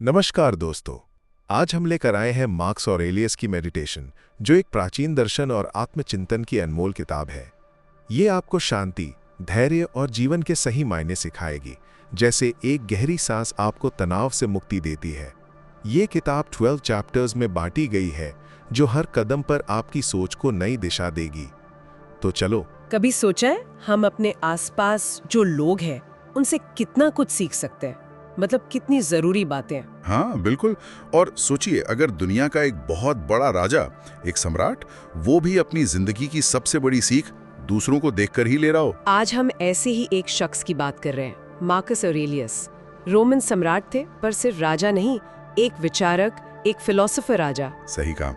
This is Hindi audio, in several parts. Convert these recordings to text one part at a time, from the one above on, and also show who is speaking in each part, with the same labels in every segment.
Speaker 1: नमस्कार दोस्तों। आज हम लेकर आए हैं मार्कस ऑरेलियस की मेडिटेशन, जो एक प्राचीन दर्शन और आत्मचिंतन की अनमोल किताब है। ये आपको शांति, धैर्य और जीवन के सही मायने सिखाएगी, जैसे एक गहरी सांस आपको तनाव से मुक्ति देती है। ये किताब 12 चैप्टर्स में बांटी गई है, जो हर कदम पर आपकी सोच को नई दिशा देगी। तो चलो।
Speaker 2: कभी सोचा है हम अपने आसपास जो लोग हैं उनसे कितना कुछ सीख सकते हैं? मतलब कितनी जरूरी बातें हैं।
Speaker 3: हाँ बिल्कुल। और सोचिए, अगर दुनिया का एक बहुत बड़ा राजा, एक सम्राट, वो भी अपनी जिंदगी की सबसे बड़ी सीख दूसरों को देखकर ही ले रहा हो।
Speaker 2: आज हम ऐसे ही एक शख्स की बात कर रहे हैं, मार्कस ऑरेलियस। रोमन सम्राट थे, पर सिर्फ राजा नहीं, एक विचारक, एक फिलोसोफर राजा।
Speaker 3: सही कहा।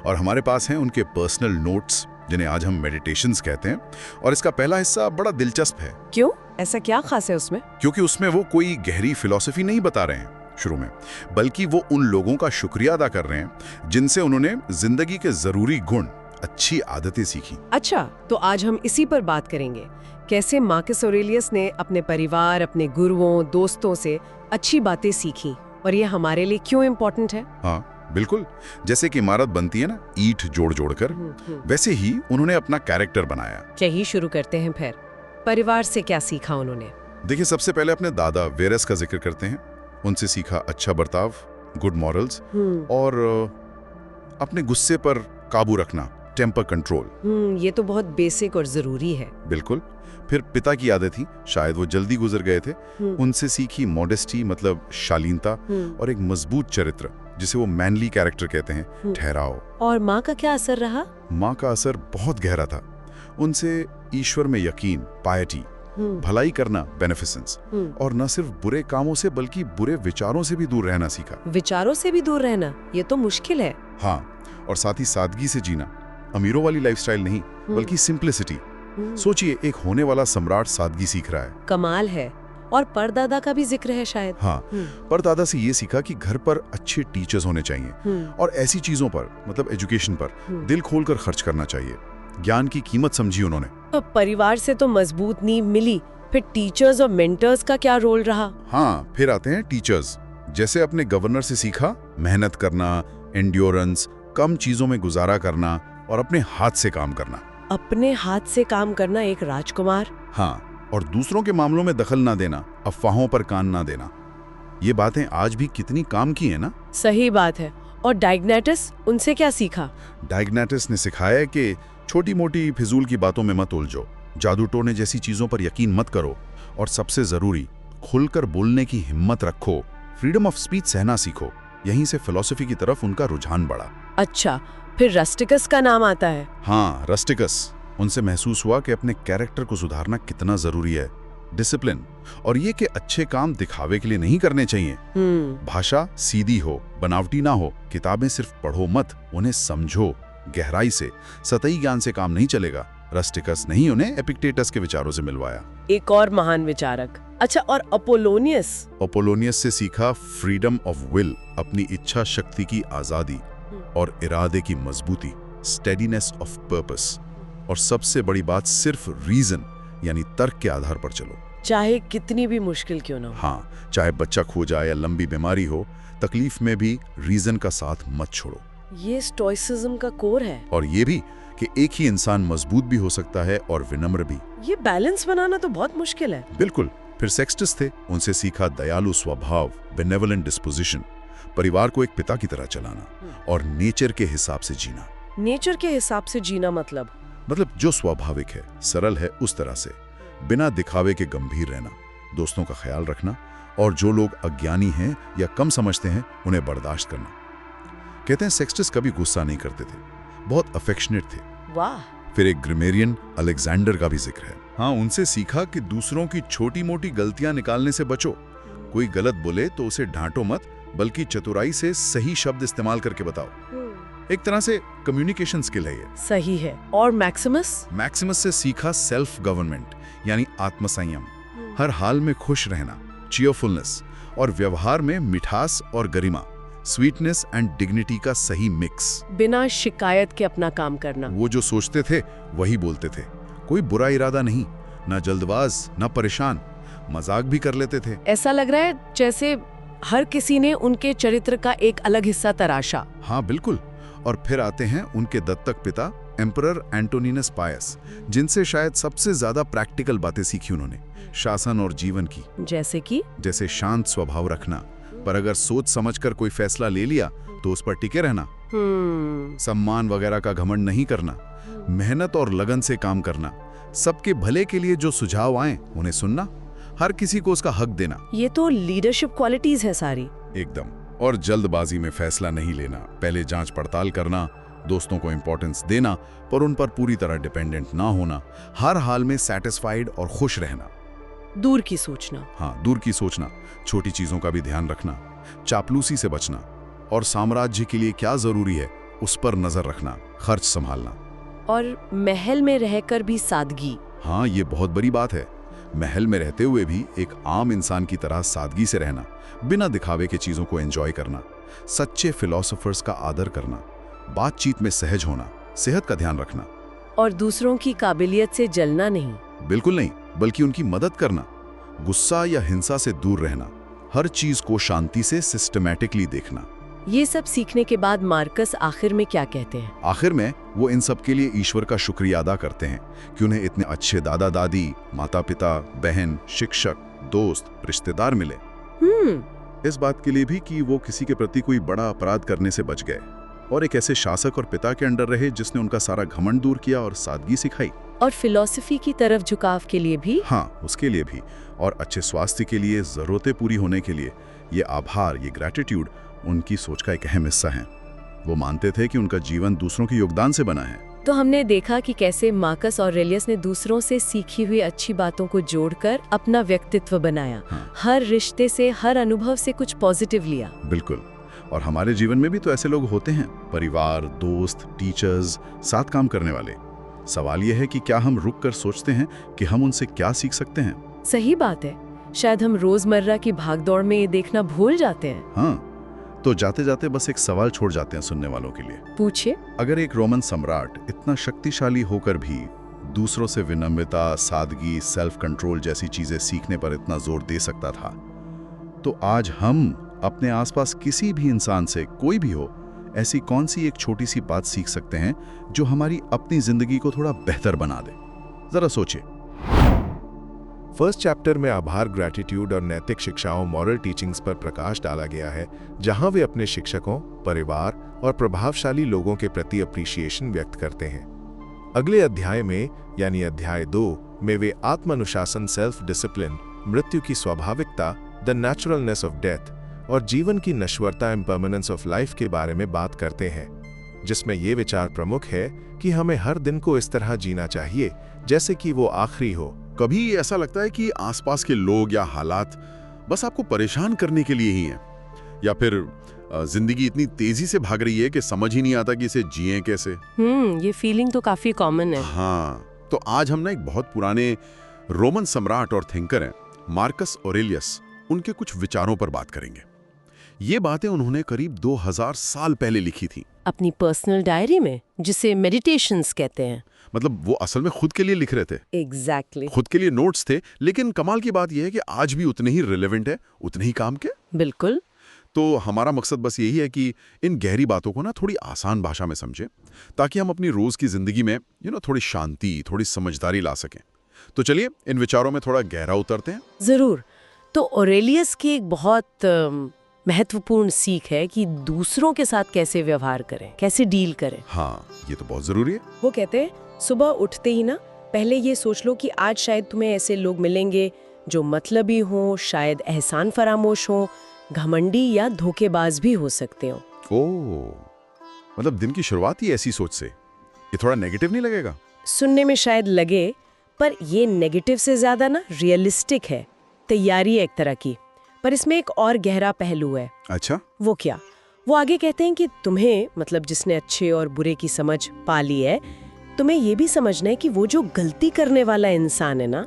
Speaker 3: और हमारे पास हैं उनके पर्सनल नोट्स, जिन्हें आज हम मेडिटेशंस कहते हैं। और इसका पहला हिस्सा बड़ा दिलचस्प है।
Speaker 2: क्यों? ऐसा क्या खास है उसमें?
Speaker 3: क्योंकि उसमें वो कोई गहरी फिलॉसफी नहीं बता रहे हैं शुरू में, बल्कि वो उन लोगों का शुक्रिया अदा कर रहे हैं जिनसे उन्होंने जिंदगी के जरूरी गुण, अच्छी आदतें सीखी।
Speaker 2: अच्छा, तो आज हम इसी पर बात करेंगे, कैसे मार्कस ऑरेलियस ने अपने परिवार, अपने गुरुओं, दोस्तों से अच्छी बातें सीखी और ये हमारे लिए क्यों इम्पोर्टेंट है।
Speaker 3: हाँ बिल्कुल। जैसे कि इमारत बनती है ना, ईंट जोड़ जोड़ कर, वैसे ही उन्होंने अपना कैरेक्टर बनाया।
Speaker 2: चलिए शुरू करते हैं फिर। परिवार से क्या सीखा उन्होंने?
Speaker 3: देखिए, सबसे पहले अपने दादा वेरस का जिक्र करते हैं। उनसे सीखा अच्छा बर्ताव, गुड मॉरल्स, और अपने गुस्से पर काबू रखना, टेम्पर कंट्रोल।
Speaker 2: ये तो बहुत बेसिक और जरूरी है।
Speaker 3: बिल्कुल। फिर पिता की आदत थी, शायद वो जल्दी गुजर गए थे, उनसे सीखी मॉडेस्टी, मतलब शालीनता, और एक मजबूत चरित्र, जिसे वो मैनली कैरेक्टर कहते हैं, ठहराव।
Speaker 2: और माँ का क्या असर रहा?
Speaker 3: माँ का असर बहुत गहरा था। उनसे ईश्वर में यकीन, पायटी, भलाई करना, बेनिफिसेंस, और न सिर्फ बुरे कामों से बल्कि बुरे विचारों से भी दूर रहना सीखा।
Speaker 2: विचारों से भी दूर रहना, ये तो मुश्किल है।
Speaker 3: हाँ, और साथ ही सादगी से जीना, अमीरों वाली लाइफस्टाइल नहीं, बल्कि सिंप्लिसिटी। सोचिए, एक होने वाला सम्राट सादगी सीख रहा है।
Speaker 2: कमाल है। और परदादा का भी जिक्र है शायद।
Speaker 3: हाँ, परदादा से ये सीखा कि घर पर अच्छे टीचर्स होने चाहिए, और ऐसी चीजों पर, मतलब एजुकेशन पर, दिल खोलकर खर्च करना चाहिए। ज्ञान की कीमत समझी उन्होंने।
Speaker 2: तो परिवार से तो मजबूत नींव मिली, फिर टीचर्स और मेंटर्स का क्या रोल रहा?
Speaker 3: हाँ, फिर आते हैं टीचर्स। जैसे अपने गवर्नर से सीखा मेहनत करना, एंड्योरेंस, कम चीजों में गुजारा करना, और अपने हाथ से काम करना।
Speaker 2: अपने हाथ से काम करना, एक राजकुमार।
Speaker 3: हाँ, और दूसरों के मामलों में दखल ना देना, अफवाहों पर कान ना देना। ये बातें आज भी कितनी काम की है ना।
Speaker 2: सही बात है। और डायग्नेटिस, उनसे क्या सीखा?
Speaker 3: डायग्नेटिस ने सिखाया कि छोटी मोटी फिजूल की बातों में मत उलझो, जादू टोने जैसी चीजों पर यकीन मत करो, और सबसे जरूरी, खुलकर बोलने की हिम्मत रखो, फ्रीडम ऑफ स्पीच सहना सीखो। यहीं से फिलॉसफी की तरफ उनका रुझान बढ़ा।
Speaker 2: अच्छा, फिर रस्टिकस का नाम आता है।
Speaker 3: हाँ, रस्टिकस। उनसे महसूस हुआ कि अपने कैरेक्टर को सुधारना कितना जरूरी है, डिसिप्लिन, और ये कि अच्छे काम दिखावे के लिए नहीं करने चाहिए। भाषा सीधी हो, बनावटी ना हो। किताबें सिर्फ पढ़ो मत, उन्हें समझो गहराई से। सतही ज्ञान से काम नहीं चलेगा। रस्टिकस नहीं उन्हें एपिक्टेटस के विचारों से मिलवाया।
Speaker 2: एक और महान विचारक। अच्छा, और अपोलोनियस?
Speaker 3: अपोलोनियस से सीखा फ्रीडम ऑफ विल, अपनी इच्छा शक्ति की आजादी, और इरादे की मजबूती, स्टेडीनेस ऑफ पर्पस। और सबसे बड़ी बात, सिर्फ रीजन, यानी तर्क के आधार पर चलो,
Speaker 2: चाहे कितनी भी मुश्किल क्यों ना हो।
Speaker 3: हाँ, चाहे बच्चा खो जाए या लंबी बीमारी हो, तकलीफ में भी रीजन का साथ मत छोड़ो।
Speaker 2: ये स्टोइसिज्म का कोर है।
Speaker 3: और ये भी कि एक ही इंसान मजबूत भी हो सकता है और विनम्र भी।
Speaker 2: ये बैलेंस बनाना तो बहुत मुश्किल है।
Speaker 3: बिल्कुल। फिर सेक्सटस थे, उनसे सीखा दयालु स्वभाव, बेनेवोलेंट डिस्पोजिशन, परिवार को एक पिता की तरह चलाना, और नेचर के हिसाब से जीना।
Speaker 2: नेचर के हिसाब से जीना मतलब
Speaker 3: जो स्वाभाविक है, सरल है, उस तरह से, बिना दिखावे के गंभीर रहना, दोस्तों का ख्याल रखना, और जो लोग अज्ञानी हैं या कम समझते हैं उन्हें बर्दाश्त करना। कहते हैं सेक्सटस कभी गुस्सा नहीं करते थे, बहुत अफेक्शनेट थे।
Speaker 2: वाह।
Speaker 3: फिर एक ग्रामेरियन अलेक्जेंडर का भी जिक्र है। हाँ, उनसे सीखा कि दूसरों की छोटी मोटी गलतियां निकालने से बचो। कोई गलत बोले तो उसे डांटो मत, बल्कि चतुराई से सही शब्द इस्तेमाल करके बताओ। एक तरह से कम्युनिकेशन स्किल है ये।
Speaker 2: सही है। और मैक्सिमस?
Speaker 3: मैक्सिमस से सीखा सेल्फ गवर्नमेंट, यानी आत्मसंयम, हर हाल में खुश रहना, चीयरफुलनेस, और व्यवहार में मिठास और गरिमा, स्वीटनेस एंड डिग्निटी का सही मिक्स।
Speaker 2: बिना शिकायत के अपना काम करना।
Speaker 3: वो जो सोचते थे वही बोलते थे, कोई बुरा इरादा नहीं, ना जल्दबाज, ना परेशान, मजाक भी कर लेते थे।
Speaker 2: ऐसा लग रहा है जैसे हर किसी ने उनके चरित्र का एक अलग हिस्सा तराशा।
Speaker 3: हाँ बिल्कुल। और फिर आते हैं उनके दत्तक पिता एम्परर एंटोनिनस पायस, जिनसे शायद सबसे ज्यादा प्रैक्टिकल बातें सीखी उन्होंने, शासन और जीवन की। जैसे शांत स्वभाव रखना, पर अगर सोच समझकर कोई फैसला ले लिया तो उस पर टिके रहना। सम्मान वगैरह का घमंड नहीं करना, मेहनत और लगन से काम करना, सबके भले के लिए जो सुझाव आए उन्हें सुनना, हर किसी को उसका हक देना।
Speaker 2: ये तो लीडरशिप क्वालिटीज है सारी।
Speaker 3: एकदम। और जल्दबाजी में फैसला नहीं लेना, पहले जांच पड़ताल करना, दोस्तों को इंपॉर्टेंस देना पर उन पर पूरी तरह डिपेंडेंट ना होना, हर हाल में सैटिस्फाइड और खुश रहना।
Speaker 2: दूर की सोचना।
Speaker 3: हाँ, दूर की सोचना, छोटी चीजों का भी ध्यान रखना, चापलूसी से बचना, और साम्राज्य के लिए क्या जरूरी है उस पर नजर रखना, खर्च संभालना।
Speaker 2: और महल में रहकर भी सादगी।
Speaker 3: हाँ, ये बहुत बड़ी बात है। महल में रहते हुए भी एक आम इंसान की तरह सादगी से रहना, बिना दिखावे के चीजों को एंजॉय करना, सच्चे फिलोसोफर्स का आदर करना, बातचीत में सहज होना, सेहत का ध्यान रखना।
Speaker 2: और दूसरों की काबिलियत से जलना नहीं।
Speaker 3: बिल्कुल नहीं, बल्कि उनकी मदद करना, गुस्सा या हिंसा से दूर रहना, हर चीज को शांति से सिस्टमैटिकली देखना।
Speaker 2: ये सब सीखने के बाद मार्कस आखिर में क्या कहते हैं?
Speaker 3: आखिर में वो इन सब के लिए ईश्वर का शुक्रिया अदा करते हैं कि उन्हें इतने अच्छे दादा दादी, माता पिता, बहन, शिक्षक, दोस्त, रिश्तेदार मिले। इस बात के लिए भी कि वो किसी के प्रति कोई बड़ा अपराध करने से बच गए और एक ऐसे शासक और पिता के अंडर रहे जिसने उनका सारा घमंड दूर किया और सादगी सिखाई।
Speaker 2: और फिलॉसफी की तरफ झुकाव के लिए भी।
Speaker 3: हाँ, उसके लिए भी। और अच्छे स्वास्थ्य के लिए, जरूरतें पूरी होने के लिए ये आभार, ये ग्रैटिट्यूड उनकी सोच का एक अहम हिस्सा है। वो मानते थे कि उनका जीवन दूसरों के योगदान से बना है।
Speaker 2: तो हमने देखा कि कैसे मार्कस ऑरेलियस ने दूसरों से सीखी हुई अच्छी बातों को जोड़कर अपना व्यक्तित्व बनाया।
Speaker 3: हाँ।
Speaker 2: हर रिश्ते से, हर अनुभव से कुछ पॉजिटिव लिया।
Speaker 3: बिल्कुल। और हमारे जीवन में भी तो ऐसे लोग होते हैं, परिवार, दोस्त, टीचर्स, साथ काम करने वाले। सवाल यह है कि क्या हम रुक कर सोचते हैं कि हम उनसे क्या सीख सकते हैं?
Speaker 2: सही बात है। शायद हम रोजमर्रा की भागदौड़ में ये देखना भूल जाते हैं।
Speaker 3: हाँ, तो जाते जाते बस एक सवाल छोड़ जाते हैं सुनने वालों के लिए।
Speaker 2: पूछिए।
Speaker 3: अगर एक रोमन सम्राट इतना शक्तिशाली होकर भी दूसरों से विनम्रता, सादगी, सेल्फ कंट्रोल जैसी चीजें सीखने पर इतना जोर दे सकता था, तो आज हम अपने आसपास किसी भी इंसान से, कोई भी हो, ऐसी कौन सी एक छोटी सी बात सीख सकते हैं जो हमारी अपनी जिंदगी को थोड़ा बेहतर बना दे? जरा सोचिए।
Speaker 1: फर्स्ट चैप्टर में आभार, ग्रैटिट्यूड और नैतिक शिक्षाओं, मॉरल टीचिंग्स पर प्रकाश डाला गया है, जहां वे अपने शिक्षकों, परिवार और प्रभावशाली लोगों के प्रति अप्रिसिएशन व्यक्त करते हैं। अगले अध्याय में, यानी अध्याय 2 में, वे आत्मानुशासन, सेल्फ डिसिप्लिन, मृत्यु की स्वाभाविकता, द नेचुरलनेस ऑफ डेथ और जीवन की नश्वरता, इम्पर्मनेंस ऑफ लाइफ के बारे में बात करते हैं, जिसमें ये विचार प्रमुख है कि हमें हर दिन को इस तरह जीना चाहिए जैसे कि वो आखिरी हो।
Speaker 3: कभी ऐसा लगता है कि आसपास के लोग या हालात बस आपको परेशान करने के लिए ही हैं, या फिर जिंदगी इतनी तेजी से भाग रही है कि समझ ही नहीं आता कि इसे जिएं कैसे।
Speaker 2: ये फीलिंग तो काफी कॉमन है।
Speaker 3: हाँ, तो आज हम ना एक बहुत पुराने रोमन सम्राट और थिंकर हैं, मार्कस ऑरेलियस, उनके कुछ विचारों पर बात करेंगे। ये बातें उन्होंने करीब 2000 साल पहले लिखी थी,
Speaker 2: अपनी पर्सनल डायरी में, जिसे मेडिटेशंस कहते हैं।
Speaker 3: मतलब वो असल में खुद के लिए लिख रहे थे।
Speaker 2: एग्जैक्टली।
Speaker 3: खुद के लिए नोट्स थे, लेकिन कमाल की बात यह है कि आज भी उतने ही रिलेवेंट है, उतने ही काम के।
Speaker 2: बिल्कुल।
Speaker 3: तो हमारा मकसद बस यही है कि इन गहरी बातों को ना थोड़ी आसान भाषा में समझें, ताकि हम अपनी रोज की जिंदगी में थोड़ी शांति, थोड़ी समझदारी ला सकें। तो चलिए इन विचारों में थोड़ा गहरा उतरते हैं।
Speaker 2: जरूर। तो ऑरेलियस की एक बहुत महत्वपूर्ण सीख है कि दूसरों के साथ कैसे व्यवहार करें, कैसे डील करें।
Speaker 3: हाँ, ये तो बहुत जरूरी है।
Speaker 2: वो कहते हैं, सुबह उठते ही ना पहले ये सोच लो कि आज शायद तुम्हें ऐसे लोग मिलेंगे जो मतलबी हों, शायद एहसान फरामोश हों, घमंडी या धोखेबाज भी हो सकते हो।
Speaker 3: ओह, मतलब दिन की शुरुआत ही ऐसी सोच से। ये थोड़ा नेगेटिव नहीं लगेगा?
Speaker 2: सुनने में शायद लगे, पर ये नेगेटिव से ज्यादा ना रियलिस्टिक है, तैयारी है एक तरह की। पर इसमें एक और गहरा पहलू है।
Speaker 3: अच्छा,
Speaker 2: वो क्या? वो आगे कहते हैं कि तुम्हें, मतलब जिसने अच्छे और बुरे की समझ पा ली है, तुम्हें ये भी समझना है कि वो जो गलती करने वाला इंसान है ना,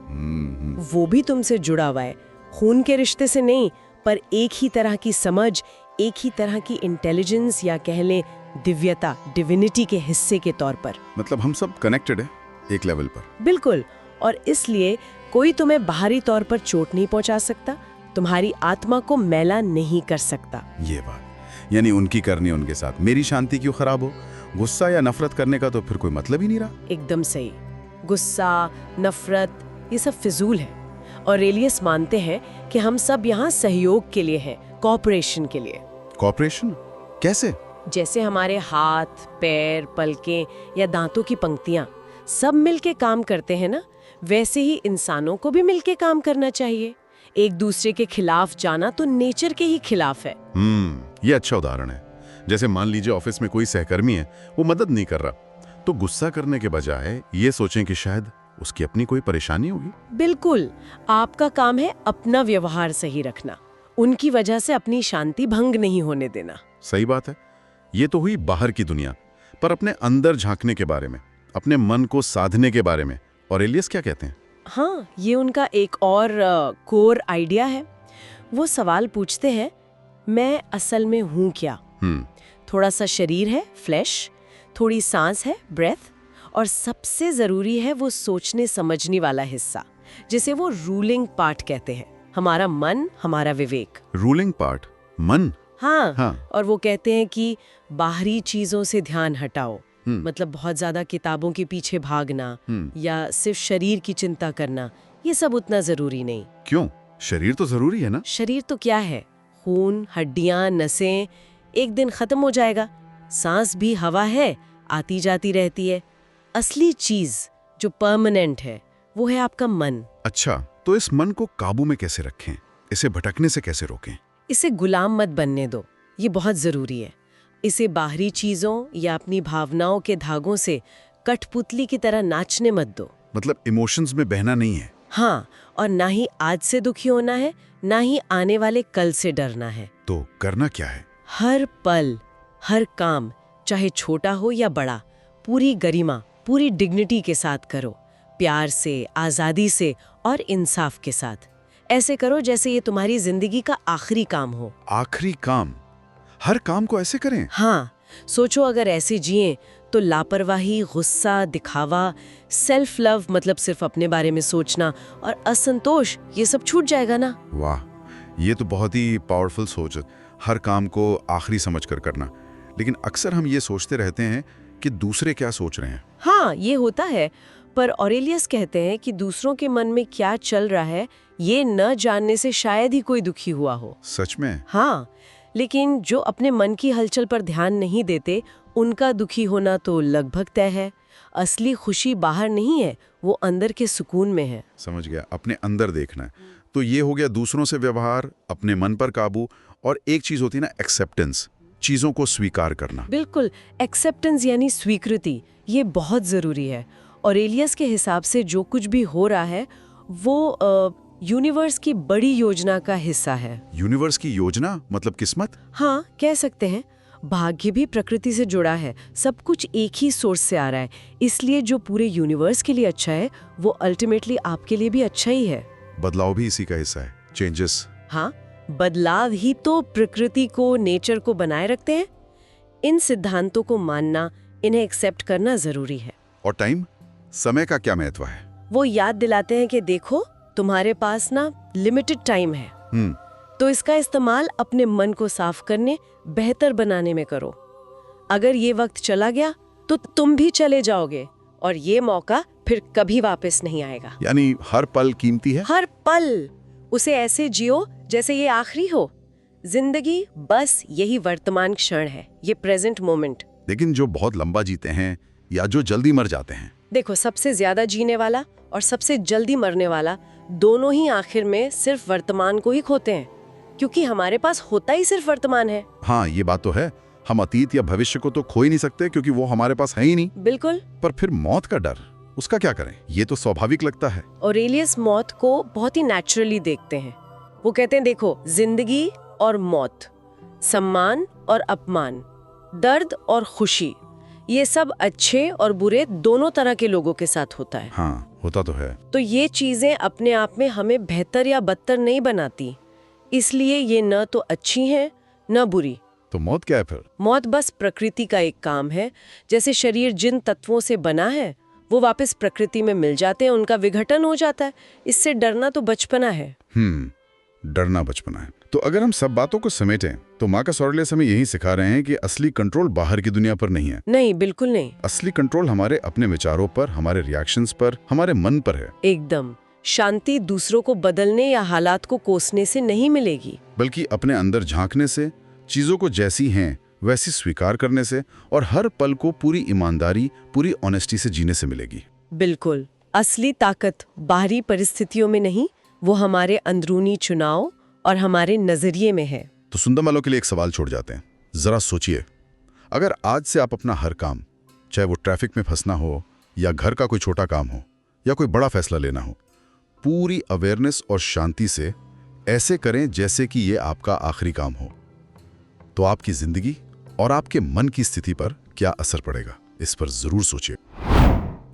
Speaker 2: वो भी तुमसे जुड़ा हुआ है, खून के रिश्ते से नहीं, पर एक ही तरह की समझ, एक ही तरह की इंटेलिजेंस, या कह लें दिव्यता, डिविनिटी के हिस्से के तौर पर।
Speaker 3: मतलब हम सब कनेक्टेड है एक लेवल पर।
Speaker 2: बिल्कुल। और इसलिए कोई तुम्हें बाहरी तौर पर चोट नहीं पहुंचा सकता, तुम्हारी आत्मा को मैला नहीं कर सकता।
Speaker 3: ये बात, यानी उनकी करनी उनके साथ, मेरी शांति क्यों खराब हो? गुस्सा या नफरत करने का तो फिर कोई मतलब ही नहीं रहा।
Speaker 2: एकदम सही। गुस्सा, नफरत, ये सब फिजूल है। ऑरेलियस मानते हैं कि हम सब यहाँ सहयोग के लिए हैं, कोऑपरेशन के लिए।
Speaker 3: कॉपरेशन कैसे?
Speaker 2: जैसे हमारे हाथ, पैर, पलकें या दांतों की पंक्तियां सब मिलके काम करते हैं ना, वैसे ही इंसानों को भी मिलके काम करना चाहिए। एक दूसरे के खिलाफ जाना तो नेचर के ही खिलाफ है।
Speaker 3: ये अच्छा उदाहरण है। जैसे मान लीजिए ऑफिस में कोई सहकर्मी है, वो मदद नहीं कर रहा, तो गुस्सा करने के बजाय ये सोचें कि शायद उसकी अपनी कोई परेशानी होगी।
Speaker 2: बिल्कुल, आपका काम है अपना व्यवहार सही रखना, उनकी वजह से अपनी शांति भंग नहीं होने देना।
Speaker 3: सही बात है। ये तो हुई बाहर की दुनिया, पर अपने अंदर झांकने के बारे में, अपने मन को साधने के बारे में ऑरेलियस क्या कहते हैं?
Speaker 2: हाँ, ये उनका एक और कोर आइडिया है। वो सवाल पूछते हैं, मैं असल में हूँ क्या? थोड़ा सा शरीर है, फ्लैश, थोड़ी सांस है, ब्रेथ, और सबसे जरूरी है वो सोचने समझने वाला हिस्सा, जिसे वो रूलिंग पार्ट कहते हैं, हमारा मन, हमारा विवेक।
Speaker 3: रूलिंग पार्ट, मन?
Speaker 2: हाँ। और वो कहते हैं कि बाहरी चीजों से ध्यान हटाओ, मतलब बहुत ज्यादा किताबों के पीछे भागना या सिर्फ शरीर की चिंता करना, ये सब उतना जरूरी नहीं।
Speaker 3: क्यों? शरीर तो जरूरी है ना।
Speaker 2: शरीर तो क्या है, खून, हड्डियां, नसें, एक दिन खत्म हो जाएगा। सांस भी हवा है, आती जाती रहती है। असली चीज जो परमानेंट है वो है आपका मन।
Speaker 3: अच्छा, तो इस मन को काबू में कैसे रखें? इसे भटकने से कैसे रोकें?
Speaker 2: इसे गुलाम मत बनने दो, ये बहुत जरूरी है। इसे बाहरी चीजों या अपनी भावनाओं के धागों से कठपुतली की तरह नाचने मत दो।
Speaker 3: मतलब इमोशंस में बहना नहीं है।
Speaker 2: हाँ, और ना ही आज से दुखी होना है, ना ही आने वाले कल से डरना है।
Speaker 3: तो करना क्या है?
Speaker 2: हर पल, हर काम, चाहे छोटा हो या बड़ा, पूरी गरिमा, पूरी डिग्निटी के साथ करो, प्यार से, आजादी से और इंसाफ के साथ। ऐसे करो जैसे ये तुम्हारी जिंदगी का आखिरी काम हो।
Speaker 3: आखिरी काम? हर काम को ऐसे करें?
Speaker 2: हाँ, सोचो अगर ऐसे जिए तो लापरवाही, गुस्सा, दिखावा, सेल्फ लव मतलब सिर्फ अपने बारे में सोचना और असंतोष, ये सब छूट जाएगा ना।
Speaker 3: वाह, ये तो बहुत ही पावरफुल सोच है, हर काम को आखिरी समझकर करना। लेकिन अक्सर हम ये सोचते रहते हैं कि दूसरे क्या सोच रहे हैं।
Speaker 2: हाँ, ये होता है, पर ऑरेलियस कहते हैं कि दूसरों के मन में क्या चल रहा है ये न जानने से शायद ही कोई दुखी हुआ हो।
Speaker 3: सच में?
Speaker 2: हाँ, लेकिन जो अपने मन की हलचल पर ध्यान नहीं देते, उनका दुखी होना तो लगभग तय है। असली खुशी बाहर नहीं है, वो अंदर के सुकून में है।
Speaker 3: समझ गया, अपने अंदर देखना है। तो ये हो गया दूसरों से व्यवहार, अपने मन पर काबू, और एक चीज होती है ना, एक्सेप्टेंस, चीजों को स्वीकार करना।
Speaker 2: बिल्कुल, एक्सेप्टेंस यानी स्वीकृति, ये बहुत जरूरी है। ऑरेलियस के हिसाब से जो कुछ भी हो रहा है वो यूनिवर्स की बड़ी योजना का हिस्सा है।
Speaker 3: यूनिवर्स की योजना मतलब किस्मत?
Speaker 2: हाँ, कह सकते हैं। भाग्य भी प्रकृति से जुड़ा है, सब कुछ एक ही सोर्स से आ रहा है, इसलिए जो पूरे यूनिवर्स के लिए अच्छा है वो अल्टीमेटली आपके लिए भी अच्छा ही है।
Speaker 3: बदलाव भी इसी का हिस्सा है, चेंजेस।
Speaker 2: हाँ, बदलाव ही तो प्रकृति को, नेचर को बनाए रखते हैं। इन सिद्धांतों को मानना, इन्हें एक्सेप्ट करना जरूरी है।
Speaker 3: और टाइम, समय का क्या महत्व है?
Speaker 2: वो याद दिलाते हैं कि देखो, तुम्हारे पास ना लिमिटेड टाइम है, तो इसका इस्तेमाल अपने मन को साफ करने, बेहतर बनाने में करो। अगर ये वक्त चला गया तो तुम भी चले जाओगे और ये मौका फिर कभी वापस नहीं आएगा।
Speaker 3: यानी हर पल कीमती है?
Speaker 2: हर पल, उसे ऐसे जियो जैसे ये आखिरी हो। जिंदगी बस यही वर्तमान क्षण है, ये प्रेजेंट मोमेंट।
Speaker 3: लेकिन जो बहुत लंबा जीते हैं या जो जल्दी मर जाते हैं?
Speaker 2: देखो, सबसे ज्यादा जीने वाला और सबसे जल्दी मरने वाला दोनों ही आखिर में सिर्फ वर्तमान को ही खोते हैं, क्योंकि हमारे पास होता ही सिर्फ वर्तमान है।
Speaker 3: हाँ, ये बात तो है। हम अतीत या भविष्य को तो खो ही नहीं सकते क्योंकि वो हमारे पास है ही नहीं।
Speaker 2: बिल्कुल।
Speaker 3: पर फिर मौत का डर, उसका क्या करें? ये तो स्वाभाविक लगता है।
Speaker 2: ऑरेलियस मौत को बहुत ही नेचुरली देखते हैं। वो कहते हैं, देखो, जिंदगी और मौत, सम्मान और अपमान, दर्द और खुशी, ये सब अच्छे और बुरे दोनों तरह के लोगों के साथ होता है।
Speaker 3: हाँ, होता तो है।
Speaker 2: तो ये चीजें अपने आप में हमें बेहतर या बदतर नहीं बनाती, इसलिए ये न तो अच्छी हैं न बुरी।
Speaker 3: तो मौत क्या है फिर?
Speaker 2: मौत बस प्रकृति का एक काम है। जैसे शरीर जिन तत्वों से बना है वो वापस प्रकृति में मिल जाते हैं, उनका विघटन हो जाता है। इससे डरना तो बचपना है।
Speaker 3: डरना बचपना है। तो अगर हम सब बातों को समेटें तो मार्कस ऑरेलियस हमें यही सिखा रहे हैं कि असली कंट्रोल बाहर की दुनिया पर नहीं है।
Speaker 2: नहीं, बिल्कुल नहीं।
Speaker 3: असली कंट्रोल हमारे अपने विचारों पर, हमारे रिएक्शंस पर, हमारे मन पर है।
Speaker 2: एकदम। शांति दूसरों को बदलने या हालात को कोसने से नहीं मिलेगी,
Speaker 3: बल्कि अपने अंदर झांकने से, चीजों को जैसी हैं वैसी स्वीकार करने से और हर पल को पूरी ईमानदारी, पूरी ऑनेस्टी से जीने से मिलेगी।
Speaker 2: बिल्कुल। असली ताकत बाहरी परिस्थितियों में नहीं, वो हमारे अंदरूनी चुनाव और हमारे नजरिए में है।
Speaker 3: तो सुनने वालों के लिए एक सवाल छोड़ जाते हैं। जरा सोचिए, अगर आज से आप अपना हर काम, चाहे वो ट्रैफिक में फंसना हो या घर का कोई छोटा काम हो या कोई बड़ा फैसला लेना हो, पूरी अवेयरनेस और शांति से ऐसे करें जैसे कि ये आपका आखिरी काम हो, तो आपकी जिंदगी और आपके मन की स्थिति पर क्या असर पड़ेगा, इस पर जरूर सोचिए।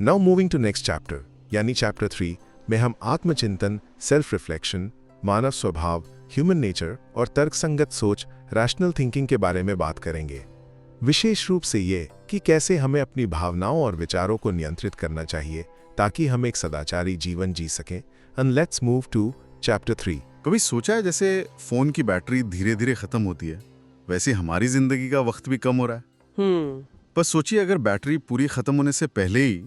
Speaker 1: Now moving to next chapter, यानी चैप्टर 3 में हम आत्मचिंतन, सेल्फ रिफ्लेक्शन, मानव स्वभाव, ह्यूमन नेचर और तर्कसंगत सोच, रैशनल थिंकिंग के बारे में बात करेंगे। विशेष रूप से ये कि कैसे हमें अपनी भावनाओं और विचारों को नियंत्रित करना चाहिए ताकि हम एक सदाचारी जीवन जी सकें। And let's move to chapter 3।
Speaker 4: कभी सोचा है जैसे फोन की बैटरी धीरे धीरे खत्म होती है, वैसे हमारी जिंदगी का वक्त भी कम हो रहा है। पर सोचिए अगर बैटरी पूरी खत्म होने से पहले ही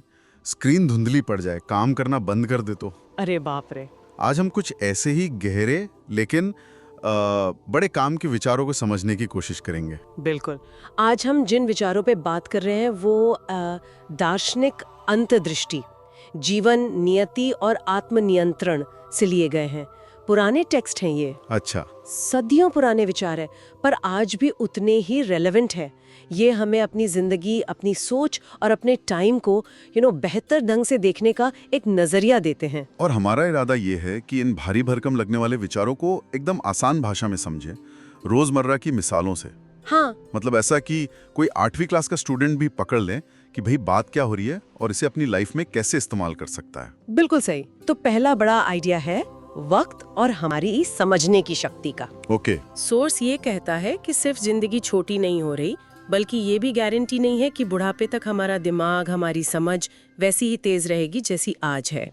Speaker 4: स्क्रीन धुंधली पड़ जाए, काम करना बंद कर दे तो।
Speaker 2: अरे बाप रे।
Speaker 4: आज हम कुछ ऐसे ही गहरे लेकिन बड़े काम के विचारों को समझने की कोशिश करेंगे।
Speaker 2: बिल्कुल। आज हम जिन विचारों पे बात कर रहे हैं वो दार्शनिक अंतर्दृष्टि, जीवन, नियति और आत्मनियंत्रण से लिए गए हैं। पुराने टेक्स्ट हैं ये।
Speaker 4: अच्छा।
Speaker 2: सदियों पुराने विचार है, पर आज भी उतने ही रेलेवेंट है। ये हमें अपनी जिंदगी, अपनी सोच और अपने टाइम को बेहतर ढंग से देखने का एक नजरिया देते हैं।
Speaker 4: और हमारा इरादा ये है कि इन भारी भरकम लगने वाले विचारों को एकदम आसान भाषा में समझें, रोजमर्रा की मिसालों से।
Speaker 2: हाँ,
Speaker 4: मतलब ऐसा कि कोई 8वीं क्लास का स्टूडेंट भी पकड़ ले कि भाई बात क्या हो रही है और इसे अपनी लाइफ में कैसे इस्तेमाल कर सकता है।
Speaker 2: बिल्कुल सही। तो पहला बड़ा आइडिया है वक्त और हमारी समझने की शक्ति का।
Speaker 4: ओके।
Speaker 2: सोर्स ये कहता है कि सिर्फ जिंदगी छोटी नहीं हो रही, बल्कि ये भी गारंटी नहीं है कि बुढ़ापे तक हमारा दिमाग, हमारी समझ वैसी ही तेज रहेगी जैसी आज है।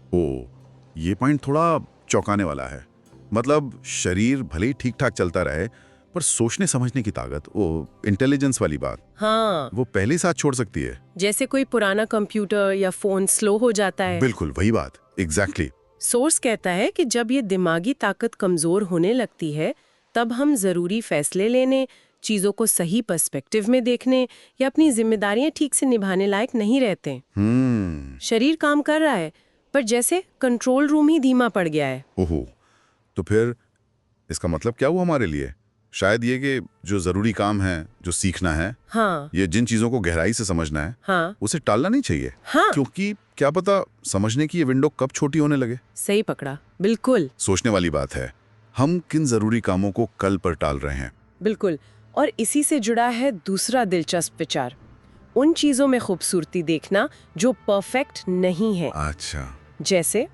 Speaker 4: ये पॉइंट थोड़ा चौंकाने वाला है। मतलब शरीर भले ही ठीक ठाक चलता रहे, पर सोचने समझने की ताकत, वो इंटेलिजेंस वाली बात,
Speaker 2: हाँ,
Speaker 4: वो पहले ही साथ छोड़ सकती है।
Speaker 2: जैसे कोई पुराना कंप्यूटर या फोन स्लो हो जाता है।
Speaker 4: बिल्कुल वही बात, एग्जैक्टली।
Speaker 2: सोर्स कहता है कि जब ये दिमागी ताकत कमजोर होने लगती है, तब हम जरूरी फैसले लेने, चीजों को सही पर्सपेक्टिव में देखने या अपनी जिम्मेदारियां ठीक से निभाने लायक नहीं रहते। शरीर काम कर रहा है, पर जैसे कंट्रोल रूम ही धीमा पड़ गया है।
Speaker 4: ओहो, तो फिर इसका मतलब क्या हुआ हमारे लिए? शायद ये कि जो जरूरी काम है, जो सीखना है,
Speaker 2: हाँ,
Speaker 4: ये जिन चीजों को गहराई से समझना है,
Speaker 2: हाँ,
Speaker 4: उसे टालना नहीं चाहिए।
Speaker 2: हाँ,
Speaker 4: क्योंकि क्या पता समझने की ये विंडो कब छोटी होने लगे।
Speaker 2: सही पकड़ा। बिल्कुल
Speaker 4: सोचने वाली बात है, हम किन जरूरी कामों को कल पर टाल रहे हैं।
Speaker 2: बिल्कुल। और इसी से जुड़ा है दूसरा दिलचस्प विचार, उन चीजों में खूबसूरती देखना जो परफेक्ट नहीं है।
Speaker 4: अच्छा।
Speaker 2: जैसे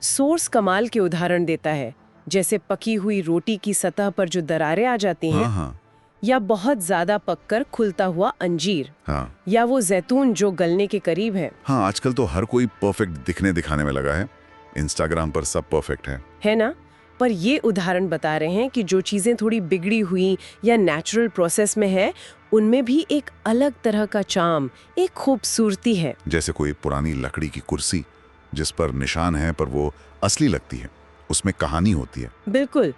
Speaker 2: सोर्स कमाल के उदाहरण देता है, जैसे पकी हुई रोटी की सतह पर जो दरारें आ जाती हैं,
Speaker 4: हाँ,
Speaker 2: या बहुत ज्यादा पककर खुलता हुआ अंजीर,
Speaker 4: हाँ,
Speaker 2: या वो जैतून जो गलने के करीब है।
Speaker 4: हाँ, आजकल तो हर कोई परफेक्ट दिखने दिखाने में लगा है। इंस्टाग्राम पर सब परफेक्ट है
Speaker 2: ना? पर ये उदाहरण बता रहे हैं कि जो चीजें थोड़ी बिगड़ी हुई या नेचुरल प्रोसेस में है, उनमें भी एक अलग तरह का चार्म, एक खूबसूरती है।
Speaker 4: जैसे कोई पुरानी लकड़ी की कुर्सी जिस पर निशान है, पर वो असली लगती है, उसमें कहानी होती है।
Speaker 2: बिल्कुल।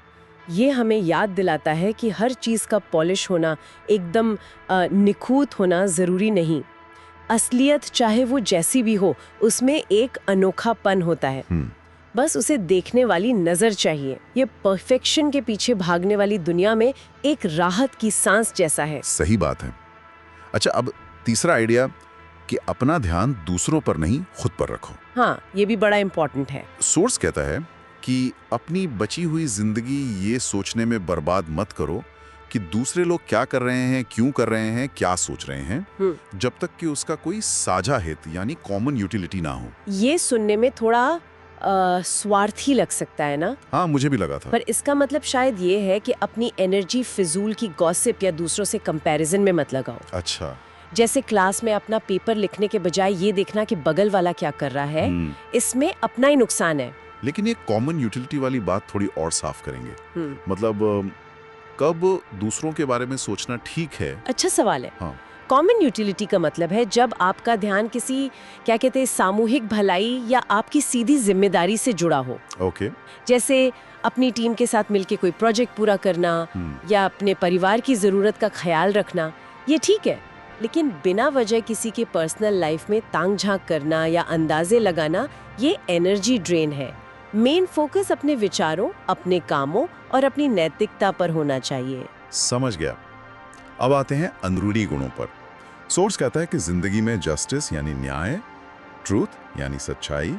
Speaker 2: ये हमें याद दिलाता है कि हर चीज का पॉलिश होना, एकदम निखूत होना जरूरी नहीं। असलियत चाहे वो जैसी भी हो, उसमें एक अनोखापन होता है। बस उसे देखने वाली नजर चाहिए। ये परफेक्शन के पीछे भागने वाली दुनिया में एक राहत की सांस जैसा है।
Speaker 4: सही बात है। अच्छा, अब तीसरा आइडिया कि अपना ध्यान दूसरों पर नहीं, खुद पर रखो।
Speaker 2: हाँ, ये भी बड़ा इंपॉर्टेंट है।
Speaker 4: सोर्स कहता है कि अपनी बची हुई जिंदगी ये सोचने में बर्बाद मत करो कि दूसरे लोग क्या कर रहे हैं, क्यों कर रहे हैं, क्या सोच रहे हैं, जब तक कि उसका कोई साझा हित यानी कॉमन यूटिलिटी ना हो।
Speaker 2: ये सुनने में थोड़ा स्वार्थी लग सकता है ना?
Speaker 4: हाँ, मुझे भी लगा था।
Speaker 2: पर इसका मतलब शायद ये है कि अपनी एनर्जी फिजूल की गॉसिप या दूसरों से कंपैरिजन में मत लगाओ।
Speaker 4: अच्छा।
Speaker 2: जैसे क्लास में अपना पेपर लिखने के बजाय ये देखना कि बगल वाला क्या कर रहा है, इसमें अपना ही नुकसान है।
Speaker 4: लेकिन ये कॉमन यूटिलिटी वाली बात थोड़ी और साफ करेंगे। मतलब कब दूसरों के बारे में सोचना ठीक है?
Speaker 2: अच्छा सवाल है।
Speaker 4: हाँ।
Speaker 2: कॉमन यूटिलिटी का मतलब है जब आपका ध्यान किसी क्या कहते हैं सामूहिक भलाई या आपकी सीधी जिम्मेदारी से जुड़ा हो।
Speaker 4: ओके।
Speaker 2: जैसे अपनी टीम के साथ मिलके कोई प्रोजेक्ट पूरा करना या अपने परिवार की जरूरत का ख्याल रखना, ये ठीक है। लेकिन बिना वजह किसी के पर्सनल लाइफ में तांग झांक करना या अंदाजे लगाना, ये एनर्जी ड्रेन है। मेन फोकस अपने विचारों, अपने कामों और अपनी नैतिकता पर होना चाहिए।
Speaker 4: समझ गया। अब आते हैं अंदरूनी गुणों पर। सोर्स कहता है कि जिंदगी में जस्टिस यानी न्याय, ट्रूथ यानी सच्चाई,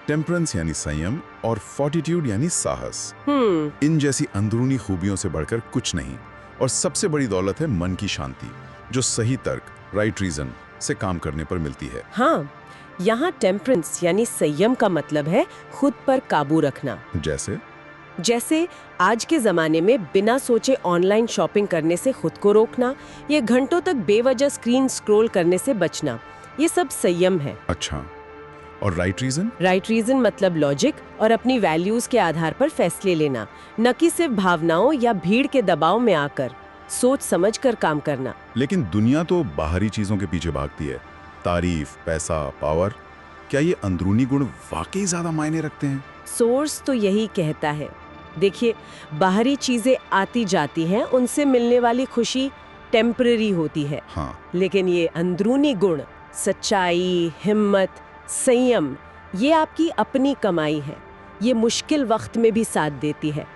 Speaker 4: टेम्परेंस यानी संयम और फॉर्टिट्यूड यानी साहस, इन जैसी अंदरूनी खूबियों से बढ़कर कुछ नहीं। और सबसे बड़ी दौलत है मन की शांति, जो सही तर्क, राइट रीजन से काम करने पर मिलती है।
Speaker 2: हाँ, यहाँ टेम्परेंस यानी संयम का मतलब है खुद पर काबू रखना। जैसे आज के जमाने में बिना सोचे ऑनलाइन शॉपिंग करने से खुद को रोकना, ये घंटों तक बेवजह स्क्रीन स्क्रॉल करने से बचना, ये सब संयम है।
Speaker 4: अच्छा, और राइट रीजन?
Speaker 2: राइट रीजन मतलब लॉजिक और अपनी वैल्यूज के आधार पर फैसले लेना, न कि सिर्फ भावनाओं या भीड़ के दबाव में आकर। सोच समझ कर काम करना।
Speaker 4: लेकिन दुनिया तो बाहरी चीजों के पीछे भागती है, तारीफ, पैसा, पावर। क्या ये अंदरूनी गुण वाकई ज्यादा मायने रखते हैं?
Speaker 2: सोर्स तो यही कहता है। देखिए, बाहरी चीजें आती जाती हैं, उनसे मिलने वाली खुशी टेम्पररी होती है।
Speaker 4: हाँ।
Speaker 2: लेकिन ये अंदरूनी गुण, सच्चाई, हिम्मत, संयम, ये आपकी अपनी कमाई है। ये मुश्किल वक्त में भी साथ देती है।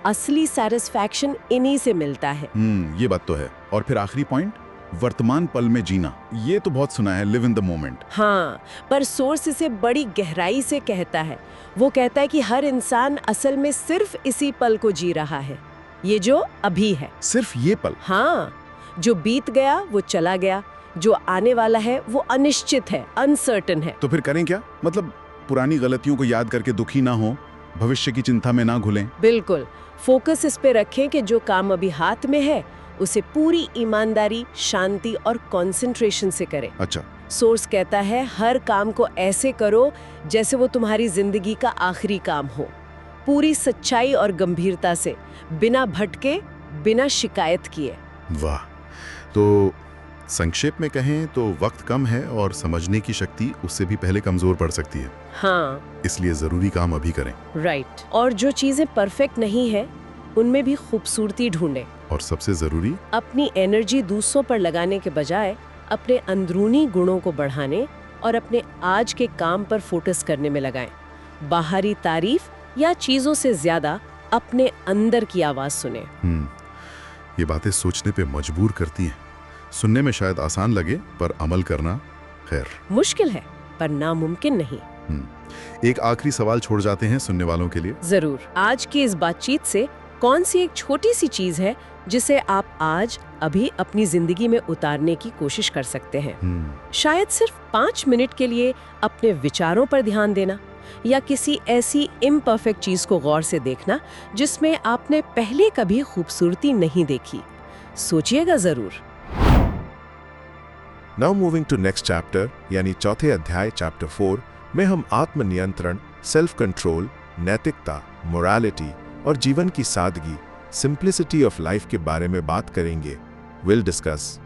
Speaker 2: असली सैटिस्फैक्शन इन्हीं से मिलता है।
Speaker 4: ये बात तो है। और फिर आखिरी पॉइंट, वर्तमान पल में जीना। ये तो बहुत सुना है, लिव इन द मोमेंट।
Speaker 2: हाँ, पर सोर्स इसे बड़ी गहराई से कहता है। वो कहता है कि हर इंसान असल में सिर्फ इसी पल को जी रहा है, ये जो अभी है।
Speaker 4: सिर्फ ये पल?
Speaker 2: हाँ, जो बीत गया वो चला गया, जो आने वाला है वो अनिश्चित है, अनसर्टेन है।
Speaker 4: तो फिर करें क्या? मतलब पुरानी गलतियों को याद करके दुखी ना हो, भविष्य की चिंता में ना घुलें।
Speaker 2: बिल्कुल, फोकस इस पे रखें कि जो काम अभी हाथ में है उसे पूरी ईमानदारी, शांति और कंसंट्रेशन से करें।
Speaker 4: अच्छा।
Speaker 2: सोर्स कहता है हर काम को ऐसे करो जैसे वो तुम्हारी जिंदगी का आखिरी काम हो, पूरी सच्चाई और गंभीरता से, बिना भटके, बिना शिकायत किए।
Speaker 4: वाह। तो संक्षेप में कहें तो वक्त कम है और समझने की शक्ति उससे भी पहले कमजोर पड़ सकती है।
Speaker 2: हाँ,
Speaker 4: इसलिए जरूरी काम अभी करें।
Speaker 2: राइट। और जो चीजें परफेक्ट नहीं है उनमें भी खूबसूरती ढूंढें।
Speaker 4: और सबसे जरूरी,
Speaker 2: अपनी एनर्जी दूसरों पर लगाने के बजाय अपने अंदरूनी गुणों को बढ़ाने और अपने आज के काम पर फोकस करने में लगाएं। बाहरी तारीफ या चीजों से ज्यादा अपने अंदर की आवाज सुने।
Speaker 4: ये बातें सोचने पे मजबूर करती हैं। सुनने में शायद आसान लगे, पर अमल करना खैर
Speaker 2: मुश्किल है, पर नामुमकिन नहीं।
Speaker 4: एक आखिरी सवाल छोड़ जाते हैं सुनने वालों के लिए।
Speaker 2: जरूर। आज की इस बातचीत से कौन सी एक छोटी सी चीज है जिसे आप आज अभी अपनी जिंदगी में उतारने की कोशिश कर सकते हैं? शायद सिर्फ 5 मिनट के लिए अपने विचारों पर ध्यान देना, या किसी ऐसी इम्परफेक्ट चीज को गौर से देखना जिसमें आपने पहले कभी खूबसूरती नहीं देखी। सोचिएगा जरूर।
Speaker 1: Now moving to next chapter, यानी चौथे अध्याय चैप्टर 4 में हम आत्मनियंत्रण, सेल्फ कंट्रोल, नैतिकता, मोरालिटी और जीवन की सादगी, सिंप्लिसिटी ऑफ लाइफ के बारे में बात करेंगे। विल डिस्कस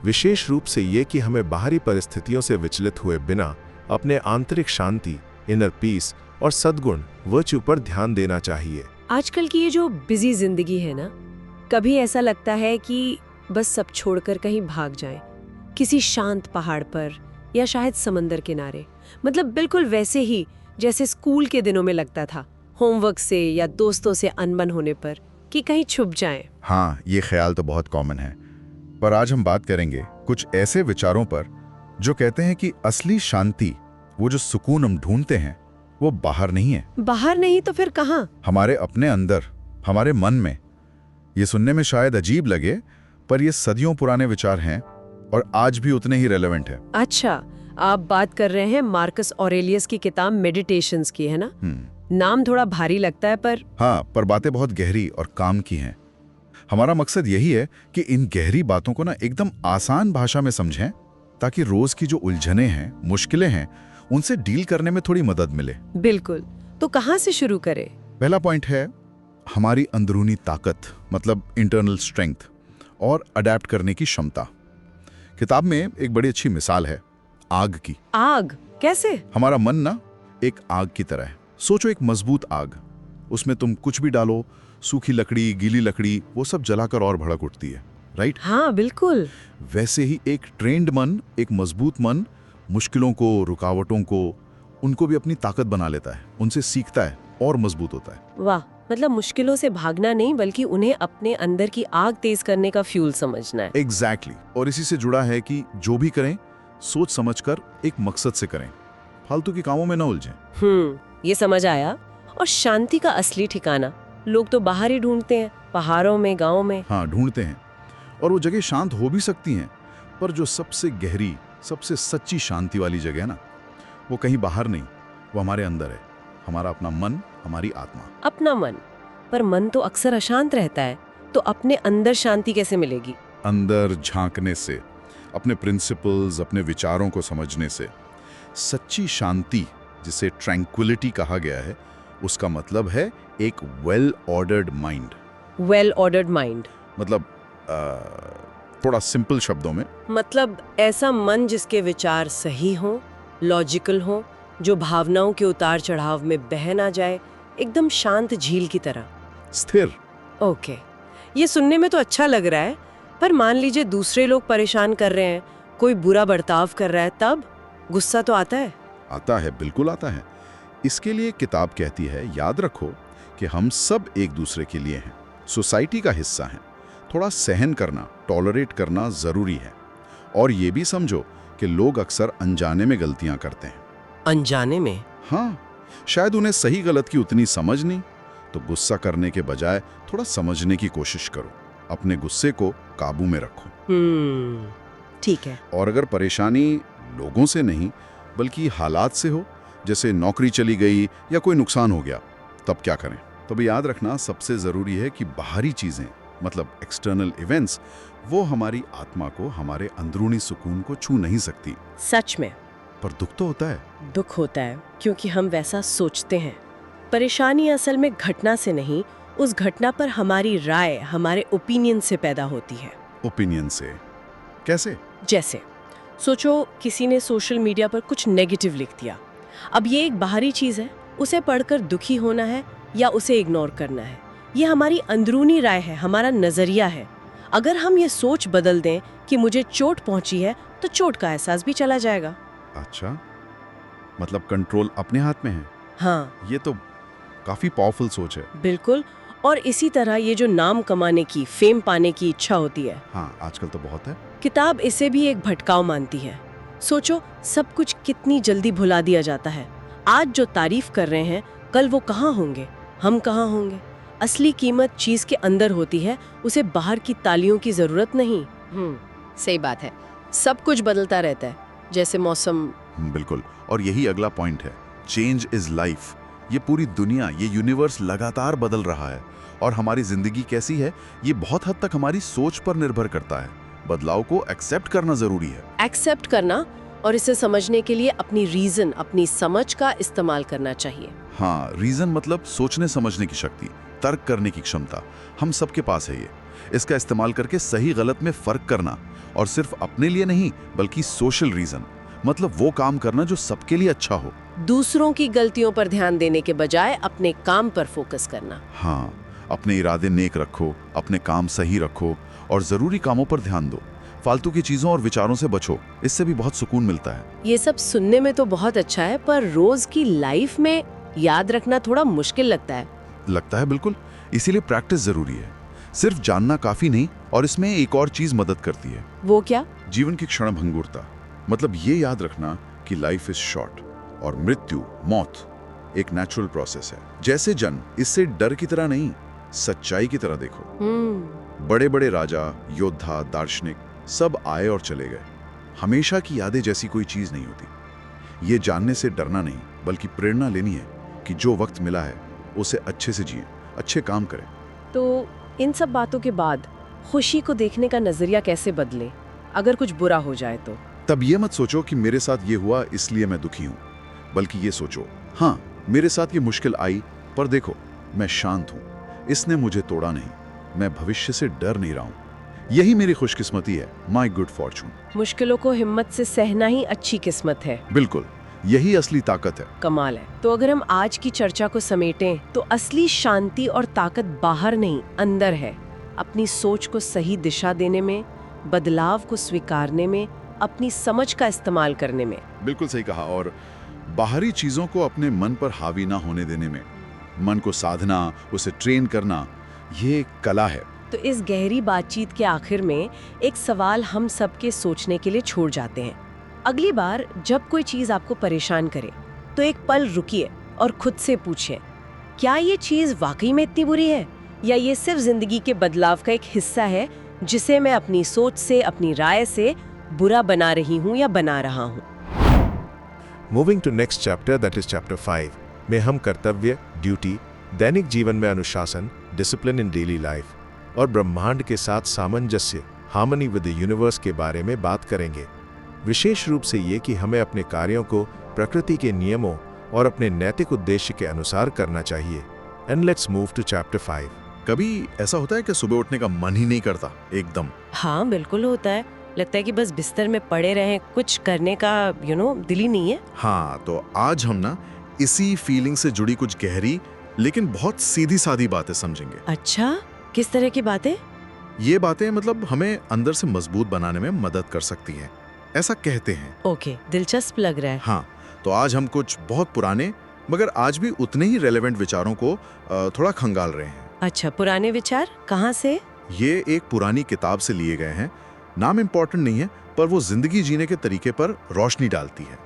Speaker 1: विशेष रूप से ये कि हमें बाहरी परिस्थितियों से विचलित हुए बिना अपने आंतरिक शांति, इनर पीस और सद्गुण, वर्च्यू पर ध्यान देना चाहिए।
Speaker 2: आजकल की ये जो बिजी जिंदगी है ना, कभी ऐसा लगता है कि बस सब छोड़कर कहीं भाग जाएं, किसी शांत पहाड़ पर या शायद समंदर किनारे। मतलब बिल्कुल वैसे ही जैसे स्कूल के दिनों में लगता था, होमवर्क से या दोस्तों से अनबन होने पर, कि कहीं छुप जाएं।
Speaker 4: हाँ, ये ख्याल तो बहुत कॉमन है। पर आज हम बात करेंगे कुछ ऐसे विचारों पर जो कहते हैं कि असली शांति, वो जो सुकून हम ढूंढते हैं, वो बाहर नहीं है।
Speaker 2: बाहर नहीं तो फिर कहाँ?
Speaker 4: हमारे अपने अंदर, हमारे मन में। ये सुनने में शायद अजीब लगे, पर ये सदियों पुराने विचार हैं और आज भी उतने ही रेलेवेंट है।
Speaker 2: अच्छा, आप बात कर रहे हैं मार्कस ऑरेलियस की किताब मेडिटेशंस की, है ना? नाम थोड़ा भारी लगता है, पर
Speaker 4: हाँ, पर बातें बहुत गहरी और काम की हैं। हमारा मकसद यही है कि इन गहरी बातों को ना एकदम आसान भाषा में समझें, ताकि रोज की जो उलझने हैं, मुश्किलें हैं, उनसे डील करने में थोड़ी मदद मिले।
Speaker 2: बिल्कुल। तो कहाँ से शुरू करें?
Speaker 3: पहला पॉइंट है हमारी अंदरूनी ताकत, मतलब इंटरनल स्ट्रेंथ और अडेप्ट करने की क्षमता। किताब में एक बड़ी अच्छी मिसाल है आग की।
Speaker 2: आग कैसे?
Speaker 3: हमारा मन ना एक आग की तरह है। सोचो एक मजबूत आग, उसमें तुम कुछ भी डालो, सूखी लकड़ी, गीली लकड़ी, वो सब जलाकर और भड़क उठती है, राइट?
Speaker 2: हाँ बिल्कुल।
Speaker 3: वैसे ही एक ट्रेंड मन, एक मजबूत मन मुश्किलों को, रुकावटों को, उनको भी अपनी ताकत बना लेता है, उनसे सीखता है और मजबूत होता है।
Speaker 2: वाह, मतलब मुश्किलों से भागना नहीं बल्कि उन्हें अपने अंदर की आग तेज करने का फ्यूल समझना है।
Speaker 3: एग्जैक्टली। और इसी से जुड़ा है कि जो भी करें सोच समझकर एक मकसद से करें, फालतू के कामों में न उलझें।
Speaker 2: ये समझ आया। और शांति का असली ठिकाना लोग तो बाहर ही ढूंढते हैं, पहाड़ों में, गाँव में।
Speaker 3: हाँ, ढूंढते हैं, और वो जगह शांत हो भी सकती हैं, पर जो सबसे गहरी, सबसे सच्ची शांति वाली जगह है ना, वो कहीं बाहर नहीं, वो हमारे अंदर है। हमारा अपना मन, हमारी आत्मा।
Speaker 2: अपना मन? पर मन तो अक्सर अशांत रहता है, तो अपने अंदर शांति कैसे मिलेगी?
Speaker 3: अंदर झांकने से, अपने प्रिंसिपल्स, अपने विचारों को समझने से। सच्ची शांति, जिसे ट्रैंक्विलिटी कहा गया है, उसका मतलब है एक well ordered mind.
Speaker 2: Well ordered mind
Speaker 3: मतलब थोड़ा सिंपल शब्दों में,
Speaker 2: मतलब ऐसा मन जिसके विचार सही हों, लॉजिकल हों, जो भावनाओं के उतार चढ़ाव में बह ना जाए, एकदम शांत झील की तरह।
Speaker 3: स्थिर।
Speaker 2: ओके, ये सुनने में तो अच्छा लग रहा है, पर मान लीजिए दूसरे लोग परेशान कर रहे हैं, कोई बुरा बर्ताव कर रहा है, तब गुस्सा तो आता है?
Speaker 3: आता है, बिल्कुल आता है। इसके लिए किताब कहती है, याद रखो कि हम सब एक दूसरे के लिए हैं, सोसाइटी का हिस्सा हैं। थोड़ा सहन करना, टॉलरेट करना जरूरी है। और ये भी समझो कि लोग अक्सर अनजाने में गलतियां करते हैं।
Speaker 2: अनजाने में?
Speaker 3: हाँ, शायद उन्हें सही गलत की उतनी समझ नहीं, तो गुस्सा करने के बजाय थोड़ा समझने की कोशिश करो, अपने गुस्से को काबू में रखो।
Speaker 2: ठीक है।
Speaker 3: और अगर परेशानी लोगों से नहीं बल्कि हालात से हो, जैसे नौकरी चली गई या कोई नुकसान हो गया, तब क्या करें? तब याद रखना सबसे जरूरी है कि बाहरी चीजें, मतलब एक्सटर्नल इवेंट्स, वो हमारी आत्मा को, हमारे अंदरूनी सुकून को छू नहीं सकती।
Speaker 2: सच में।
Speaker 3: पर दुख तो होता है।
Speaker 2: दुख होता है क्योंकि हम वैसा सोचते हैं। परेशानी असल में घटना से नहीं, उस घटना पर हमारी राय, हमारे ओपिनियन से पैदा होती है।
Speaker 3: ओपिनियन से? कैसे?
Speaker 2: जैसे सोचो किसी ने सोशल मीडिया पर कुछ नेगेटिव लिख दिया। अब ये एक बाहरी चीज है, उसे पढ़कर दुखी होना है या उसे इग्नोर करना है, ये हमारी अंदरूनी राय है, हमारा नजरिया है। अगर हम ये सोच बदल दें कि मुझे चोट पहुंची है, तो चोट का एहसास भी चला जाएगा।
Speaker 3: अच्छा, मतलब कंट्रोल अपने हाथ में है।
Speaker 2: हाँ,
Speaker 3: ये तो काफी पावरफुल सोच है।
Speaker 2: बिल्कुल। और इसी तरह ये जो नाम कमाने की, फेम पाने की इच्छा होती है,
Speaker 3: हाँ, आजकल तो बहुत है।
Speaker 2: किताब इसे भी एक भटकाव मानती है। सोचो सब कुछ कितनी जल्दी भुला दिया जाता है। आज जो तारीफ कर रहे हैं, कल वो कहाँ होंगे, हम कहाँ होंगे। असली कीमत चीज के अंदर होती है, उसे बाहर की तालियों की जरूरत नहीं। सही बात है। सब कुछ बदलता रहता है, जैसे मौसम।
Speaker 3: बिल्कुल। और यही अगला पॉइंट है, चेंज इज लाइफ। ये पूरी दुनिया, ये यूनिवर्स लगातार बदल रहा है, और हमारी जिंदगी कैसी है ये बहुत हद तक हमारी सोच पर निर्भर करता है। बदलाव को एक्सेप्ट करना जरूरी है।
Speaker 2: एक्सेप्ट करना, और इसे समझने के लिए अपनी रीजन, अपनी समझ का इस्तेमाल करना चाहिए।
Speaker 3: हाँ, रीजन मतलब सोचने समझने की शक्ति, तर्क करने की क्षमता, हम सबके पास है ये। इसका इस्तेमाल करके सही गलत में फर्क करना, और सिर्फ अपने लिए नहीं बल्कि सोशल रीजन, मतलब वो काम करना जो सबके लिए अच्छा हो।
Speaker 2: दूसरों की गलतियों पर ध्यान देने के बजाय अपने काम पर फोकस करना।
Speaker 3: हाँ, अपने इरादे नेक रखो, अपने काम सही रखो, और जरूरी कामों पर ध्यान दो। फालतू की चीजों और विचारों से बचो, इससे भी बहुत सुकून मिलता है।
Speaker 2: ये सब सुनने में तो बहुत अच्छा है, पर रोज की लाइफ में याद रखना थोड़ा मुश्किल लगता है।
Speaker 3: लगता है, बिल्कुल। इसीलिए प्रैक्टिस जरूरी है। सिर्फ जानना काफी नहीं, और इसमें एक और चीज मदद करती है।
Speaker 2: वो क्या?
Speaker 3: जीवन की क्षणभंगुरता। मतलब ये याद रखना कि लाइफ इज शॉर्ट, और मृत्यु, मौत एक नेचुरल प्रोसेस है। जैसे जन्म, इससे डर की तरह नहीं, सच्चाई की तरह देखो। बड़े बड़े राजा, योद्धा, दार्शनिक सब आए और चले गए। हमेशा की यादें जैसी कोई चीज नहीं होती। ये जानने से डरना नहीं बल्कि प्रेरणा लेनी है कि जो वक्त मिला है उसे अच्छे से जिए, अच्छे काम करें।
Speaker 2: तो इन सब बातों के बाद खुशी को देखने का नजरिया कैसे बदले अगर कुछ बुरा हो जाए तो?
Speaker 3: तब ये मत सोचो कि मेरे साथ ये हुआ इसलिए मैं दुखी हूं, बल्कि ये सोचो, हाँ,
Speaker 4: मेरे साथ ये मुश्किल आई, पर देखो मैं शांत हूँ, इसने मुझे तोड़ा नहीं, मैं भविष्य से डर नहीं रहा हूँ। यही मेरी खुशकिस्मती है, माई गुड फॉर्चून।
Speaker 2: मुश्किलों को हिम्मत से सहना ही अच्छी किस्मत है।
Speaker 4: बिल्कुल, यही असली ताकत है।
Speaker 2: कमाल है। तो अगर हम आज की चर्चा को समेटें तो असली शांति और ताकत बाहर नहीं, अंदर है। अपनी सोच को सही दिशा देने में, बदलाव को स्वीकारने में, अपनी समझ का इस्तेमाल करने में।
Speaker 4: बिल्कुल सही कहा। और बाहरी चीजों को अपने मन पर हावी ना होने देने में, मन को साधना, उसे ट्रेन करना, ये एक कला है।
Speaker 2: तो इस गहरी बातचीत के आखिर में एक सवाल हम सबके सोचने के लिए छोड़ जाते हैं। अगली बार जब कोई चीज आपको परेशान करे तो एक पल रुकिए और खुद से पूछिए, क्या ये चीज वाकई में इतनी बुरी है, या ये सिर्फ जिंदगी के बदलाव का एक हिस्सा है जिसे मैं अपनी सोच से, अपनी राय से बुरा बना रही हूँ या बना रहा हूँ।
Speaker 1: Moving to next chapter, that is chapter 5 में हम कर्तव्य, ड्यूटी, दैनिक जीवन में अनुशासन, डिसिप्लिन इन डेली लाइफ और ब्रह्मांड के साथ सामंजस्य, हार्मनी विद द यूनिवर्स के बारे में बात करेंगे। विशेष रूप से ये कि हमें अपने कार्यों को प्रकृति के नियमों और अपने नैतिक उद्देश्य के अनुसार करना चाहिए। And let's move to chapter 5।
Speaker 4: कभी ऐसा होता है कि सुबह उठने का मन ही नहीं करता एकदम?
Speaker 2: हाँ बिल्कुल होता है। लगता है कि बस बिस्तर में पड़े रहें, कुछ करने का दिल ही नहीं है।
Speaker 4: हाँ, तो आज हम ना इसी फीलिंग से जुड़ी कुछ गहरी लेकिन बहुत सीधी सादी बातें समझेंगे।
Speaker 2: अच्छा, किस तरह की बातें?
Speaker 4: ये बातें मतलब हमें अंदर से मजबूत बनाने में मदद कर सकती हैं, ऐसा कहते हैं।
Speaker 2: ओके, दिलचस्प लग रहा है।
Speaker 4: हाँ, तो आज हम कुछ बहुत पुराने मगर आज भी उतने ही रेलेवेंट विचारों को थोड़ा खंगाल रहे हैं।
Speaker 2: अच्छा, पुराने विचार कहाँ से?
Speaker 4: ये एक पुरानी किताब से लिए गए हैं। नाम इम्पोर्टेंट नहीं है, पर वो जिंदगी जीने के तरीके पर रोशनी डालती है।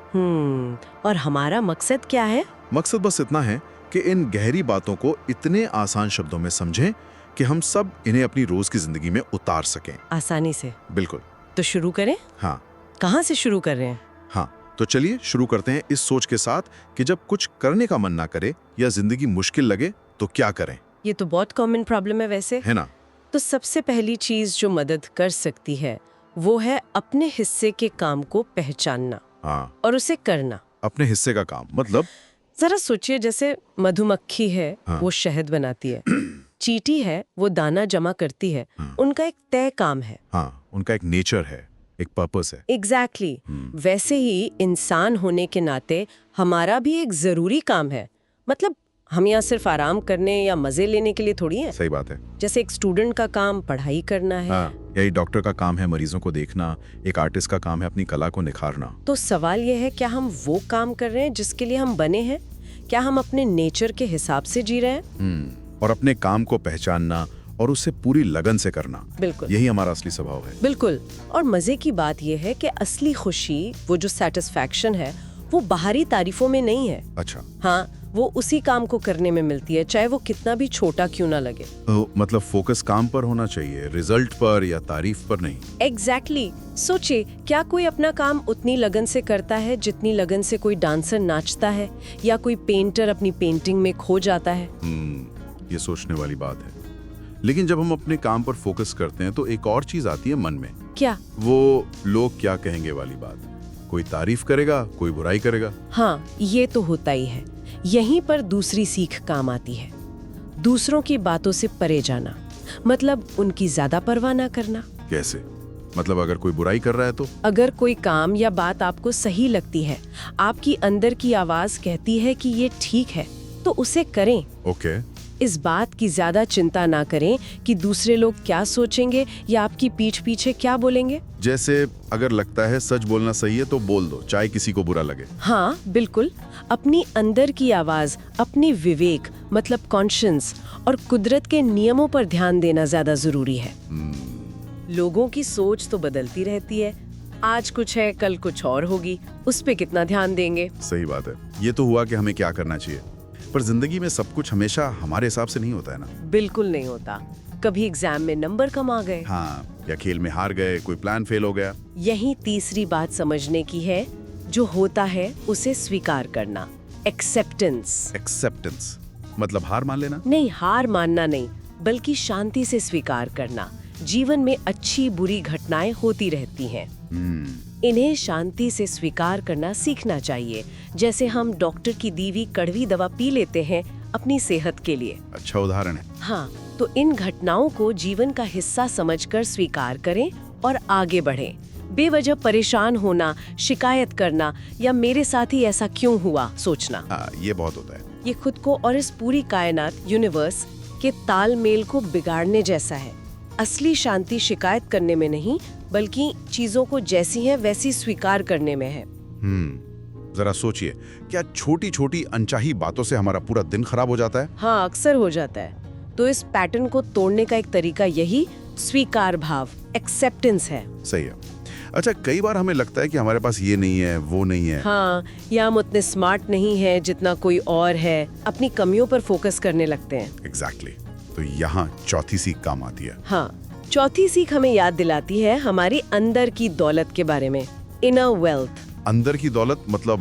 Speaker 2: और हमारा मकसद क्या है?
Speaker 4: मकसद बस इतना है कि इन गहरी बातों को इतने आसान शब्दों में समझें कि हम सब इन्हें अपनी रोज की जिंदगी में उतार सकें
Speaker 2: आसानी से।
Speaker 4: बिल्कुल।
Speaker 2: तो शुरू करें?
Speaker 4: हाँ।
Speaker 2: कहाँ से शुरू कर रहे हैं?
Speaker 4: हाँ, तो चलिए शुरू करते हैं इस सोच के साथ कि जब कुछ करने का मन ना करे या जिंदगी मुश्किल लगे तो क्या करें।
Speaker 2: ये तो बहुत कॉमन प्रॉब्लम है वैसे,
Speaker 4: है ना?
Speaker 2: तो सबसे पहली चीज जो मदद कर सकती है वो है अपने हिस्से के काम को पहचानना।
Speaker 4: हाँ,
Speaker 2: और उसे करना।
Speaker 4: अपने हिस्से का काम मतलब?
Speaker 2: जरा सोचिए, जैसे मधुमक्खी है,
Speaker 4: हाँ।
Speaker 2: वो शहद बनाती है, चींटी है, वो दाना जमा करती है। उनका एक तय काम है।
Speaker 4: हाँ, उनका एक नेचर है, एक पर्पस है।
Speaker 2: एग्जैक्टली। वैसे ही इंसान होने के नाते हमारा भी एक जरूरी काम है। मतलब हम यहाँ सिर्फ आराम करने या मजे लेने के लिए थोड़ी हैं।
Speaker 4: सही बात है।
Speaker 2: जैसे एक स्टूडेंट का काम पढ़ाई करना है।
Speaker 4: हाँ, यही डॉक्टर का काम है मरीजों को देखना, एक आर्टिस्ट का काम है अपनी कला को निखारना।
Speaker 2: तो सवाल यह है, क्या हम वो काम कर रहे हैं जिसके लिए हम बने हैं? क्या हम अपने नेचर के हिसाब से जी रहे हैं?
Speaker 4: और अपने काम को पहचानना और उसे पूरी लगन से करना,
Speaker 2: बिल्कुल,
Speaker 4: यही हमारा असली स्वभाव है।
Speaker 2: बिल्कुल। और मजे की बात यह है कि असली खुशी, वो जो सेटिस्फैक्शन है, वो बाहरी तारीफों में नहीं है।
Speaker 4: अच्छा।
Speaker 2: हाँ, वो उसी काम को करने में मिलती है, चाहे वो कितना भी छोटा क्यों ना लगे।
Speaker 4: मतलब फोकस काम पर होना चाहिए, रिजल्ट पर या तारीफ पर नहीं।
Speaker 2: एग्जैक्टली। सोचिए, क्या कोई अपना काम उतनी लगन से करता है जितनी लगन से कोई डांसर नाचता है या कोई पेंटर अपनी पेंटिंग में खो जाता है?
Speaker 4: ये सोचने वाली बात है। लेकिन जब हम अपने काम पर फोकस करते हैं तो एक और चीज आती है मन में।
Speaker 2: क्या?
Speaker 4: वो लोग क्या कहेंगे वाली बात। कोई तारीफ करेगा, कोई बुराई करेगा।
Speaker 2: हाँ, ये तो होता ही है। यहीं पर दूसरी सीख काम आती है, दूसरों की बातों से परे जाना, मतलब उनकी ज्यादा परवाह ना करना।
Speaker 4: कैसे? मतलब अगर कोई बुराई कर रहा है तो?
Speaker 2: अगर कोई काम या बात आपको सही लगती है, आपकी अंदर की आवाज कहती है कि ये ठीक है, तो उसे करें।
Speaker 4: ओके।
Speaker 2: इस बात की ज्यादा चिंता ना करें कि दूसरे लोग क्या सोचेंगे या आपकी पीठ पीछे क्या बोलेंगे।
Speaker 4: जैसे अगर लगता है सच बोलना सही है तो बोल दो, चाहे किसी को बुरा लगे।
Speaker 2: हाँ बिल्कुल। अपनी अंदर की आवाज, अपनी विवेक मतलब कॉन्शियंस और कुदरत के नियमों पर ध्यान देना ज्यादा जरूरी है। लोगों की सोच तो बदलती रहती है, आज कुछ है कल कुछ और होगी, उस पे कितना ध्यान देंगे।
Speaker 4: सही बात है। ये तो हुआ कि हमें क्या करना चाहिए, पर जिंदगी में सब कुछ हमेशा हमारे हिसाब से नहीं होता है ना।
Speaker 2: बिल्कुल नहीं होता। कभी एग्जाम में नंबर कम आ गए,
Speaker 4: हाँ, या खेल में हार गए, कोई प्लान फेल हो गया।
Speaker 2: यही तीसरी बात समझने की है, जो होता है उसे स्वीकार करना। एक्सेप्टेंस।
Speaker 4: एक्सेप्टेंस मतलब हार मान लेना?
Speaker 2: नहीं, हार मानना नहीं, बल्कि शांति से स्वीकार करना। जीवन में अच्छी बुरी घटनाएं होती रहती हैं। इन्हें शांति से स्वीकार करना सीखना चाहिए, जैसे हम डॉक्टर की दी हुई कड़वी दवा पी लेते हैं अपनी सेहत के लिए।
Speaker 3: अच्छा उदाहरण है।
Speaker 2: हाँ, तो इन घटनाओं को जीवन का हिस्सा समझकर स्वीकार करें और आगे बढ़ें। बेवजह परेशान होना, शिकायत करना या मेरे साथ ही ऐसा क्यों हुआ सोचना,
Speaker 3: ये बहुत होता है।
Speaker 2: ये खुद को और इस पूरी कायनात, यूनिवर्स के तालमेल को बिगाड़ने जैसा है। असली शांति शिकायत करने में नहीं, बल्कि चीजों को जैसी हैं वैसी स्वीकार करने में है।
Speaker 3: जरा सोचिए, क्या छोटी छोटी अनचाही बातों से हमारा पूरा दिन खराब हो जाता है?
Speaker 2: हाँ, अक्सर हो जाता है। तो इस पैटर्न को तोड़ने का एक तरीका यही स्वीकार भाव, एक्सेप्टेंस है।
Speaker 3: सही है। अच्छा, कई बार हमें लगता है कि हमारे पास ये नहीं है, वो नहीं है।
Speaker 2: हाँ, या हम उतने स्मार्ट नहीं है जितना कोई और है, अपनी कमियों पर फोकस करने लगते हैं।
Speaker 3: एग्जैक्टली। तो यहाँ चौथी सीख काम आती है।
Speaker 2: हाँ, चौथी सीख हमें याद दिलाती है हमारी अंदर की दौलत के बारे में, इनर वेल्थ।
Speaker 3: अंदर की दौलत मतलब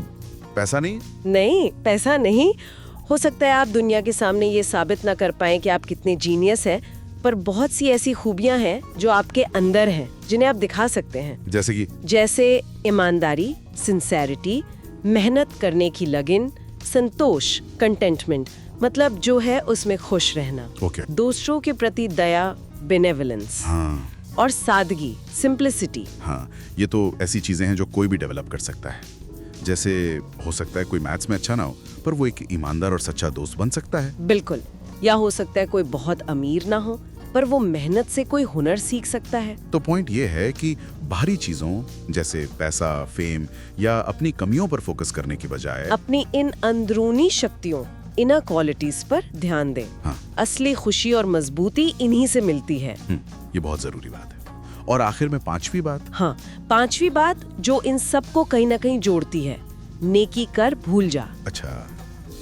Speaker 3: पैसा नहीं?
Speaker 2: नहीं, पैसा नहीं। हो सकता है आप दुनिया के सामने ये साबित ना कर पाएं कि आप कितने जीनियस हैं, पर बहुत सी ऐसी खूबियां हैं जो आपके अंदर हैं, जिन्हें आप दिखा सकते हैं। जैसे ईमानदारी, सिंसेरिटी, मेहनत करने की लगन, संतोष, कंटेंटमेंट, मतलब जो है उसमें खुश रहना। दूसरों के प्रति दया, बेनेवलेंस। और सादगी, सिंप्लिसिटी।
Speaker 3: हाँ, ये तो ऐसी चीजें हैं जो कोई भी डेवलप कर सकता है। जैसे हो सकता है कोई मैथ्स में अच्छा ना हो, पर वो एक ईमानदार और सच्चा दोस्त बन सकता है।
Speaker 2: बिल्कुल। या हो सकता है कोई बहुत अमीर ना हो, पर वो मेहनत से कोई हुनर सीख सकता है।
Speaker 3: तो पॉइंट ये है कि बाहरी चीजों जैसे पैसा, फेम या अपनी कमियों पर फोकस करने की बजाय
Speaker 2: अपनी इन अंदरूनी शक्तियों, इनर क्वालिटीज पर ध्यान दें।
Speaker 3: हाँ।
Speaker 2: असली खुशी और मजबूती इन्हीं से मिलती है।
Speaker 3: ये बहुत जरूरी बात है। और आखिर में पांचवी बात।
Speaker 2: हाँ, पांचवी बात जो इन सबको कहीं ना कहीं जोड़ती है, नेकी कर भूल जा।
Speaker 3: अच्छा,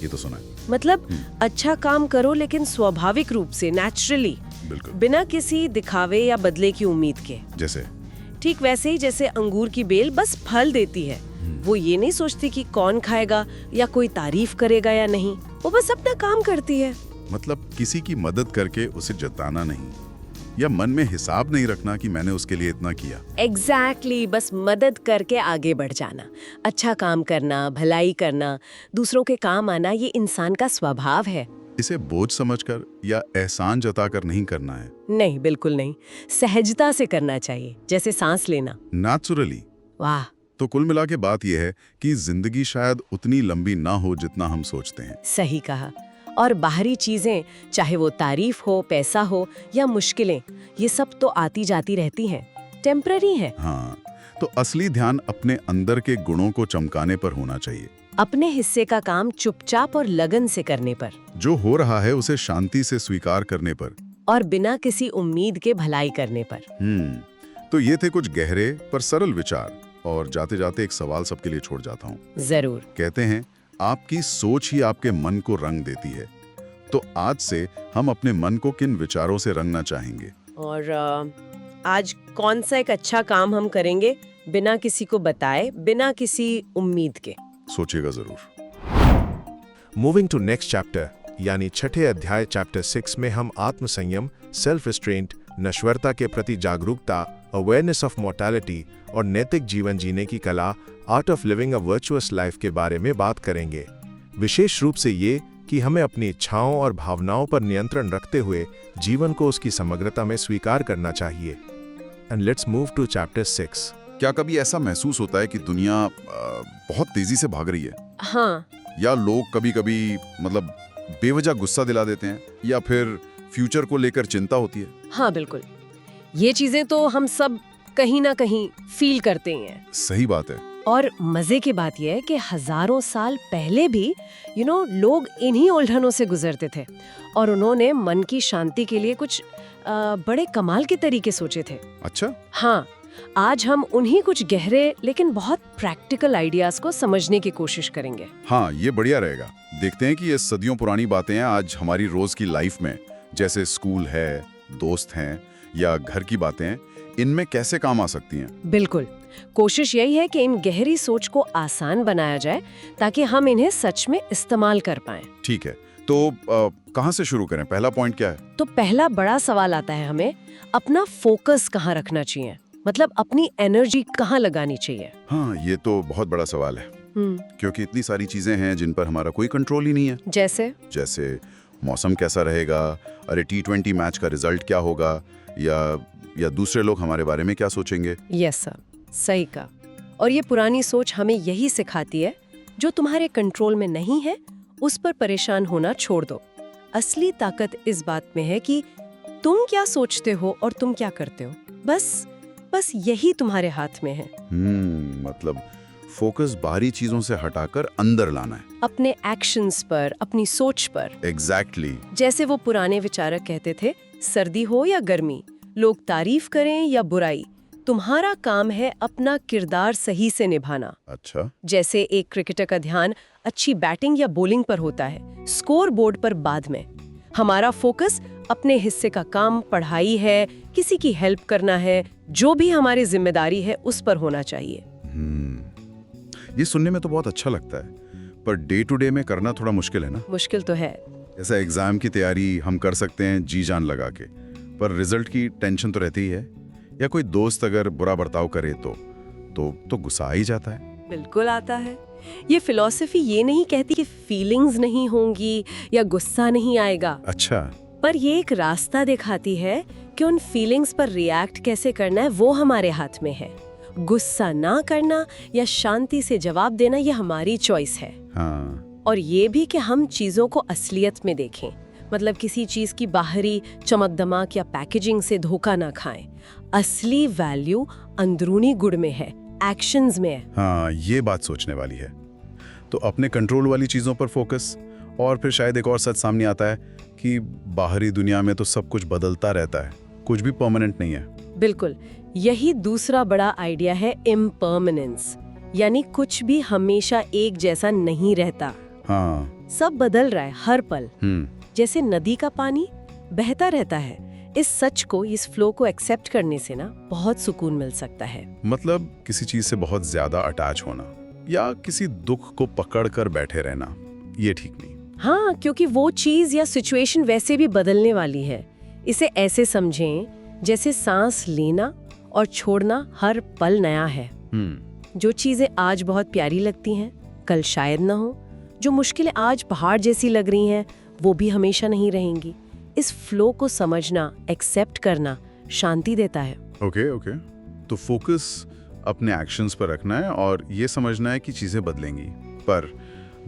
Speaker 3: ये तो सुना है।
Speaker 2: मतलब अच्छा काम करो लेकिन स्वाभाविक रूप से, नेचुरली, बिना किसी दिखावे या बदले की उम्मीद के।
Speaker 3: जैसे?
Speaker 2: ठीक वैसे ही जैसे अंगूर की बेल बस फल देती है, वो ये नहीं सोचती कि कौन खाएगा या कोई तारीफ करेगा या नहीं, वो बस अपना काम करती है।
Speaker 3: मतलब किसी की मदद करके उसे जताना नहीं, या मन में हिसाब नहीं रखना कि मैंने उसके लिए इतना किया।
Speaker 2: एग्जैक्टली, बस मदद करके आगे बढ़ जाना, अच्छा काम करना, भलाई करना, दूसरों के काम आना, ये इंसान का स्वभाव है।
Speaker 3: इसे बोझ समझकर या एहसान जताकर नहीं करना है।
Speaker 2: नहीं, बिल्कुल नहीं। सहजता से करना चाहिए, जैसे सांस लेना,
Speaker 3: नेचुरली।
Speaker 2: वाह।
Speaker 3: तो कुल मिला के बात यह है कि जिंदगी शायद उतनी लंबी ना हो जितना हम सोचते हैं।
Speaker 2: सही कहा। और बाहरी चीजें, चाहे वो तारीफ हो, पैसा हो या मुश्किलें, ये सब तो आती जाती रहती हैं, टेम्पररी हैं।
Speaker 3: हाँ, तो असली ध्यान अपने अंदर के गुणों को चमकाने पर होना चाहिए,
Speaker 2: अपने हिस्से का काम चुपचाप और लगन से करने पर,
Speaker 3: जो हो रहा है उसे शांति से स्वीकार करने पर,
Speaker 2: और बिना किसी उम्मीद के भलाई करने पर।
Speaker 3: तो ये थे कुछ गहरे पर सरल विचार, और जाते जाते एक सवाल सबके लिए छोड़ जाता हूँ।
Speaker 2: जरूर।
Speaker 3: कहते हैं आपकी सोच ही आपके मन को रंग देती है। तो आज से हम अपने मन को किन विचारों से रंगना चाहेंगे?
Speaker 2: और आज कौन सा एक अच्छा काम हम करेंगे बिना किसी को बताए, बिना किसी उम्मीद के?
Speaker 3: सोचिएगा जरूर।
Speaker 1: मूविंग टू नेक्स्ट चैप्टर, यानी छठे अध्याय चैप्टर 6 में हम आत्मसंयम, सेल्फ रिस्ट्रेंट, नश्वरता के प्रति जागरूकता, अवेयरनेस ऑफ मोर्टैलिटी और नैतिक जीवन जीने की कला, art of living a virtuous life के बारे में बात करेंगे। विशेष रूप से ये कि हमें अपनी इच्छाओं और भावनाओं पर नियंत्रण रखते हुए जीवन को उसकी समग्रता में स्वीकार करना चाहिए। And let's move to chapter 6।
Speaker 3: क्या कभी ऐसा महसूस होता है कि दुनिया बहुत तेजी से भाग रही है?
Speaker 2: हाँ।
Speaker 3: या लोग कभी-कभी मतलब बेवजह गुस्सा दिला देते हैं, या फिर फ्यूचर को लेकर चिंता होती है?
Speaker 2: हाँ, बिल्कुल। ये चीजें तो हम सब कहीं ना कहीं फील करते ही हैं।
Speaker 3: सही बात है।
Speaker 2: और मजे की बात यह है कि हजारों साल पहले भी लोग इन्हीं उलझनों से गुजरते थे, और उन्होंने मन की शांति के लिए कुछ बड़े कमाल के तरीके सोचे थे।
Speaker 3: अच्छा?
Speaker 2: हाँ, आज हम उन्हीं कुछ गहरे लेकिन बहुत प्रैक्टिकल आइडियाज को समझने की कोशिश करेंगे।
Speaker 3: हाँ, ये बढ़िया रहेगा। देखते हैं कि ये सदियों पुरानी बातें हैं आज हमारी रोज की लाइफ में, जैसे स्कूल है, दोस्त हैं या घर की बातें, इनमें कैसे काम आ सकती हैं।
Speaker 2: बिल्कुल। कोशिश यही है कि इन गहरी सोच को आसान बनाया जाए ताकि हम इन्हें सच में इस्तेमाल कर पाएं।
Speaker 3: ठीक है,
Speaker 4: तो कहाँ से शुरू करें? पहला पॉइंट क्या है?
Speaker 2: तो पहला बड़ा सवाल आता है हमें, अपना फोकस कहाँ रखना चाहिए, मतलब अपनी एनर्जी कहाँ लगानी चाहिए।
Speaker 4: हाँ, ये तो बहुत बड़ा सवाल है, क्योंकि इतनी सारी चीजें हैं जिन पर हमारा कोई कंट्रोल ही नहीं है।
Speaker 2: जैसे
Speaker 4: मौसम कैसा रहेगा, अरे T20 मैच का रिजल्ट क्या होगा, या दूसरे लोग हमारे बारे में क्या सोचेंगे।
Speaker 2: यस सर, सही कहा। और ये पुरानी सोच हमें यही सिखाती है, जो तुम्हारे कंट्रोल में नहीं है उस पर परेशान होना छोड़ दो। असली ताकत इस बात में है कि तुम क्या सोचते हो और तुम क्या करते हो, बस यही तुम्हारे हाथ में है।
Speaker 4: मतलब फोकस बाहरी चीजों से हटाकर अंदर लाना है,
Speaker 2: अपने एक्शंस पर, अपनी सोच पर।
Speaker 4: एग्जैक्टली।
Speaker 2: जैसे वो पुराने विचारक कहते थे, सर्दी हो या गर्मी, लोग तारीफ करें या बुराई, तुम्हारा काम है अपना किरदार सही से निभाना।
Speaker 4: अच्छा।
Speaker 2: जैसे एक क्रिकेटर का ध्यान अच्छी बैटिंग या बॉलिंग पर होता है, स्कोर बोर्ड पर बाद में। हमारा फोकस अपने हिस्से का काम, पढ़ाई है, किसी की हेल्प करना है, जो भी हमारी जिम्मेदारी है उस पर होना चाहिए।
Speaker 4: ये सुनने में तो बहुत अच्छा लगता है, पर डे टू डे में करना थोड़ा मुश्किल है ना।
Speaker 2: मुश्किल तो है।
Speaker 4: जैसा एग्जाम की तैयारी हम कर सकते हैं जी जान लगा के, पर रिजल्ट की टेंशन तो रहती ही है। या कोई दोस्त अगर बुरा बर्ताव करे तो गुस्सा आ ही जाता है।
Speaker 2: बिल्कुल आता है। ये फिलॉसफी ये नहीं कहती कि फीलिंग्स नहीं होंगी या गुस्सा नहीं आएगा।
Speaker 4: अच्छा।
Speaker 2: पर ये एक रास्ता दिखाती है कि उन फीलिंग्स पर रिएक्ट कैसे करना है, वो हमारे हाथ में है। गुस्सा ना करना या शांति से जवाब देना, ये हमारी चॉइस है।
Speaker 4: हाँ।
Speaker 2: और ये भी कि हम चीजों को असलियत में देखें, मतलब किसी चीज की बाहरी चमक दमक या पैकेजिंग से धोखा ना खाएं। असली वैल्यू अंदरूनी गुण में है, एक्शंस में है।
Speaker 4: हाँ, ये बात सोचने वाली है। तो अपने कंट्रोल वाली चीजों पर फोकस, और फिर शायद एक और सच सामने आता है कि बाहरी दुनिया में तो सब कुछ बदलता रहता है, कुछ भी परमानेंट नहीं है।
Speaker 2: बिल्कुल, यही दूसरा बड़ा आइडिया है, इम्परमानेंस, यानी कुछ भी हमेशा एक जैसा नहीं रहता।
Speaker 4: हाँ।
Speaker 2: सब बदल रहा है हर पल। जैसे नदी का पानी बहता रहता है। इस सच को, इस फ्लो को एक्सेप्ट करने से ना बहुत सुकून मिल सकता है।
Speaker 4: मतलब किसी चीज से बहुत ज्यादा अटैच होना या किसी दुख को पकड़ कर बैठे रहना, ये ठीक नहीं।
Speaker 2: हाँ, क्योंकि वो चीज या सिचुएशन वैसे भी बदलने वाली है। इसे ऐसे समझें जैसे सांस लेना और छोड़ना हर पल नया है। जो चीजें आज बहुत प्यारी लगती हैं, कल शायद ना हो। जो मुश्किलें आज पहाड़ जैसी लग रही हैं, वो भी हमेशा नहीं रहेंगी। इस फ्लो को समझना, एक्सेप्ट करना शांति देता है।
Speaker 4: ओके। तो फोकस अपने एक्शंस पर रखना है और ये समझना है कि चीजें बदलेंगी। पर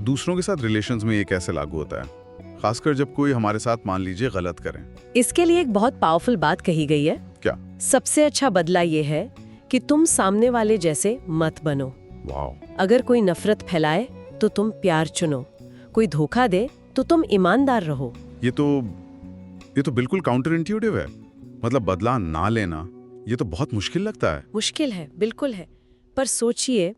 Speaker 4: दूसरों के साथ रिलेशंस में ये कैसे लागू होता है, खासकर जब कोई हमारे साथ मान लीजिए गलत करें?
Speaker 2: इसके लिए एक बहुत पावरफुल बात कही गई है।
Speaker 4: क्या?
Speaker 2: सबसे अच्छा बदला ये है कि तुम सामने वाले जैसे मत बनो।
Speaker 4: वाओ।
Speaker 2: अगर कोई नफरत फैलाए तो तुम प्यार चुनो, कोई धोखा दे तो तुम ईमानदार रहो।
Speaker 4: ये तो बिल्कुल काउंटर इंट्यूटिव है। मतलब बदला ना लेना, ये तो बहुत मुश्किल लगता है।
Speaker 2: मुश्किल है, बिल्कुल है। पर सोचिए,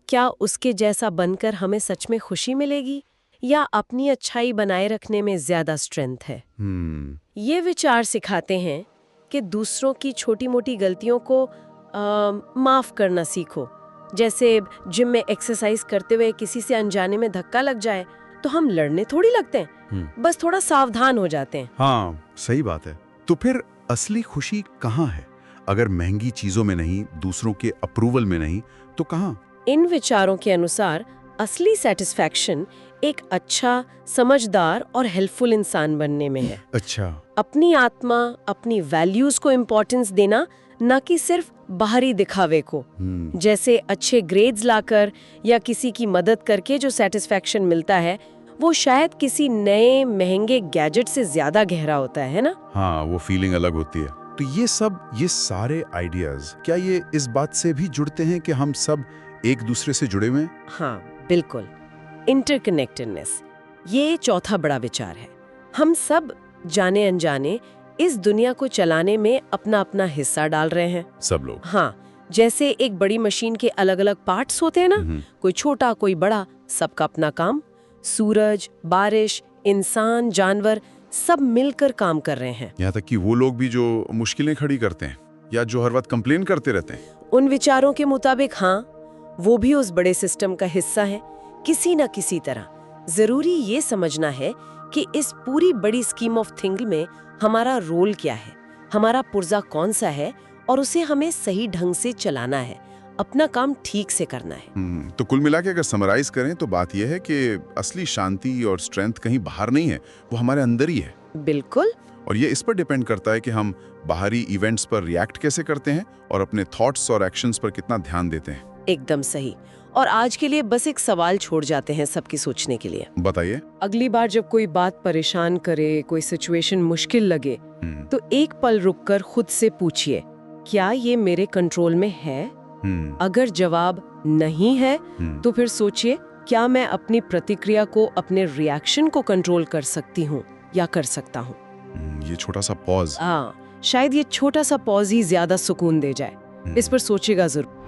Speaker 2: क्या उसके जैसा बनकर हमें सच में खुशी मिलेगी या अपनी अच्छाई बनाए रखने में ज्यादा स्ट्रेंथ है? ये विचार सिखाते हैं कि दूसरों की छोटी मोटी गलतियों को माफ करना सीखो। जैसे जिम में एक्सरसाइज करते हुए किसी से अनजाने में धक्का लग जाए तो हम लड़ने थोड़ी लगते हैं, बस थोड़ा सावधान हो जाते हैं।
Speaker 4: हाँ, सही बात है। तो फिर असली खुशी कहाँ है? अगर महंगी चीजों में नहीं, दूसरों के अप्रूवल में नहीं, तो कहाँ?
Speaker 2: इन विचारों के अनुसार असली सेटिस्फैक्शन एक अच्छा, समझदार और हेल्पफुल इंसान बनने में है।
Speaker 4: अच्छा।
Speaker 2: अपनी आत्मा, अपनी वैल्यूज को इम्पोर्टेंस देना, न कि सिर्फ बाहरी दिखावे को। जैसे अच्छे ग्रेड्स लाकर या किसी की मदद करके जो सेटिस्फैक्शन मिलता है, वो शायद किसी नए महंगे गैजेट से ज्यादा गहरा होता है ना?
Speaker 4: हाँ, वो फीलिंग अलग होती है। तो ये सारे आइडियाज, क्या ये इस बात से भी जुड़ते हैं कि हम सब एक दूसरे से जुड़े हुए हैं?
Speaker 2: हाँ, बिल्कुल। इंटरकनेक्टेडनेस, ये चौथा बड़ा विचार है। हम सब जाने अनजाने इस दुनिया को चलाने में अपना अपना हिस्सा डाल रहे हैं।
Speaker 4: सब लोग?
Speaker 2: हाँ, जैसे एक बड़ी मशीन के अलग अलग पार्ट्स होते हैं ना, कोई छोटा कोई बड़ा, सबका अपना काम। सूरज, बारिश, इंसान, जानवर सब मिलकर काम कर रहे हैं।
Speaker 4: यहाँ तक कि वो लोग भी जो मुश्किलें खड़ी करते हैं या जो हर वक्त कंप्लेन करते रहते हैं।
Speaker 2: उन विचारों के मुताबिक हाँ, वो भी उस बड़े सिस्टम का हिस्सा है किसी न किसी तरह। जरूरी ये समझना है कि इस पूरी बड़ी स्कीम ऑफ थिंग में हमारा रोल क्या है, हमारा पुर्जा कौन सा है और उसे हमें सही ढंग से चलाना है, अपना काम ठीक से करना है।
Speaker 4: तो कुल मिला के अगर समराइज करें तो बात यह है कि असली शांति और स्ट्रेंथ कहीं बाहर नहीं है, वो हमारे अंदर ही है।
Speaker 2: बिल्कुल।
Speaker 4: और ये इस पर डिपेंड करता है कि हम बाहरी इवेंट्स पर रिएक्ट कैसे करते हैं और अपने थॉट्स और एक्शंस पर कितना ध्यान देते हैं।
Speaker 2: एकदम सही। और आज के लिए बस एक सवाल छोड़ जाते हैं सबकी सोचने के लिए।
Speaker 4: बताइए।
Speaker 2: अगली बार जब कोई बात परेशान करे, कोई सिचुएशन मुश्किल लगे, तो एक पल रुककर खुद से पूछिए, क्या ये मेरे कंट्रोल में है? अगर जवाब नहीं है तो फिर सोचिए, क्या मैं अपनी प्रतिक्रिया को, अपने रिएक्शन को कंट्रोल कर सकती हूँ या कर सकता हूँ?
Speaker 4: ये छोटा सा पॉज,
Speaker 2: शायद ये छोटा सा पॉज ही ज्यादा सुकून दे जाए। इस पर सोचिएगा जरूर।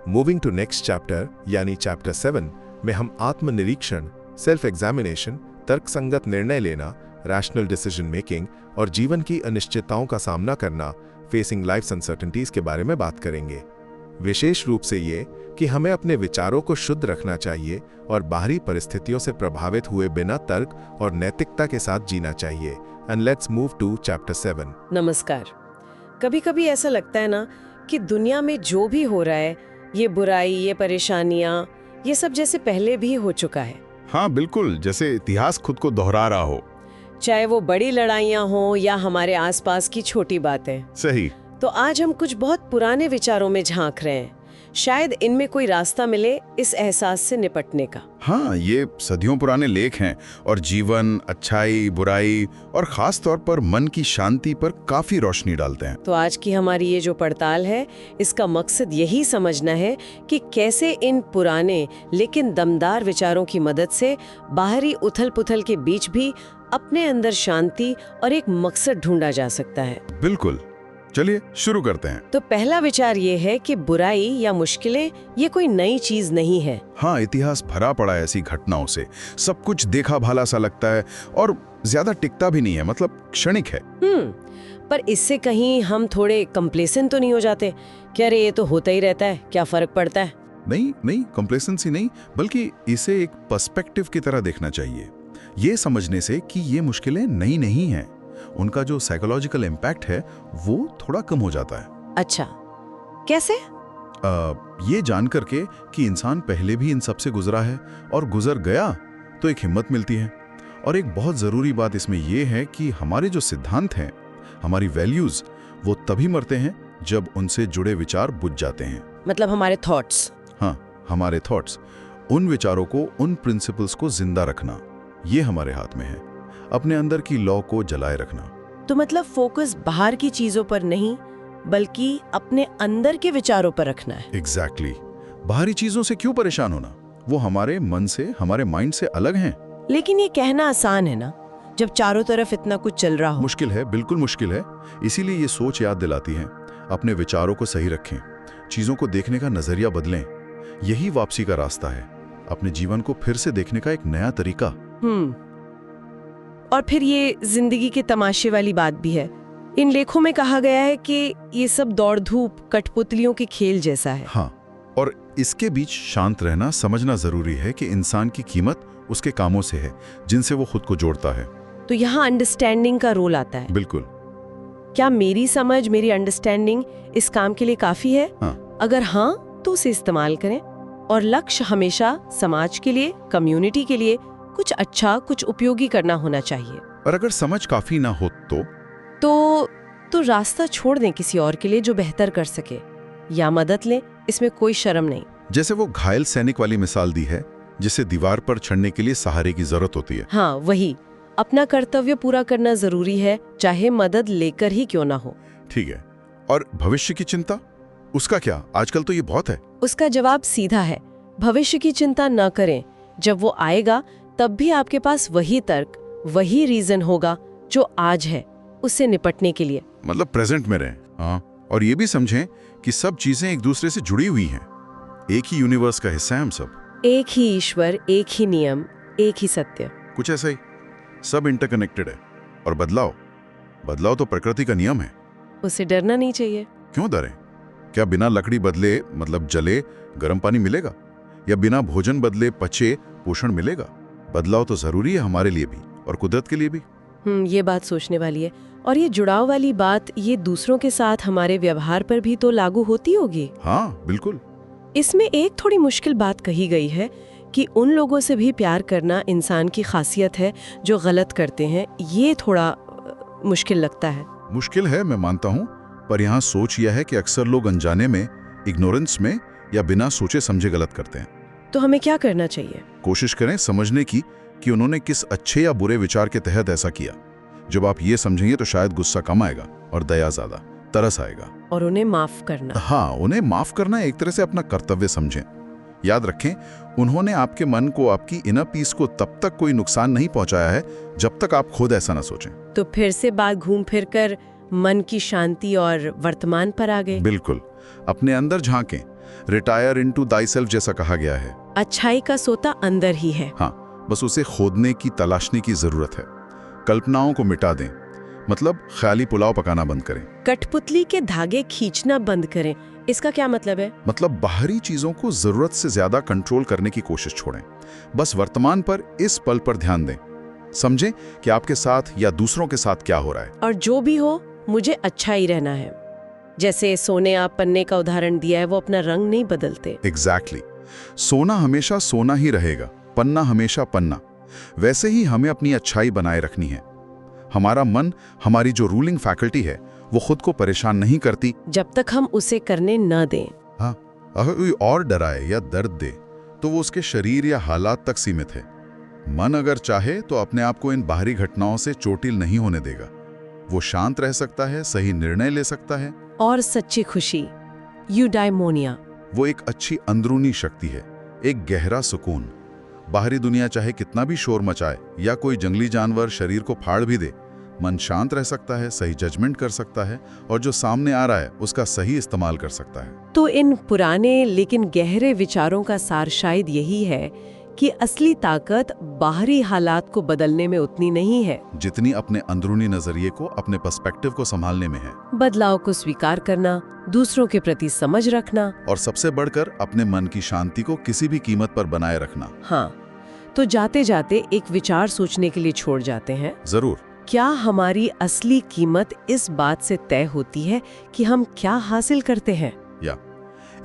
Speaker 1: मूविंग टू नेक्स्ट चैप्टर यानी चैप्टर 7 में हम आत्मनिरीक्षण, सेल्फ एग्जामिनेशन, तर्कसंगत निर्णय लेना, रैशनल डिसीजन मेकिंग और जीवन की अनिश्चितताओं का सामना करना, फेसिंग लाइफ अनसर्टेनिटीज के बारे में बात करेंगे। विशेष रूप से ये कि हमें अपने विचारों को शुद्ध रखना चाहिए और बाहरी परिस्थितियों से प्रभावित हुए बिना तर्क और नैतिकता के साथ जीना चाहिए। And let's move to chapter 7।
Speaker 2: नमस्कार। कभी-कभी ऐसा लगता है ना कि दुनिया में जो भी हो रहा है, ये बुराई, ये परेशानियां, ये सब जैसे पहले भी हो चुका है।
Speaker 3: हाँ बिल्कुल, जैसे इतिहास खुद को दोहरा रहा हो।
Speaker 2: चाहे वो बड़ी लड़ाइयां हो या हमारे आसपास की छोटी बातें।
Speaker 3: सही।
Speaker 2: तो आज हम कुछ बहुत पुराने विचारों में झांक रहे हैं। शायद इनमें कोई रास्ता मिले इस एहसास से निपटने का।
Speaker 3: हाँ, ये सदियों पुराने लेख हैं और जीवन, अच्छाई, बुराई और खास तौर पर मन की शांति पर काफी रोशनी डालते हैं।
Speaker 2: तो आज की हमारी ये जो पड़ताल है, इसका मकसद यही समझना है कि कैसे इन पुराने लेकिन दमदार विचारों की मदद से बाहरी उथल-पुथल के बीच भी अपने अंदर शांति और एक मकसद ढूंढा जा सकता है।
Speaker 3: बिल्कुल, चलिए शुरू करते हैं।
Speaker 2: तो पहला विचार ये है कि बुराई या मुश्किलें ये कोई नई चीज नहीं है।
Speaker 3: हाँ, इतिहास भरा पड़ा है ऐसी घटनाओं से। सब कुछ देखा भाला सा लगता है और ज्यादा टिकता भी नहीं है, मतलब क्षणिक है।
Speaker 2: पर इससे कहीं हम थोड़े कंप्लेसेंट तो नहीं हो जाते कि अरे ये तो होता ही रहता है, क्या फर्क पड़ता है?
Speaker 3: नहीं, कंप्लेसेंसी नहीं, बल्कि इसे एक पर्सपेक्टिव की तरह देखना चाहिए। ये समझने से कि ये मुश्किलें नई नहीं हैं, उनका जो साइकोलॉजिकल इम्पैक्ट है वो थोड़ा कम हो जाता है।
Speaker 2: अच्छा, कैसे?
Speaker 3: ये जान करके कि इंसान पहले भी इन सब से गुजरा है और गुजर गया, तो एक हिम्मत मिलती है। और एक बहुत ज़रूरी बात इसमें यह है कि हमारे जो सिद्धांत हैं, हमारी वैल्यूज़, वो तभी मरते हैं जब उनसे जुड़े विचार बुझ जाते हैं।
Speaker 2: मतलब हमारे थॉट्स?
Speaker 3: हाँ, हमारे थॉट्स, उन विचारों को, उन प्रिंसिपल्स को जिंदा रखना, ये हमारे हाथ में है। अपने अंदर की लॉ को जलाए रखना।
Speaker 2: तो मतलब फोकस बाहर की चीजों पर नहीं, बल्कि अपने अंदर के विचारों पर रखना है।
Speaker 3: एग्जैक्टली। बाहरी चीजों से क्यों परेशान होना, वो हमारे मन से, हमारे माइंड से अलग हैं।
Speaker 2: लेकिन ये कहना आसान है ना, जब चारों तरफ इतना कुछ चल रहा हो।
Speaker 3: मुश्किल है, बिल्कुल मुश्किल है। इसीलिए ये सोच याद दिलाती है, अपने विचारों को सही रखें, चीजों को देखने का नजरिया बदलें। यही वापसी का रास्ता है, अपने जीवन को फिर से देखने का एक नया तरीका।
Speaker 2: और फिर ये जिंदगी के तमाशे वाली बात भी है। इन लेखों में कहा गया है कि ये सब दौड़ धूप, कठपुतलियों के खेल जैसा है।
Speaker 3: हाँ, और इसके बीच शांत रहना समझना जरूरी है कि इंसान की कीमत उसके कामों से है, जिनसे वो खुद को जोड़ता है।
Speaker 2: तो यहाँ अंडरस्टैंडिंग का रोल आता है।
Speaker 3: बिल्कुल।
Speaker 2: क्या मेरी समझ, मेरी अंडरस्टैंडिंग इस काम के लिए काफी है?
Speaker 3: हाँ।
Speaker 2: अगर हाँ, तो उसे इस्तेमाल करें। और लक्ष्य हमेशा समाज के लिए, कम्युनिटी के लिए कुछ अच्छा, कुछ उपयोगी करना होना चाहिए।
Speaker 3: और अगर समझ काफी ना हो
Speaker 2: तो रास्ता छोड़ दें किसी और के लिए जो बेहतर कर सके, या मदद लें, इसमें कोई शर्म नहीं।
Speaker 3: जैसे वो घायल सैनिक वाली मिसाल दी है, जिसे दीवार पर चढ़ने के लिए सहारे की जरूरत होती है।
Speaker 2: हाँ, वही। अपना कर्तव्य पूरा करना जरूरी है, चाहे मदद लेकर ही क्यों ना हो।
Speaker 3: ठीक है। और भविष्य की चिंता, उसका क्या? आजकल तो ये बहुत है।
Speaker 2: उसका जवाब सीधा है, भविष्य की चिंता न करें। जब वो आएगा तब भी आपके पास वही तर्क, वही रीजन होगा जो आज है, उससे निपटने के लिए।
Speaker 3: मतलब प्रेजेंट में रहें। हाँ, और ये भी समझें कि सब चीजें एक दूसरे से जुड़ी हुई हैं। एक ही यूनिवर्स का हिस्सा है हम सब।
Speaker 2: एक ही ईश्वर, एक ही नियम, एक ही सत्य।
Speaker 3: कुछ ऐसा ही, सब इंटरकनेक्टेड है। और बदलाव तो प्रकृति का नियम है,
Speaker 2: उससे डरना नहीं चाहिए।
Speaker 3: क्यों डरें? क्या बिना लकड़ी बदले, मतलब जले, गर्म पानी मिलेगा? या बिना भोजन बदले, पचे, पोषण मिलेगा? बदलाव तो जरूरी है हमारे लिए भी और कुदरत के लिए भी।
Speaker 2: ये बात सोचने वाली है। और ये जुड़ाव वाली बात ये दूसरों के साथ हमारे व्यवहार पर भी तो लागू होती होगी।
Speaker 3: हाँ बिल्कुल।
Speaker 2: इसमें एक थोड़ी मुश्किल बात कही गई है कि उन लोगों से भी प्यार करना इंसान की खासियत है जो गलत करते हैं। ये थोड़ा मुश्किल लगता है।
Speaker 3: मुश्किल है, मैं मानता हूँ, पर यहाँ सोच यह है कि अक्सर लोग अनजाने में, इग्नोरेंस में या बिना सोचे समझे गलत करते हैं।
Speaker 2: तो हमें क्या करना चाहिए?
Speaker 3: कोशिश करें समझने की कि उन्होंने किस अच्छे या बुरे विचार के तहत ऐसा किया। जब आप ये समझेंगे तो शायद गुस्सा कम आएगा और दया ज्यादा, तरस आएगा।
Speaker 2: और उन्हें माफ करना।
Speaker 3: हाँ, उन्हें माफ करना एक तरह से अपना कर्तव्य समझें। याद रखें, उन्होंने आपके मन को, आपकी इनर पीस को तब तक कोई नुकसान नहीं पहुंचाया है जब तक आप खुद ऐसा ना सोचें।
Speaker 2: तो फिर से बात घूम फिर कर मन की शांति और वर्तमान पर आ गए।
Speaker 3: बिल्कुल, अपने अंदर झांकें। रिटायर इनटू दाईसेल्फ जैसा कहा गया है।
Speaker 2: अच्छाई का सोता अंदर ही है।
Speaker 3: हाँ, बस उसे खोदने की, तलाशने की जरूरत है। कल्पनाओं को मिटा दें, मतलब ख्याली पुलाव पकाना बंद करें।
Speaker 2: कठपुतली के धागे खींचना बंद करें, इसका क्या मतलब है?
Speaker 3: मतलब बाहरी चीजों को जरूरत से ज्यादा कंट्रोल करने की कोशिश छोड़ें। बस वर्तमान पर, इस पल पर ध्यान दें। समझें कि आपके साथ या दूसरों के साथ क्या हो रहा है।
Speaker 2: और जो भी हो, मुझे अच्छा ही रहना है। जैसे सोने आप पन्ने का उदाहरण दिया है, वो अपना रंग नहीं बदलते।
Speaker 3: एग्जैक्टली। सोना हमेशा सोना ही रहेगा, पन्ना हमेशा पन्ना। वैसे ही हमें अपनी अच्छाई बनाए रखनी है। हमारा मन, हमारी जो रूलिंग फैकल्टी है, वो खुद को परेशान नहीं करती
Speaker 2: जब तक हम उसे करने न दें।
Speaker 3: हाँ, अगर कोई और डराए या दर्द दे तो वो उसके शरीर या हालात तक सीमित है। मन अगर चाहे तो अपने आप को इन बाहरी घटनाओं से चोटिल नहीं होने देगा। वो शांत रह सकता है, सही निर्णय ले सकता है।
Speaker 2: और सच्ची खुशी, यूडाइमोनिया,
Speaker 3: वो एक अच्छी अंदरूनी शक्ति है, एक गहरा सुकून। बाहरी दुनिया चाहे कितना भी शोर मचाए या कोई जंगली जानवर शरीर को फाड़ भी दे, मन शांत रह सकता है, सही जजमेंट कर सकता है और जो सामने आ रहा है उसका सही इस्तेमाल कर सकता है।
Speaker 2: तो इन पुराने लेकिन गहरे विचारों का सार शायद यही है कि असली ताकत बाहरी हालात को बदलने में उतनी नहीं है
Speaker 3: जितनी अपने अंदरूनी नजरिए को, अपने पर्सपेक्टिव को संभालने में है।
Speaker 2: बदलाव को स्वीकार करना, दूसरों के प्रति समझ रखना
Speaker 3: और सबसे बढ़कर अपने मन की शांति को किसी भी कीमत पर बनाए रखना।
Speaker 2: हाँ, तो जाते जाते एक विचार सोचने के लिए छोड़ जाते हैं।
Speaker 3: जरूर।
Speaker 2: क्या हमारी असली कीमत इस बात से तय होती है कि हम क्या हासिल करते हैं,
Speaker 3: या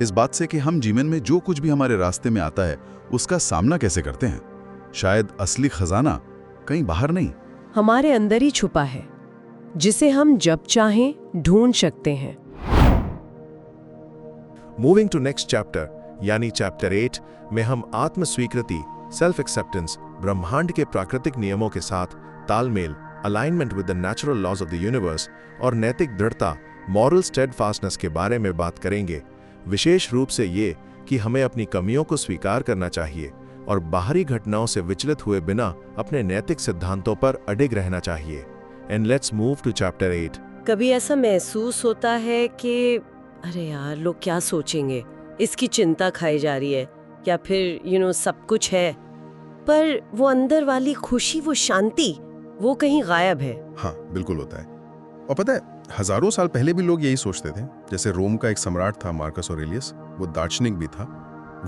Speaker 3: इस बात से कि हम जीवन में जो कुछ भी हमारे रास्ते में आता है उसका सामना कैसे करते हैं? शायद असली खजाना कहीं बाहर नहीं,
Speaker 2: हमारे अंदर ही छुपा है, जिसे हम जब चाहें ढूंढ सकते हैं।
Speaker 1: मूविंग टू नेक्स्ट चैप्टर यानी चैप्टर 8 में हम आत्म स्वीकृति, सेल्फ एक्सेप्टेंस, ब्रह्मांड के प्राकृतिक नियमों के साथ तालमेल, alignment with the natural laws of the universe और नैतिक दृढ़ता, मॉरल स्टेडफास्टनेस के बारे में बात करेंगे। विशेष रूप से ये कि हमें अपनी कमियों को स्वीकार करना चाहिए और बाहरी घटनाओं से विचलित हुए बिना अपने नैतिक सिद्धांतों पर अडिग रहना चाहिए। And let's move to chapter 8।
Speaker 2: कभी ऐसा महसूस होता है कि अरे यार, लोग क्या सोचेंगे, इसकी चिंता खाई जा रही है, या फिर सब कुछ है, पर वो अंदर वाली खुशी, वो शांति, वो कहीं गायब है।
Speaker 5: हाँ, बिल्कुल होता है। और पता है, हजारों साल पहले भी लोग यही सोचते थे। जैसे रोम का एक सम्राट था मार्कस ऑरेलियस, वो दार्शनिक भी था,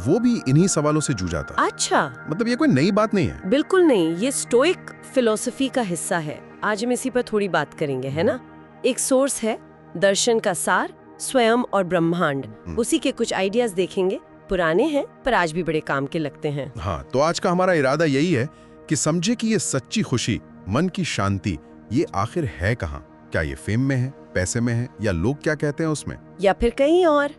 Speaker 5: वो भी इन्हीं सवालों से जूझा था।
Speaker 2: अच्छा,
Speaker 5: मतलब ये कोई नई बात नहीं है।
Speaker 2: बिल्कुल नहीं, ये स्टोइक फिलॉसफी का हिस्सा है। आज हम इसी पर थोड़ी बात करेंगे, है ना। एक सोर्स है दर्शन का सार, स्वयं और ब्रह्मांड, उसी के कुछ आइडियाज देखेंगे। पुराने हैं पर आज भी बड़े काम के लगते हैं।
Speaker 5: हाँ, तो आज का हमारा इरादा यही है कि समझे कि ये सच्ची खुशी, मन की शांति, ये आखिर है कहाँ? क्या ये फेम में है, पैसे में है, या लोग क्या कहते हैं उसमें,
Speaker 2: या फिर कहीं और?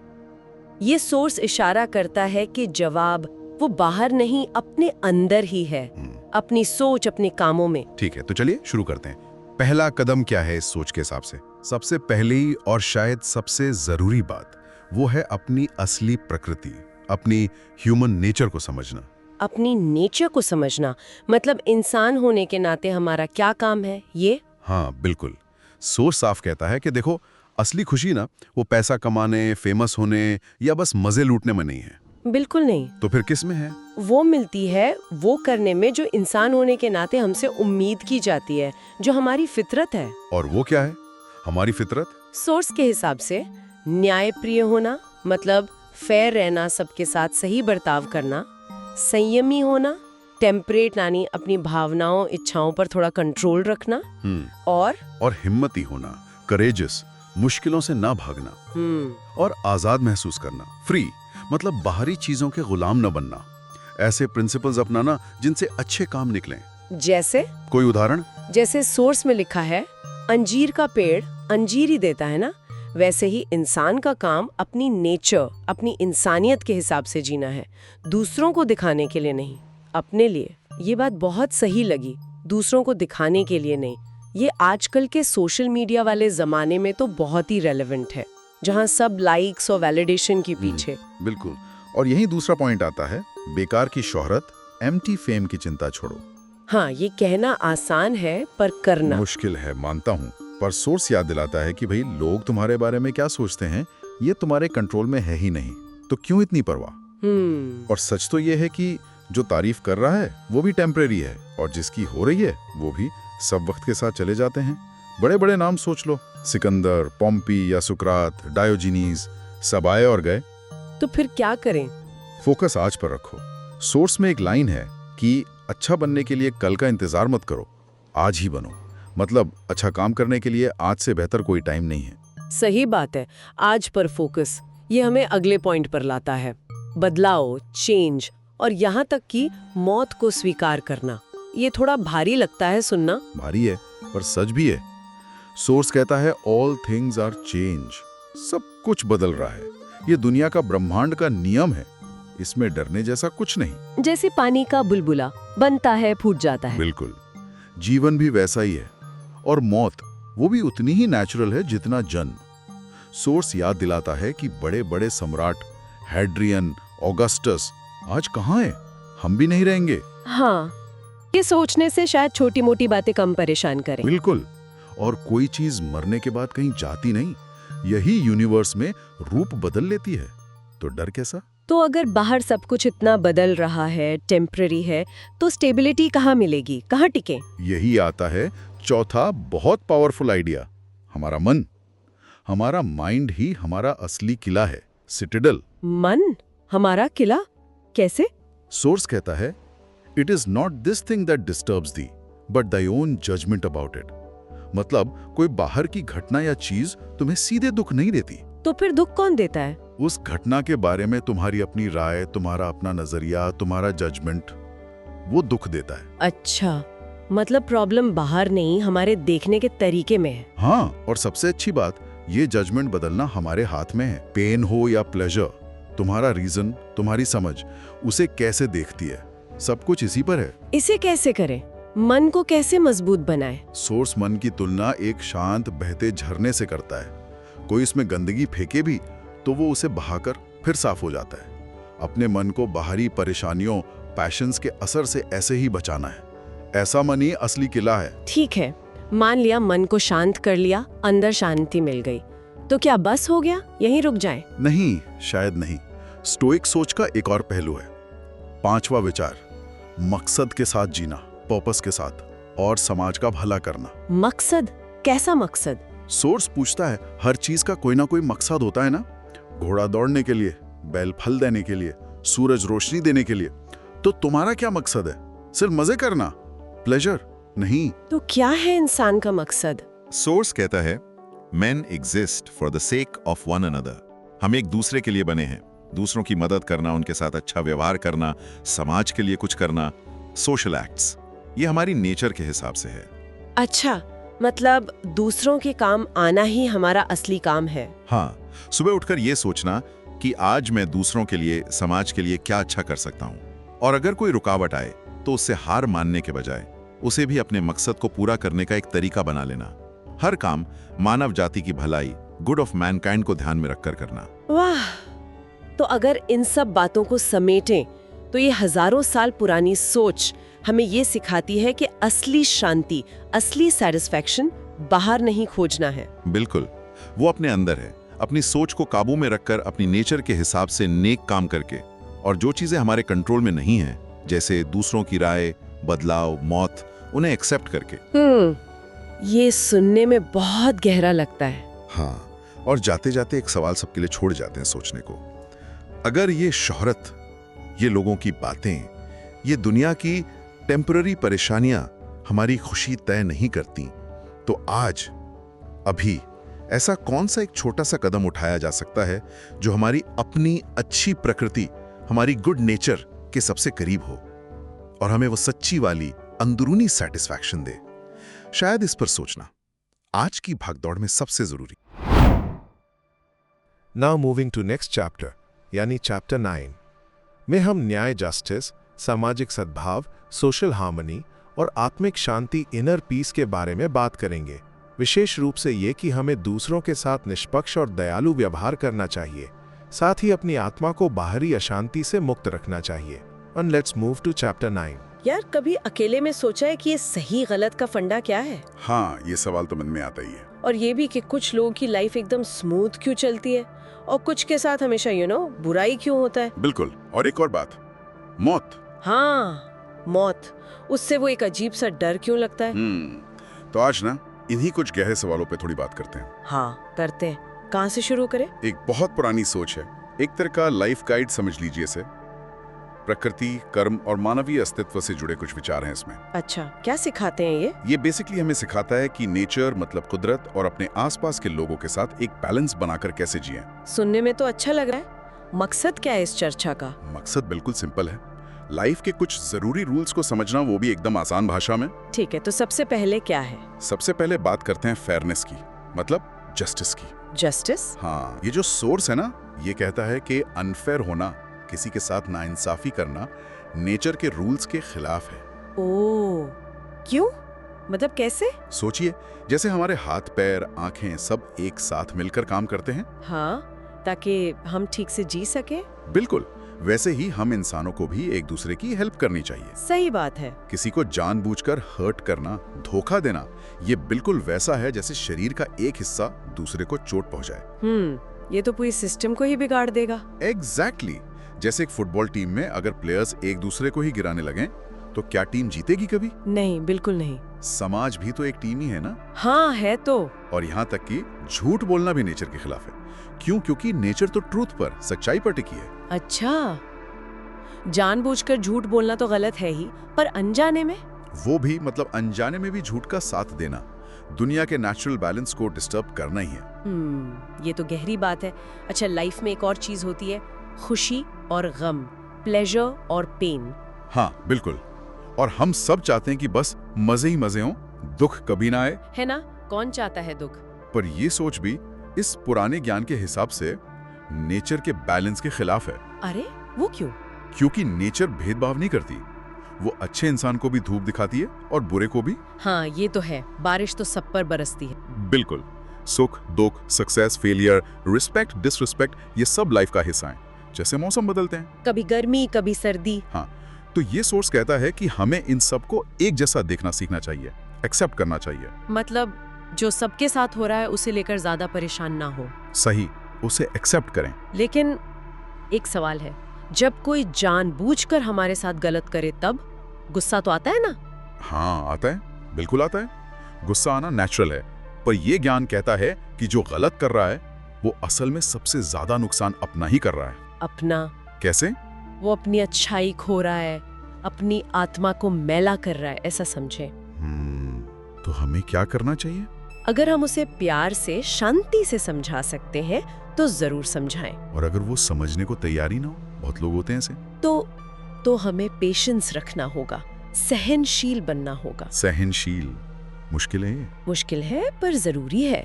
Speaker 2: ये सोर्स इशारा करता है कि जवाब वो बाहर नहीं, अपने अंदर ही है, अपनी सोच, अपने कामों में।
Speaker 5: ठीक है, तो चलिए शुरू करते हैं। पहला कदम क्या है इस सोच के हिसाब से? सबसे पहली और शायद सबसे जरूरी बात वो है अपनी असली प्रकृति, अपनी ह्यूमन नेचर को समझना।
Speaker 2: अपनी नेचर को समझना मतलब इंसान होने के नाते हमारा क्या काम है ये?
Speaker 5: हाँ बिल्कुल। सोच साफ कहता है कि देखो, असली खुशी ना वो पैसा कमाने, फेमस होने या बस मजे लूटने में नहीं है।
Speaker 2: बिल्कुल नहीं।
Speaker 5: तो फिर किस में है?
Speaker 2: वो मिलती है वो करने में जो इंसान होने के नाते हमसे उम्मीद की जाती है, जो हमारी फितरत है।
Speaker 5: और वो क्या है हमारी फितरत?
Speaker 2: सोर्स के हिसाब से न्यायप्रिय होना, मतलब फेयर रहना, सबके साथ सही बर्ताव करना, संयमी होना, टेम्परेट यानी अपनी भावनाओं इच्छाओं पर थोड़ा कंट्रोल रखना, और
Speaker 3: हिम्मती होना, करेजियस, मुश्किलों से ना भागना, और आजाद महसूस करना, फ्री, मतलब बाहरी चीजों के गुलाम न बनना। ऐसे प्रिंसिपल्स अपनाना जिनसे अच्छे काम निकलें।
Speaker 2: जैसे
Speaker 3: कोई उदाहरण?
Speaker 2: जैसे सोर्स में लिखा है, अंजीर का पेड़ अंजीर ही देता है ना, वैसे ही इंसान का काम अपनी नेचर, अपनी इंसानियत के हिसाब से जीना है, दूसरों को दिखाने के लिए नहीं, अपने लिए। ये बात बहुत सही लगी, दूसरों को दिखाने के लिए नहीं। ये आजकल के सोशल मीडिया वाले जमाने में तो बहुत ही रेलेवेंट है, जहाँ सब लाइक्स और वैलिडेशन के पीछे।
Speaker 4: बिल्कुल। और यही दूसरा पॉइंट आता है, बेकार की शोहरत, एम्प्टी फेम की चिंता छोड़ो।
Speaker 2: हाँ, ये कहना आसान है पर करना
Speaker 4: मुश्किल है, मानता हूँ, पर सोर्स याद दिलाता है कि भाई लोग तुम्हारे बारे में क्या सोचते हैं ये तुम्हारे कंट्रोल में है ही नहीं, तो क्यों इतनी परवाह। और सच तो ये है कि जो तारीफ कर रहा है वो भी टेम्परेरी है, और जिसकी हो रही है वो भी सब वक्त के साथ चले जाते हैं। बड़े बड़े नाम सोच लो, सिकंदर, पॉम्पी या सुकरात, डायोजिनीज, सब आए और गए।
Speaker 2: तो फिर क्या करें?
Speaker 4: फोकस आज पर रखो। सोर्स में एक लाइन है कि अच्छा बनने के लिए कल का इंतजार मत करो, आज ही बनो। मतलब अच्छा काम करने के लिए आज से बेहतर कोई टाइम नहीं है।
Speaker 2: सही बात है, आज पर फोकस। ये हमें अगले पॉइंट पर लाता है, बदलाव, चेंज, और यहाँ तक कि मौत को स्वीकार करना। ये थोड़ा भारी लगता है सुनना।
Speaker 4: भारी है पर सच भी है। सोर्स कहता है ऑल थिंग्स आर चेंज, सब कुछ बदल रहा है। ये दुनिया का, ब्रह्मांड का नियम है, इसमें डरने जैसा कुछ नहीं।
Speaker 2: जैसे पानी का बुलबुला बनता है, फूट जाता है।
Speaker 4: बिल्कुल, जीवन भी वैसा ही है, और मौत वो भी उतनी ही नेचुरल है जितना जन्म। सोर्स याद दिलाता है कि बड़े बड़े सम्राट हैड्रियन, ऑगस्टस आज कहाँ हैं? हम भी नहीं रहेंगे।
Speaker 2: हाँ, ये सोचने से शायद छोटी मोटी बातें कम परेशान करें।
Speaker 4: बिल्कुल। और कोई चीज मरने के बाद कहीं जाती नहीं, यही यूनिवर्स में रूप बदल लेती है, तो डर कैसा?
Speaker 2: तो अगर बाहर सब कुछ इतना बदल रहा है, टेम्पररी है, तो स्टेबिलिटी कहाँ मिलेगी, कहाँ टिके?
Speaker 4: यही आता है चौथा बहुत पावरफुल आइडिया, हमारा मन। हमारा माइंड ही हमारा असली किला है, सिटाडेल।
Speaker 2: मन हमारा किला? कैसे?
Speaker 4: सोर्स कहता है, it is not this thing that disturbs thee, but thy own judgment about it. मतलब कोई बाहर की घटना या चीज तुम्हें सीधे दुख नहीं देती।
Speaker 2: तो फिर दुख कौन देता है?
Speaker 4: उस घटना के बारे में तुम्हारी अपनी राय, तुम्हारा अपना नजरिया, तुम्हारा जजमेंट, वो दुख देता है।
Speaker 2: अच्छा, मतलब प्रॉब्लम बाहर नहीं, हमारे देखने के तरीके में है।
Speaker 4: हाँ, और सबसे अच्छी बात, ये जजमेंट बदलना हमारे हाथ में है। पेन हो या प्लेजर, तुम्हारा रीजन, तुम्हारी समझ उसे कैसे देखती है, सब कुछ इसी पर है।
Speaker 2: इसे कैसे करें? मन को कैसे मजबूत बनाए?
Speaker 4: सोर्स मन की तुलना एक शांत बहते झरने से करता है। कोई इसमें गंदगी फेंके भी तो वो उसे बहाकर फिर साफ हो जाता है। अपने मन को बाहरी परेशानियों, पैशंस के असर से ऐसे ही बचाना है। ऐसा मन ही असली किला है।
Speaker 2: ठीक है, मान लिया मन को शांत कर लिया, अंदर शांति मिल गई, तो क्या बस हो गया, यहीं रुक जाए?
Speaker 4: नहीं, शायद नहीं। स्टोइक सोच का एक और पहलू है, पांचवा विचार, मकसद के साथ जीना, पर्पस के साथ, और समाज का भला करना।
Speaker 2: मकसद? कैसा मकसद?
Speaker 4: सोर्स पूछता है, हर चीज का कोई ना कोई मकसद होता है ना। घोड़ा दौड़ने के लिए, बैल फल देने के लिए, सूरज रोशनी देने के लिए। तो तुम्हारा क्या मकसद है? सिर्फ मजे करना, प्लेजर नहीं।
Speaker 2: तो क्या है इंसान का मकसद?
Speaker 6: सोर्स कहता है, men exist for the sake of one another। हम एक दूसरे के लिए बने हैं, दूसरों की मदद करना, उनके साथ अच्छा व्यवहार करना, समाज के लिए कुछ करना, सोशल एक्ट्स, ये हमारी नेचर के हिसाब से है।
Speaker 2: अच्छा, मतलब दूसरों के काम आना ही हमारा असली काम है।
Speaker 6: हाँ, सुबह उठकर ये सोचना कि आज मैं दूसरों के लिए, समाज के लिए क्या अच्छा कर सकता हूँ, और अगर कोई रुकावट आए तो उससे हार मानने के बजाय उसे भी अपने मकसद को पूरा करने का एक तरीका बना लेना। हर काम मानव जाति की भलाई, गुड ऑफ मैनकाइंड को ध्यान में रखकर करना।
Speaker 2: वाह! तो अगर इन सब बातों को समेटें तो ये हजारों साल पुरानी सोच हमें ये सिखाती है कि असली शांति, असली सैटिस्फैक्शन बाहर नहीं खोजना है।
Speaker 6: बिल्कुल, वो अपने अंदर है। अपनी सोच को काबू में रखकर, अपनी नेचर के हिसाब से नेक काम करके, और जो चीजें हमारे कंट्रोल में नहीं है, जैसे दूसरों की राय, बदलाव, मौत, उन्हें एक्सेप्ट करके।
Speaker 2: ये सुनने में बहुत गहरा लगता है।
Speaker 4: हाँ, और जाते जाते एक सवाल सबके लिए छोड़ जाते हैं सोचने को। अगर ये शोहरत, ये लोगों की बातें,
Speaker 6: ये दुनिया की टेम्पररी परेशानियां हमारी खुशी तय नहीं करती, तो आज अभी ऐसा कौन सा एक छोटा सा कदम उठाया जा सकता है जो हमारी अपनी अच्छी प्रकृति, हमारी गुड नेचर के सबसे करीब हो और हमें वो सच्ची वाली अंदरूनी सेटिस्फैक्शन दे। शायद इस पर सोचना आज की भागदौड़ में सबसे जरूरी।
Speaker 1: Now moving to next chapter, यानी चैप्टर 9 में हम न्याय, जस्टिस, सामाजिक सद्भाव, सोशल हार्मनी और आत्मिक शांति, इनर पीस के बारे में बात करेंगे। विशेष रूप से ये कि हमें दूसरों के साथ निष्पक्ष और दयालु व्यवहार करना चाहिए, साथ ही अपनी आत्मा को बाहरी अशांति से मुक्त रखना चाहिए। And let's move to chapter 9.
Speaker 2: यार, कभी अकेले में सोचा है कि ये सही गलत का फंडा क्या है?
Speaker 3: हाँ, ये सवाल तो मन में आता ही है।
Speaker 2: और ये भी कि कुछ लोगों की लाइफ एकदम स्मूथ क्यों चलती है और कुछ के साथ हमेशा बुराई क्यों होता है?
Speaker 3: बिल्कुल। और एक और बात, मौत।
Speaker 2: हाँ, मौत, उससे वो एक अजीब सा डर क्यों लगता है?
Speaker 3: तो आज ना इन्हीं कुछ गहरे सवालों पे थोड़ी बात करते हैं।
Speaker 2: हाँ, करते हैं। कहाँ से शुरू करें?
Speaker 3: एक बहुत पुरानी सोच है, एक तरह का लाइफ गाइड समझ लीजिए इसे। प्रकृति, कर्म और मानवीय अस्तित्व से जुड़े कुछ विचार हैं इसमें।
Speaker 2: अच्छा, क्या सिखाते हैं ये?
Speaker 3: ये बेसिकली हमें सिखाता है कि नेचर मतलब कुदरत और अपने आसपास के लोगों के साथ एक बैलेंस बनाकर कैसे जिएं।
Speaker 2: सुनने में तो अच्छा लग रहा है। मकसद क्या है इस चर्चा का?
Speaker 3: मकसद बिल्कुल सिंपल है, लाइफ के कुछ जरूरी रूल्स को समझना, वो भी एकदम आसान भाषा में।
Speaker 2: ठीक है, तो सबसे पहले क्या है?
Speaker 3: सबसे पहले बात करते हैं फेयरनेस की, मतलब जस्टिस की।
Speaker 2: जस्टिस?
Speaker 3: हाँ, ये जो सोर्स है ना, ये कहता है कि अनफेयर होना, किसी के साथ नाइंसाफी करना नेचर के रूल्स के खिलाफ है।
Speaker 2: ओह, क्यों? मतलब कैसे?
Speaker 3: सोचिए, जैसे हमारे हाथ, पैर, आंखें सब एक साथ मिलकर काम करते हैं।
Speaker 2: हाँ, ताकि हम ठीक से जी सके।
Speaker 3: बिल्कुल, वैसे ही हम इंसानों को भी एक दूसरे की हेल्प करनी चाहिए।
Speaker 2: सही बात है।
Speaker 3: किसी को जानबूझकर हर्ट करना, धोखा देना, ये बिल्कुल वैसा है जैसे शरीर का एक हिस्सा दूसरे को चोट पहुंचाए।
Speaker 2: ये तो पूरी सिस्टम को ही बिगाड़ देगा।
Speaker 3: एग्जैक्टली। जैसे एक फुटबॉल टीम में अगर प्लेयर्स एक दूसरे को ही गिराने लगें, तो क्या टीम जीतेगी कभी?
Speaker 2: नहीं, बिल्कुल नहीं।
Speaker 3: समाज भी तो एक टीम ही है ना।
Speaker 2: हाँ, है तो।
Speaker 3: और यहाँ तक कि झूठ बोलना भी नेचर के खिलाफ है। क्यों? क्योंकि नेचर तो ट्रूथ पर, सच्चाई पर टिकी है।
Speaker 2: अच्छा, जानबूझकर झूठ बोलना तो गलत है ही, पर अनजाने में?
Speaker 3: वो भी, मतलब अनजाने में भी झूठ का साथ देना दुनिया के नेचुरल बैलेंस को डिस्टर्ब करना ही है।
Speaker 2: ये तो गहरी बात है। अच्छा, लाइफ में एक और चीज होती है, खुशी और गम, प्लेजर और पेन।
Speaker 3: हाँ, बिल्कुल। और हम सब चाहते हैं कि बस मजे ही मजे हों, दुख कभी ना आए,
Speaker 2: है ना? कौन चाहता है दुख?
Speaker 3: पर ये सोच भी इस पुराने ज्ञान के हिसाब से नेचर के बैलेंस के खिलाफ है।
Speaker 2: अरे, वो क्यों?
Speaker 3: क्योंकि नेचर भेदभाव नहीं करती, वो अच्छे इंसान को भी धूप दिखाती है और बुरे को भी।
Speaker 2: हाँ, ये तो है। बारिश तो सब पर बरसती है।
Speaker 3: बिल्कुल। सुख, दुख, सक्सेस, फेलियर, रिस्पेक्ट, डिसरिस्पेक्ट, ये सब लाइफ का हिस्सा है। जैसे मौसम बदलते हैं,
Speaker 2: कभी गर्मी, कभी सर्दी।
Speaker 3: हाँ, तो ये सोर्स कहता है कि हमें इन सबको एक जैसा देखना सीखना चाहिए, एक्सेप्ट करना चाहिए।
Speaker 2: मतलब जो सबके साथ हो रहा है उसे लेकर ज्यादा परेशान ना हो।
Speaker 3: सही, उसे एक्सेप्ट करें।
Speaker 2: लेकिन एक सवाल है, जब कोई जानबूझकर हमारे साथ गलत करे तब गुस्सा तो आता है ना?
Speaker 3: हाँ, आता है, बिल्कुल आता है। गुस्सा आना नेचुरल है, पर यह ज्ञान कहता है कि जो गलत कर रहा है वो असल में सबसे ज्यादा नुकसान अपना ही कर रहा है।
Speaker 2: अपना?
Speaker 3: कैसे?
Speaker 2: वो अपनी अच्छाई खो रहा है, अपनी आत्मा को मैला कर रहा है, ऐसा समझे।
Speaker 3: तो हमें क्या करना चाहिए?
Speaker 2: अगर हम उसे प्यार से, शांति से समझा सकते हैं तो जरूर समझाएं।
Speaker 3: और अगर वो समझने को तैयार ही ना हो, बहुत लोग होते हैं ऐसे,
Speaker 2: तो हमें पेशेंस रखना होगा, सहनशील बनना होगा।
Speaker 3: सहनशील मुश्किल है ये।
Speaker 2: मुश्किल है पर जरूरी है।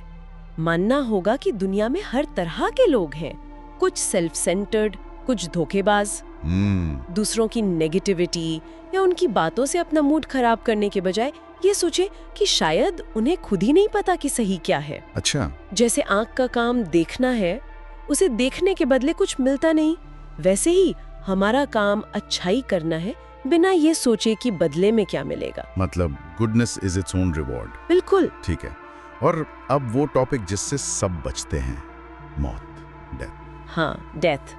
Speaker 2: मानना होगा कि दुनिया में हर तरह के लोग हैं, कुछ सेल्फ सेंटर्ड, कुछ धोखेबाज। दूसरों की नेगेटिविटी या उनकी बातों से अपना मूड खराब करने के बजाय ये सोचे कि शायद उन्हें खुद ही नहीं पता कि सही क्या है।
Speaker 3: अच्छा,
Speaker 2: जैसे आंख का काम देखना है, उसे देखने के बदले कुछ मिलता नहीं, वैसे ही हमारा काम अच्छाई करना है बिना ये सोचे कि बदले में क्या मिलेगा।
Speaker 3: मतलब goodness is its own reward.
Speaker 2: बिल्कुल।
Speaker 3: ठीक है। और अब वो टॉपिक जिससे सब बचते हैं, मौत, डेथ।
Speaker 2: हाँ, डेथ।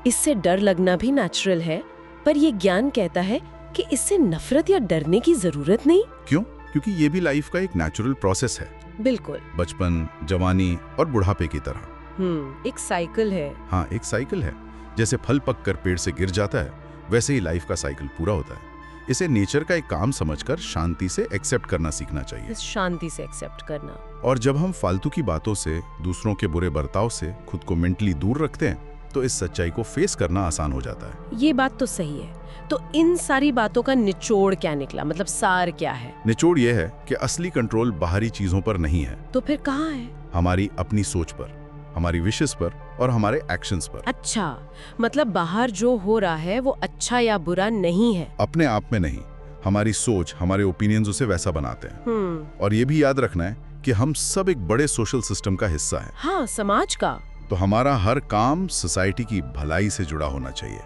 Speaker 2: इससे डर लगना भी नेचुरल है, पर ये ज्ञान कहता है कि इससे नफरत या डरने की जरूरत नहीं।
Speaker 3: क्यों? क्योंकि ये भी लाइफ का एक नेचुरल प्रोसेस है।
Speaker 2: बिल्कुल।
Speaker 3: बचपन, जवानी और बुढ़ापे की तरह।
Speaker 2: एक साइकिल है।
Speaker 3: हाँ, एक साइकिल है। जैसे फल पककर पेड़ से गिर जाता है, वैसे ही लाइफ का साइकिल पूरा होता है। इसे नेचर का एक काम समझकर शांति से एक्सेप्ट करना सीखना चाहिए।
Speaker 2: शांति से एक्सेप्ट करना।
Speaker 3: और जब हम फालतू की बातों से, दूसरों के बुरे बर्ताव से खुद को मेंटली दूर रखते हैं तो इस सच्चाई को फेस करना आसान हो जाता है।
Speaker 2: ये बात तो सही है। तो इन सारी बातों का निचोड़ क्या निकला, मतलब सार क्या है?
Speaker 3: निचोड़ यह है कि असली कंट्रोल बाहरी चीजों पर नहीं है,
Speaker 2: तो फिर कहाँ है?
Speaker 3: हमारी अपनी सोच पर, हमारी विशेस पर और हमारे एक्शंस पर।
Speaker 2: अच्छा, मतलब बाहर जो हो रहा है वो अच्छा या बुरा नहीं है।
Speaker 3: अपने आप में नहीं, हमारी सोच, हमारे ओपिनियंस उसे वैसा बनाते हैं। और ये भी याद रखना है कि हम सब एक बड़े सोशल सिस्टम का हिस्सा हैं।
Speaker 2: हाँ, समाज का।
Speaker 3: तो हमारा हर काम सोसाइटी की भलाई से जुड़ा होना चाहिए।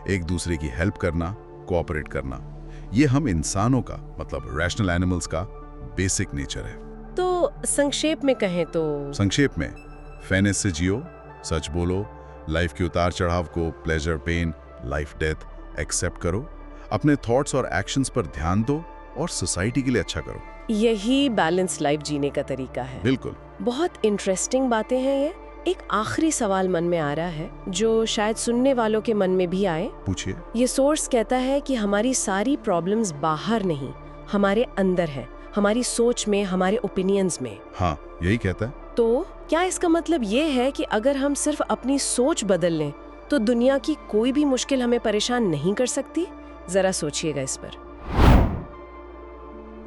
Speaker 3: एक दूसरे की हेल्प करना, कोऑपरेट करना, ये हम इंसानों का, मतलब रैशनल एनिमल्स का बेसिक नेचर है।
Speaker 2: तो संक्षेप में कहें तो?
Speaker 3: संक्षेप में, फेयरनेस से जियो, सच बोलो, लाइफ के उतार चढ़ाव को, pleasure pain, life death accept करो, अपने थॉट्स और एक्शंस पर ध्यान दो और सोसाइटी के लिए अच्छा करो।
Speaker 2: यही बैलेंस लाइफ जीने का तरीका है।
Speaker 3: बिल्कुल।
Speaker 2: बहुत इंटरेस्टिंग बातें हैं ये। एक आखिरी सवाल मन में आ रहा है जो शायद सुनने वालों के मन में भी आए।
Speaker 3: पूछिए।
Speaker 2: ये सोर्स कहता है कि हमारी सारी प्रॉब्लम्स बाहर नहीं, हमारे अंदर है, हमारी सोच में, हमारे ओपिनियंस में।
Speaker 3: हाँ, यही कहता है।
Speaker 2: तो क्या इसका मतलब ये है कि अगर हम सिर्फ अपनी सोच बदल लें तो दुनिया की कोई भी मुश्किल हमें परेशान नहीं कर सकती? जरा सोचिएगा इस पर।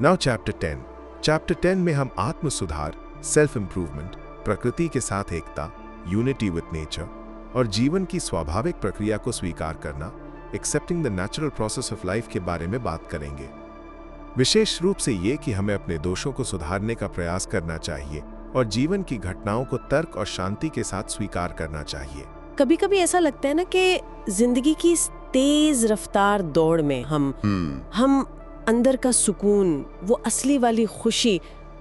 Speaker 1: Now chapter 10। चैप्टर 10 में हम आत्म सुधार, सेल्फ इम्प्रूवमेंट, प्रकृति के साथ एकता, यूनिटी विथ नेचर और जीवन की स्वाभाविक प्रक्रिया को स्वीकार करना, accepting the natural process of life के बारे में बात करेंगे। विशेष रूप से ये कि हमें अपने दोषों को सुधारने का प्रयास करना चाहिए और जीवन की घटनाओं को तर्क और शांति के साथ स्वीकार करना चाहिए।
Speaker 2: कभी कभी ऐसा लगता है ना कि जिंदगी की इस तेज रफ्तार दौड़ में हम अंदर का सुकून, वो असली वाली खुशी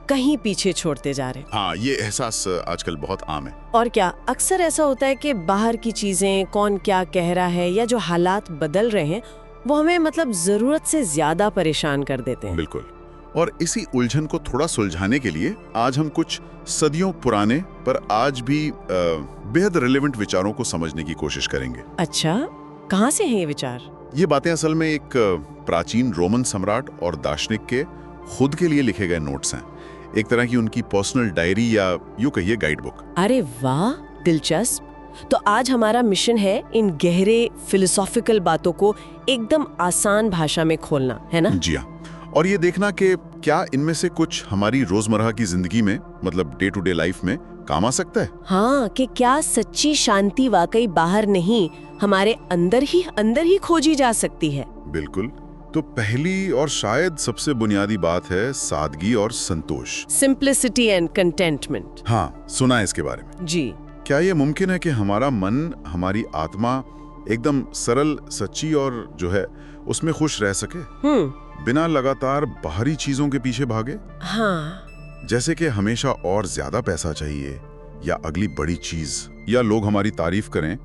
Speaker 2: कहीं पीछे छोड़ते जा रहे हैं।
Speaker 4: हाँ, ये एहसास आजकल बहुत आम है।
Speaker 2: और क्या अक्सर ऐसा होता है कि बाहर की चीजें, कौन क्या कह रहा है या जो हालात बदल रहे हैं, वो हमें मतलब जरूरत से ज्यादा परेशान कर देते हैं।
Speaker 4: बिल्कुल। और इसी उलझन को थोड़ा सुलझाने के लिए आज हम कुछ सदियों पुराने पर आज भी बेहद रिलेवेंट विचारों को समझने की कोशिश करेंगे।
Speaker 2: अच्छा, कहाँ से हैं ये विचार?
Speaker 4: ये बातें असल में एक प्राचीन रोमन सम्राट और दार्शनिक के खुद के लिए लिखे गए नोट्स हैं। एक तरह की उनकी पर्सनल डायरी या यूं कहिए गाइड बुक।
Speaker 2: अरे वाह, दिलचस्प। तो आज हमारा मिशन है इन गहरे फिलोसॉफिकल बातों को एकदम आसान भाषा में खोलना, है ना?
Speaker 4: जी हाँ। और ये देखना कि क्या इनमें से कुछ हमारी रोजमर्रा की जिंदगी में, मतलब डे टू डे लाइफ में काम आ सकता है।
Speaker 2: हाँ, कि क्या सच्ची शांति वाकई बाहर नहीं, हमारे अंदर ही खोजी जा सकती है।
Speaker 4: बिल्कुल। तो पहली और शायद सबसे बुनियादी बात है सादगी और संतोष।
Speaker 2: Simplicity and contentment.
Speaker 4: हाँ, सुना है इसके बारे में।
Speaker 2: जी।
Speaker 4: क्या ये मुमकिन है कि हमारा मन, हमारी आत्मा एकदम सरल, सच्ची और जो है उसमें खुश रह सके, बिना लगातार बाहरी चीजों के पीछे भागे?
Speaker 2: हाँ।
Speaker 4: जैसे कि हमेशा और ज्यादा पैसा चाहिए या अगली बड़ी चीज या लोग हमारी तारीफ करें,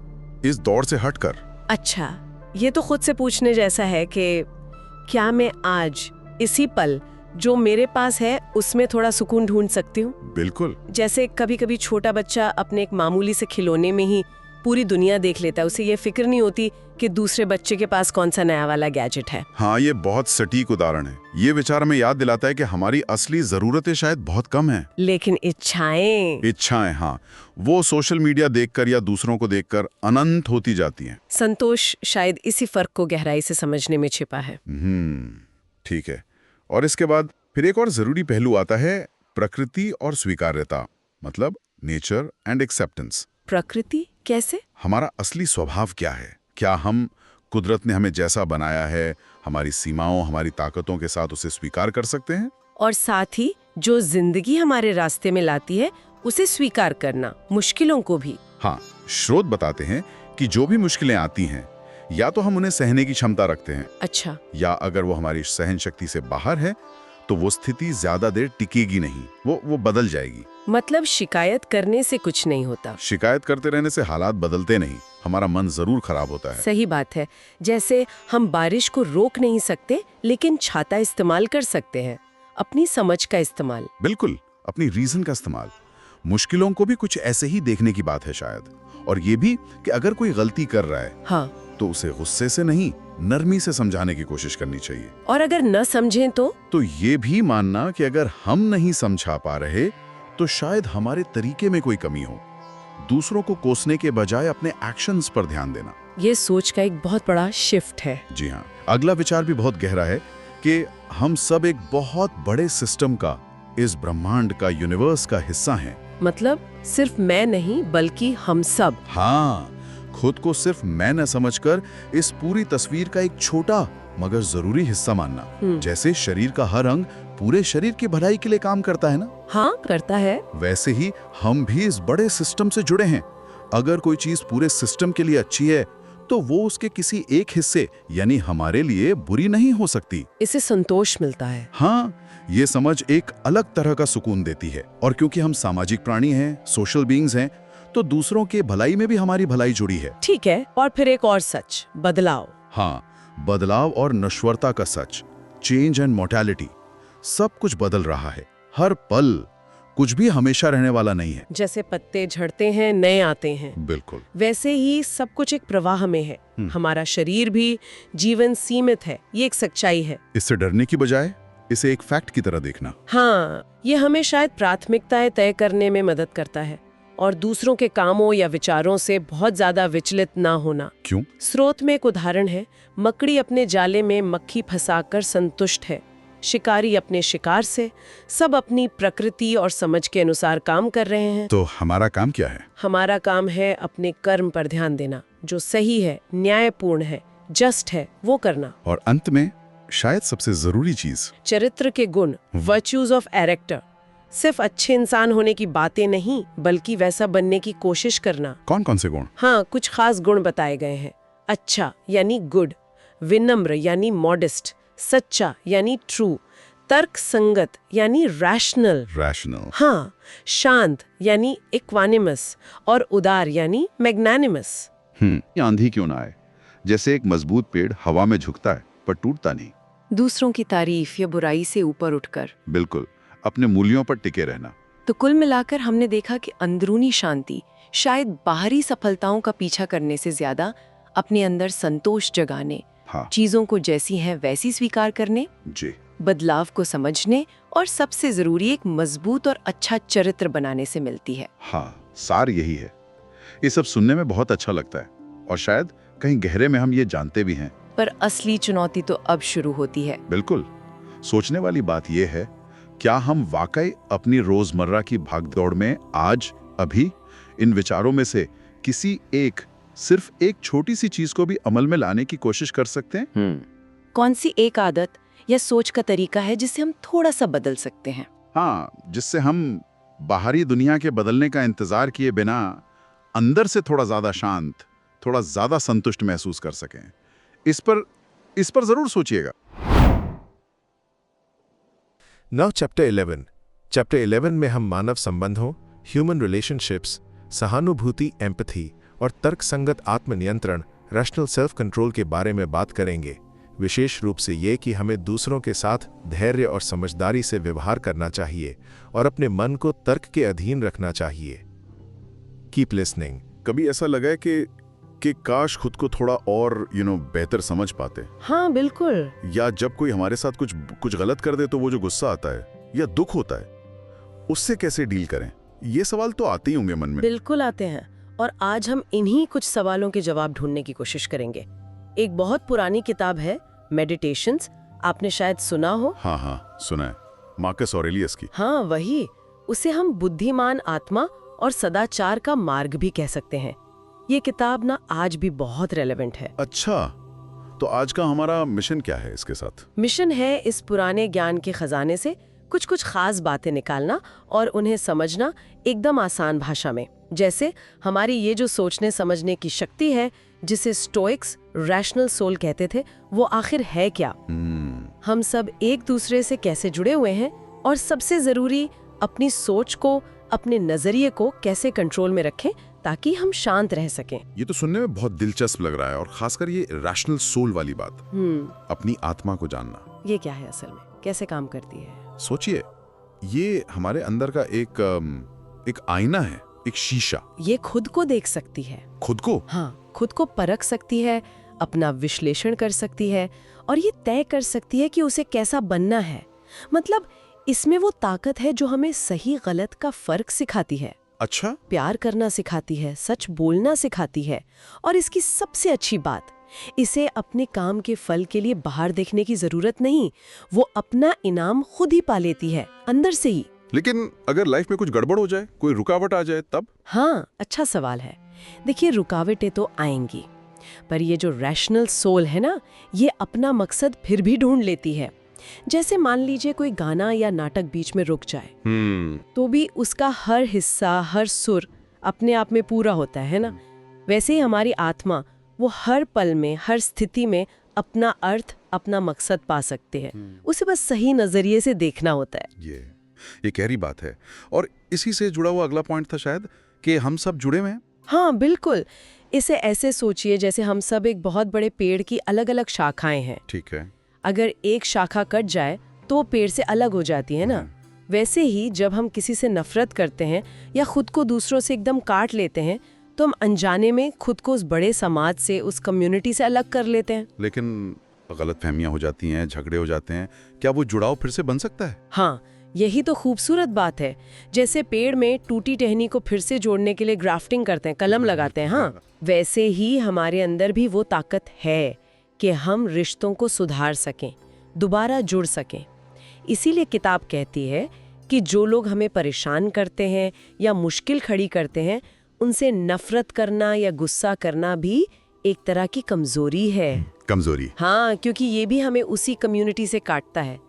Speaker 4: इस दौर से हटकर।
Speaker 2: अच्छा, ये तो खुद से पूछने जैसा है कि क्या मैं आज इसी पल जो मेरे पास है उसमें थोड़ा सुकून ढूंढ सकती हूँ?
Speaker 4: बिल्कुल।
Speaker 2: जैसे कभी कभी छोटा बच्चा अपने एक मामूली से खिलौने में ही पूरी दुनिया देख लेता है, उसे ये फिक्र नहीं होती कि दूसरे बच्चे के पास कौन सा नया वाला गैजेट है।
Speaker 4: हाँ, ये बहुत सटीक उदाहरण है। ये विचार हमें याद दिलाता है कि हमारी असली जरूरतें शायद बहुत कम हैं,
Speaker 2: लेकिन इच्छाएं,
Speaker 4: हाँ, वो सोशल मीडिया देखकर या दूसरों को देखकर अनंत होती जाती हैं।
Speaker 2: संतोष शायद इसी फर्क को गहराई से समझने में छिपा है।
Speaker 4: ठीक है। और इसके बाद फिर एक और जरूरी पहलू आता है, प्रकृति और स्वीकार्यता, मतलब नेचर एंड एक्सेप्टेंस।
Speaker 2: प्रकृति कैसे?
Speaker 4: हमारा असली स्वभाव क्या है? क्या हम कुदरत ने हमें जैसा बनाया है, हमारी सीमाओं, हमारी ताकतों के साथ उसे स्वीकार कर सकते हैं?
Speaker 2: और साथ ही जो जिंदगी हमारे रास्ते में लाती है उसे स्वीकार करना, मुश्किलों को भी।
Speaker 4: हाँ, स्रोत बताते हैं कि जो भी मुश्किलें आती हैं, या तो हम उन्हें सहने की क्षमता रखते हैं।
Speaker 2: अच्छा।
Speaker 4: या अगर वो हमारी सहन शक्ति से बाहर है तो वो स्थिति ज्यादा देर टिकेगी नहीं, वो बदल जाएगी।
Speaker 2: मतलब शिकायत करने से कुछ नहीं होता।
Speaker 4: शिकायत करते रहने से हालात बदलते नहीं, हमारा मन जरूर खराब होता है।
Speaker 2: सही बात है। जैसे हम बारिश को रोक नहीं सकते, लेकिन छाता इस्तेमाल कर सकते हैं, अपनी समझ का इस्तेमाल।
Speaker 4: बिल्कुल, अपनी रीजन का इस्तेमाल। मुश्किलों को भी कुछ ऐसे ही देखने की बात है शायद। और ये भी कि अगर कोई गलती कर रहा है,
Speaker 2: हाँ,
Speaker 4: तो उसे गुस्से से नहीं
Speaker 3: नरमी से समझाने की कोशिश करनी चाहिए।
Speaker 2: और अगर न समझें तो
Speaker 3: ये भी मानना कि अगर हम नहीं समझा पा रहे तो शायद हमारे तरीके में कोई कमी हो। दूसरों को कोसने के बजाय अपने एक्शंस पर ध्यान देना।
Speaker 2: ये सोच का एक बहुत बड़ा शिफ्ट है।
Speaker 3: जी हाँ, अगला विचार भी बहुत गहरा है कि हम सब एक बहुत बड़े सिस्टम का, इस ब्रह्मांड का, यूनिवर्स का हिस्सा हैं।
Speaker 2: मतलब सिर्फ मैं नहीं बल्कि हम सब।
Speaker 3: हाँ, खुद को सिर्फ मैं न समझकर इस पूरी तस्वीर का एक छोटा मगर जरूरी हिस्सा मानना। जैसे शरीर का हर अंग पूरे शरीर की भलाई के लिए काम करता है ना?
Speaker 2: हाँ, करता है।
Speaker 3: वैसे ही हम भी इस बड़े सिस्टम से जुड़े हैं। अगर कोई चीज पूरे सिस्टम के लिए अच्छी है तो वो उसके किसी एक हिस्से यानी हमारे लिए बुरी नहीं हो सकती।
Speaker 2: इससे संतोष मिलता है।
Speaker 3: हाँ, ये समझ एक अलग तरह का सुकून देती है। और क्योंकि हम सामाजिक प्राणी हैं, सोशल बीइंग्स हैं, तो दूसरों के भलाई में भी हमारी भलाई जुड़ी है।
Speaker 2: ठीक है, और फिर एक और सच, बदलाव।
Speaker 3: हाँ, बदलाव और नश्वरता का सच, चेंज एंड मोर्टेलिटी। सब कुछ बदल रहा है, हर पल। कुछ भी हमेशा रहने वाला नहीं है।
Speaker 2: जैसे पत्ते झड़ते हैं, नए आते हैं,
Speaker 3: बिल्कुल
Speaker 2: वैसे ही सब कुछ एक प्रवाह में है। हमारा शरीर भी, जीवन सीमित है, ये एक सच्चाई है।
Speaker 3: इससे डरने की बजाय इसे एक फैक्ट की तरह देखना।
Speaker 2: हाँ, ये हमें शायद प्राथमिकताएं तय करने में मदद करता है और दूसरों के कामों या विचारों से बहुत ज्यादा विचलित ना होना।
Speaker 3: क्यों?
Speaker 2: स्रोत में एक उदाहरण है, मकड़ी अपने जाले में मक्खी फंसाकर संतुष्ट है, शिकारी अपने शिकार से। सब अपनी प्रकृति और समझ के अनुसार काम कर रहे हैं।
Speaker 3: तो हमारा काम क्या है?
Speaker 2: हमारा काम है अपने कर्म पर ध्यान देना, जो सही है, न्यायपूर्ण है, जस्ट है, वो करना।
Speaker 3: और अंत में शायद सबसे जरूरी चीज,
Speaker 2: चरित्र के गुण, वर्च्यूज ऑफ कैरेक्टर। सिर्फ अच्छे इंसान होने की बातें नहीं, बल्कि वैसा बनने की कोशिश करना।
Speaker 3: कौन कौन से गुण?
Speaker 2: हाँ, कुछ खास गुण बताए गए हैं। अच्छा यानी गुड, विनम्र यानी मॉडेस्ट, सच्चा यानी ट्रू, तर्क संगत यानी रैशनल। हाँ, शांत यानी इक्वानिमस और उदार यानी मैग्नानिमस।
Speaker 6: आंधी क्यों ना आए, जैसे एक मजबूत पेड़ हवा में झुकता है पर टूटता नहीं।
Speaker 7: दूसरों की तारीफ या बुराई से ऊपर उठकर
Speaker 6: बिल्कुल, अपने मूल्यों पर टिके रहना।
Speaker 7: तो कुल मिलाकर हमने देखा कि अंदरूनी शांति शायद बाहरी सफलताओं का पीछा करने से ज्यादा अपने अंदर संतोष जगाने,
Speaker 6: हाँ।
Speaker 7: चीजों को जैसी हैं वैसी स्वीकार करने,
Speaker 6: जी,
Speaker 7: बदलाव को समझने और सबसे जरूरी एक मजबूत और अच्छा चरित्र बनाने से मिलती है।
Speaker 6: हाँ, सार यही है। ये सब सुनने में बहुत अच्छा लगता है और शायद कहीं गहरे में हम ये जानते भी हैं,
Speaker 7: पर असली चुनौती तो अब शुरू होती है।
Speaker 6: बिल्कुल। सोचने वाली बात यह है, क्या हम वाकई अपनी रोजमर्रा की भागदौड़ में आज, अभी इन विचारों में से किसी एक, सिर्फ एक छोटी सी चीज को भी अमल में लाने की कोशिश कर सकते हैं?
Speaker 7: कौन सी एक आदत या सोच का तरीका है जिससे हम थोड़ा सा बदल सकते हैं?
Speaker 6: हाँ, जिससे हम बाहरी दुनिया के बदलने का इंतजार किए बिना अंदर से थोड़ा ज्यादा शांत, थोड़ा ज्यादा संतुष्ट महसूस कर सकें। इस पर जरूर सोचिएगा।
Speaker 1: Now chapter 11। चैप्टर 11 में हम मानव संबंधों, ह्यूमन रिलेशनशिप्स, सहानुभूति, एम्पैथी और तर्कसंगत आत्मनियंत्रण, रैशनल सेल्फ कंट्रोल के बारे में बात करेंगे। विशेष रूप से ये कि हमें दूसरों के साथ धैर्य और समझदारी से व्यवहार करना चाहिए और अपने मन को तर्क के अधीन रखना चाहिए। Keep listening.
Speaker 3: कभी ऐसा लगा है कि काश खुद को थोड़ा और बेहतर समझ पाते?
Speaker 2: हाँ बिल्कुल।
Speaker 3: या जब कोई हमारे साथ कुछ गलत कर दे तो वो जो गुस्सा आता है या दुख होता है, उससे कैसे डील करें? ये सवाल तो आते ही होंगे मन में।
Speaker 2: बिल्कुल आते हैं, और आज हम इन्हीं कुछ सवालों के जवाब ढूंढने की कोशिश करेंगे। एक बहुत पुरानी किताब है मेडिटेशंस, आपने शायद सुना हो।
Speaker 3: हाँ, सुना है, मार्कस ऑरेलियस की।
Speaker 2: हाँ वही। उसे हम बुद्धिमान आत्मा और सदाचार का मार्ग भी कह सकते हैं। ये किताब ना आज भी बहुत रेलेवेंट है।
Speaker 3: अच्छा, तो आज का हमारा मिशन क्या है इसके साथ?
Speaker 2: मिशन है इस पुराने ज्ञान के खजाने से कुछ खास बातें निकालना और उन्हें समझना एकदम आसान भाषा में। जैसे हमारी ये जो सोचने समझने की शक्ति है, जिसे स्टोइक्स रैशनल सोल कहते थे, वो आखिर है क्या? हम सब एक दूसरे से कैसे जुड़े हुए हैं, और सबसे जरूरी अपनी सोच को, अपने नजरिए को कैसे कंट्रोल में रखें ताकि हम शांत रह सकें।
Speaker 3: ये तो सुनने में बहुत दिलचस्प लग रहा है, और खासकर ये रैशनल सोल वाली बात, अपनी आत्मा को जानना।
Speaker 2: ये क्या है असल में, कैसे काम करती है?
Speaker 3: सोचिए, ये हमारे अंदर का एक आईना है, एक शीशा।
Speaker 2: ये खुद को देख सकती है।
Speaker 3: खुद को?
Speaker 2: हाँ, खुद को परख सकती है, अपना विश्लेषण कर सकती है और ये तय कर सकती है कि उसे कैसा बनना है। मतलब इसमें वो ताकत है जो हमें सही गलत का फर्क सिखाती है,
Speaker 4: अच्छा,
Speaker 2: प्यार करना सिखाती है, सच बोलना सिखाती है, और इसकी सबसे अच्छी बात, इसे अपने काम के फल के लिए बाहर देखने की जरूरत नहीं, वो अपना इनाम खुद ही पा लेती है अंदर से ही।
Speaker 4: लेकिन अगर लाइफ में कुछ गड़बड़ हो जाए, कोई रुकावट आ जाए, तब?
Speaker 2: हाँ, अच्छा सवाल है। देखिए, रुकावटें तो आएंगी, पर ये जो रैशनल सोल है ना, ये अपना मकसद फिर भी ढूंढ लेती है। जैसे मान लीजिए कोई गाना या नाटक बीच में रुक जाए, तो भी उसका हर हिस्सा, हर सुर अपने आप में पूरा होता है ना। वैसे ही हमारी आत्मा, वो हर पल में, हर स्थिति में अपना अर्थ, अपना मकसद पा सकते हैं। उसे बस सही नजरिए से देखना होता है।
Speaker 4: ये गहरी बात है। और इसी से जुड़ा हुआ अगला पॉइंट था शायद कि हम सब जुड़े हुए हैं।
Speaker 2: हाँ बिल्कुल, इसे ऐसे सोचिए जैसे हम सब एक बहुत बड़े पेड़ की अलग अलग शाखाएं हैं।
Speaker 4: ठीक है।
Speaker 2: अगर एक शाखा कट जाए तो वो पेड़ से अलग हो जाती है ना। वैसे ही जब हम किसी से नफरत करते हैं या खुद को दूसरों से एकदम काट लेते हैं, तो हम अनजाने में खुद को उस बड़े समाज से, उस कम्युनिटी से अलग कर लेते हैं।
Speaker 4: लेकिन गलतफहमियां हो जाती हैं, झगड़े हो जाते हैं, क्या वो जुड़ाव फिर से बन सकता है?
Speaker 2: हाँ, यही तो खूबसूरत बात है। जैसे पेड़ में टूटी टहनी को फिर से जोड़ने के लिए ग्राफ्टिंग करते हैं, कलम लगाते हैं, हाँ, वैसे ही हमारे अंदर भी वो ताकत है कि हम रिश्तों को सुधार सकें, दोबारा जुड़ सकें। इसीलिए किताब कहती है कि जो लोग हमें परेशान करते हैं या मुश्किल खड़ी करते हैं, उनसे नफरत करना या गुस्सा करना भी एक तरह की कमजोरी है।
Speaker 4: कमजोरी?
Speaker 2: हाँ, क्योंकि ये भी हमें उसी कम्युनिटी से काटता है।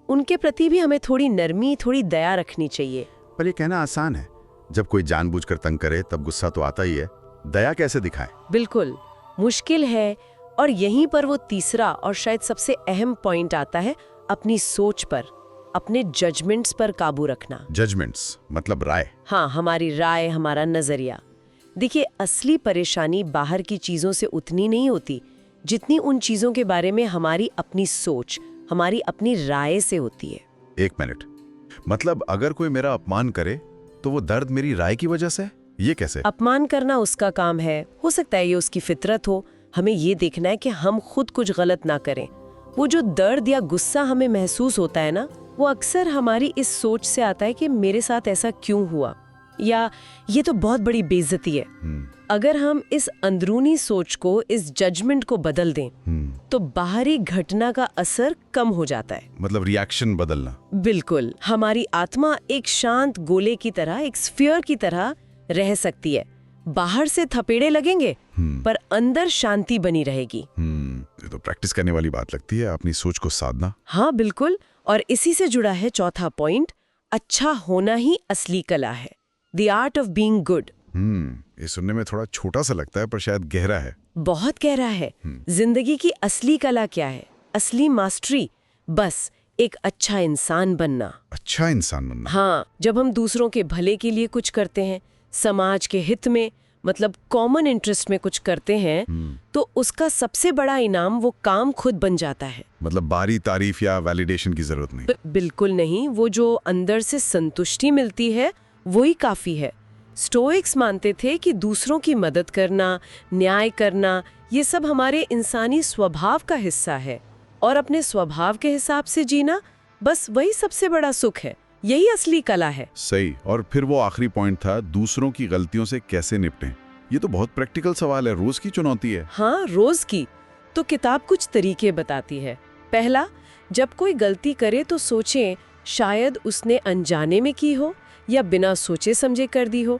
Speaker 2: उनके प्रति भी हमें थोड़ी नरमी, थोड़ी दया रखनी चाहिए।
Speaker 4: पर ये कहना आसान है, जब कोई जानबूझकर तंग करे तब गुस्सा तो आता ही है, दया कैसे दिखाएं?
Speaker 2: बिल्कुल मुश्किल है। और यहीं पर वो तीसरा और शायद सबसे अहम पॉइंट आता है, अपनी सोच पर, अपने जजमेंट्स पर काबू रखना।
Speaker 4: जजमेंट्स मतलब राय?
Speaker 2: हाँ, हमारी राय, हमारा नजरिया। देखिए, असली परेशानी बाहर की चीजों से उतनी नहीं होती जितनी उन चीजों के बारे में हमारी अपनी सोच, हमारी अपनी राय से होती है।
Speaker 4: एक मिनट, मतलब अगर कोई मेरा अपमान करे तो वो दर्द मेरी राय की वजह से? ये कैसे?
Speaker 2: अपमान करना उसका काम है, हो सकता है ये उसकी फितरत हो। हमें ये देखना है कि हम खुद कुछ गलत ना करें। वो जो दर्द या गुस्सा हमें महसूस होता है ना, वो अक्सर हमारी इस सोच से आता है कि मेरे साथ ऐसा क्यों हुआ, या ये तो बहुत बड़ी बेइज्जती है। अगर हम इस अंदरूनी सोच को, इस जजमेंट को बदल दें, तो बाहरी घटना का असर कम हो जाता है।
Speaker 4: मतलब रिएक्शन बदलना?
Speaker 2: बिल्कुल। हमारी आत्मा एक शांत गोले की तरह, एक स्फीयर की तरह रह सकती है। बाहर से थपेड़े लगेंगे पर अंदर शांति बनी रहेगी।
Speaker 4: ये तो प्रैक्टिस करने वाली बात लगती है, अपनी सोच को साधना।
Speaker 2: हाँ बिल्कुल। और इसी से जुड़ा है चौथा पॉइंट, अच्छा होना ही असली कला है, the art of being good.
Speaker 4: ये सुनने में थोड़ा छोटा सा लगता है, पर शायद गहरा है।
Speaker 2: बहुत गहरा है। जिंदगी की असली कला क्या है, असली मास्टरी? बस एक अच्छा इंसान बनना।
Speaker 4: अच्छा इंसान बनना?
Speaker 2: हाँ, जब हम दूसरों के भले के लिए कुछ करते हैं, समाज के हित में, मतलब कॉमन इंटरेस्ट में कुछ करते हैं, तो उसका सबसे बड़ा इनाम वो काम खुद बन जाता है।
Speaker 4: मतलब बारी तारीफ या वैलिडेशन की जरूरत नहीं?
Speaker 2: बिल्कुल नहीं। वो जो अंदर से संतुष्टि मिलती है, वही काफी है। स्टोइक्स मानते थे कि दूसरों की मदद करना, न्याय करना, ये सब हमारे इंसानी स्वभाव का हिस्सा है, और अपने स्वभाव के हिसाब से जीना, बस वही सबसे बड़ा सुख है। यही असली कला है।
Speaker 4: सही। और फिर वो आखिरी पॉइंट था, दूसरों की गलतियों से कैसे निपटें। ये तो बहुत प्रैक्टिकल सवाल है, रोज की चुनौती है।
Speaker 2: हाँ, रोज की। तो किताब कुछ तरीके बताती है। पहला, जब कोई गलती करे तो सोचें शायद उसने अनजाने में की हो या बिना सोचे समझे कर दी हो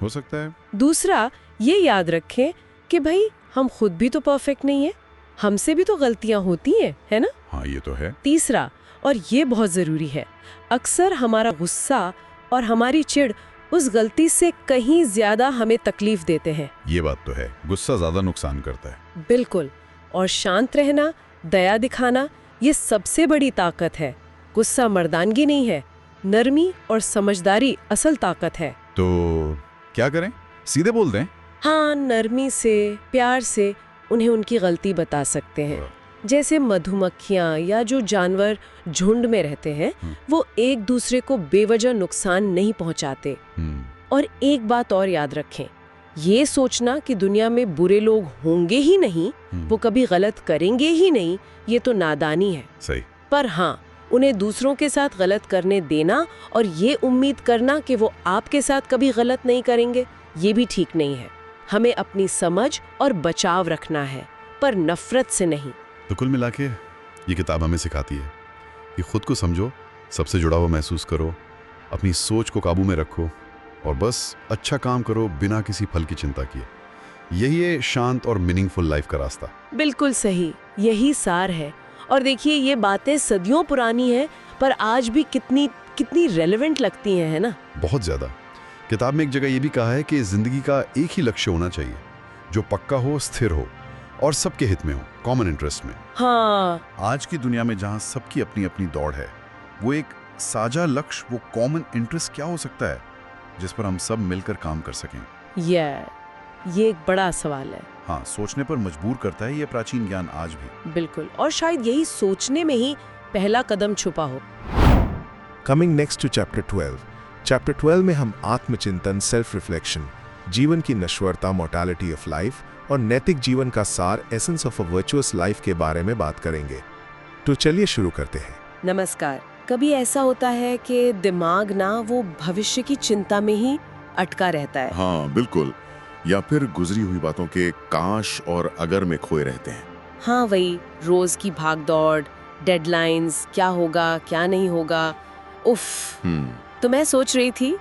Speaker 4: सकता है।
Speaker 2: दूसरा, ये याद रखें कि भाई हम खुद भी तो परफेक्ट नहीं है, हमसे भी तो गलतियां होती हैं, है ना?
Speaker 4: हाँ, ये तो है।
Speaker 2: तीसरा, और ये बहुत जरूरी है, अक्सर हमारा गुस्सा और हमारी चिढ़ उस गलती से कहीं ज्यादा हमें तकलीफ देते हैं।
Speaker 4: ये बात तो है, गुस्सा ज्यादा नुकसान करता है।
Speaker 2: बिल्कुल। और शांत रहना, दया दिखाना, ये सबसे बड़ी ताकत है। गुस्सा मर्दानगी नहीं है, नरमी और समझदारी असल ताकत है।
Speaker 4: तो क्या करें? सीधे बोल दें?
Speaker 2: हाँ, नरमी से, प्यार से उन्हें उनकी गलती बता सकते हैं। जैसे मधुमक्खियाँ या जो जानवर झुंड में रहते हैं, वो एक दूसरे को बेवजह नुकसान नहीं पहुंचाते। और एक बात और याद रखें, ये सोचना कि दुनिया में बुरे लोग होंगे ही नहीं, वो कभी गलत करेंगे ही नहीं, ये तो नादानी है।
Speaker 3: सही।
Speaker 2: पर हाँ, उन्हें दूसरों के साथ गलत करने देना और ये उम्मीद करना कि वो आपके साथ कभी गलत नहीं करेंगे, ये भी ठीक नहीं है। हमें अपनी समझ और बचाव रखना है, पर नफरत से नहीं।
Speaker 3: तो कुल मिला के ये किताब हमें सिखाती है कि खुद को समझो, सबसे जुड़ा हुआ महसूस करो, अपनी सोच को काबू में रखो और बस अच्छा काम करो बिना किसी फल की चिंता किए। यही है शांत और मीनिंगफुल लाइफ का रास्ता।
Speaker 2: बिल्कुल सही, यही सार है। और देखिए, ये बातें सदियों पुरानी हैं, पर आज भी कितनी रेलेवेंट लगती हैं, है ना?
Speaker 3: बहुत ज़्यादा। किताब में एक जगह ये भी कहा है कि ज़िंदगी का एक ही लक्ष्य होना चाहिए, जो पक्का हो, स्थिर हो और सबके हित में हो, कॉमन इंटरेस्ट में।
Speaker 2: हाँ,
Speaker 4: आज की दुनिया में जहां सबकी अपनी अपनी दौड़ है, वो एक साझा लक्ष्य, वो कॉमन इंटरेस्ट क्या हो सकता है जिस पर हम सब मिलकर काम कर सकें?
Speaker 2: ये एक बड़ा सवाल है।
Speaker 4: हाँ, सोचने पर मजबूर करता है ये प्राचीन ज्ञान आज भी।
Speaker 2: बिल्कुल, और शायद यही सोचने में ही पहला कदम छुपा हो।
Speaker 1: Coming next to chapter 12। Chapter 12 में हम आत्मचिंतन, सेल्फ रिफ्लेक्शन, जीवन की नश्वरता, मोर्टालिटी ऑफ लाइफ और नैतिक जीवन का सार, essence of a virtuous life के बारे में बात करेंगे। तो चलिए शुरू करते हैं।
Speaker 2: नमस्कार। कभी ऐसा होता है कि दिमाग ना वो भविष्य की चिंता में ही अटका रहता है।
Speaker 6: हाँ बिल्कुल, या फिर गुजरी हुई बातों के काश और अगर में खोए रहते हैं।
Speaker 2: हाँ, वही रोज की भागदौड़, डेडलाइंस, क्या होगा क्या नहीं होगा, उफ। तो मैं सोच रही थी,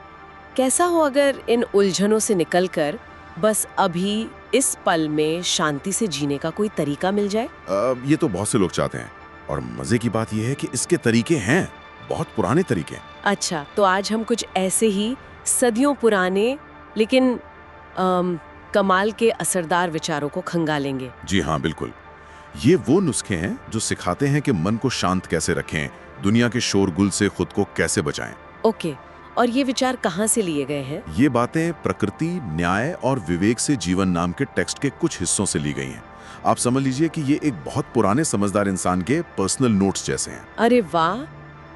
Speaker 2: कैसा हो अगर इन उलझनों से निकलकर बस अभी इस पल में शांति से जीने का कोई तरीका मिल जाए।
Speaker 6: ये तो बहुत से लोग चाहते हैं, और मजे की बात यह है कि इसके तरीके हैं, बहुत पुराने तरीके।
Speaker 2: अच्छा, तो आज हम कुछ ऐसे ही सदियों पुराने लेकिन कमाल के असरदार विचारों को खंगालेंगे।
Speaker 6: जी हाँ बिल्कुल, ये वो नुस्खे हैं जो सिखाते हैं कि मन को शांत कैसे रखें, दुनिया के शोरगुल से खुद को कैसे बचाएं।
Speaker 2: ओके, और ये विचार कहाँ से लिए गए हैं?
Speaker 6: ये बातें प्रकृति, न्याय और विवेक से जीवन नाम के टेक्स्ट के कुछ हिस्सों से ली गई हैं। आप समझ लीजिए कि ये एक बहुत पुराने समझदार इंसान के पर्सनल नोट्स जैसे हैं।
Speaker 2: अरे वाह,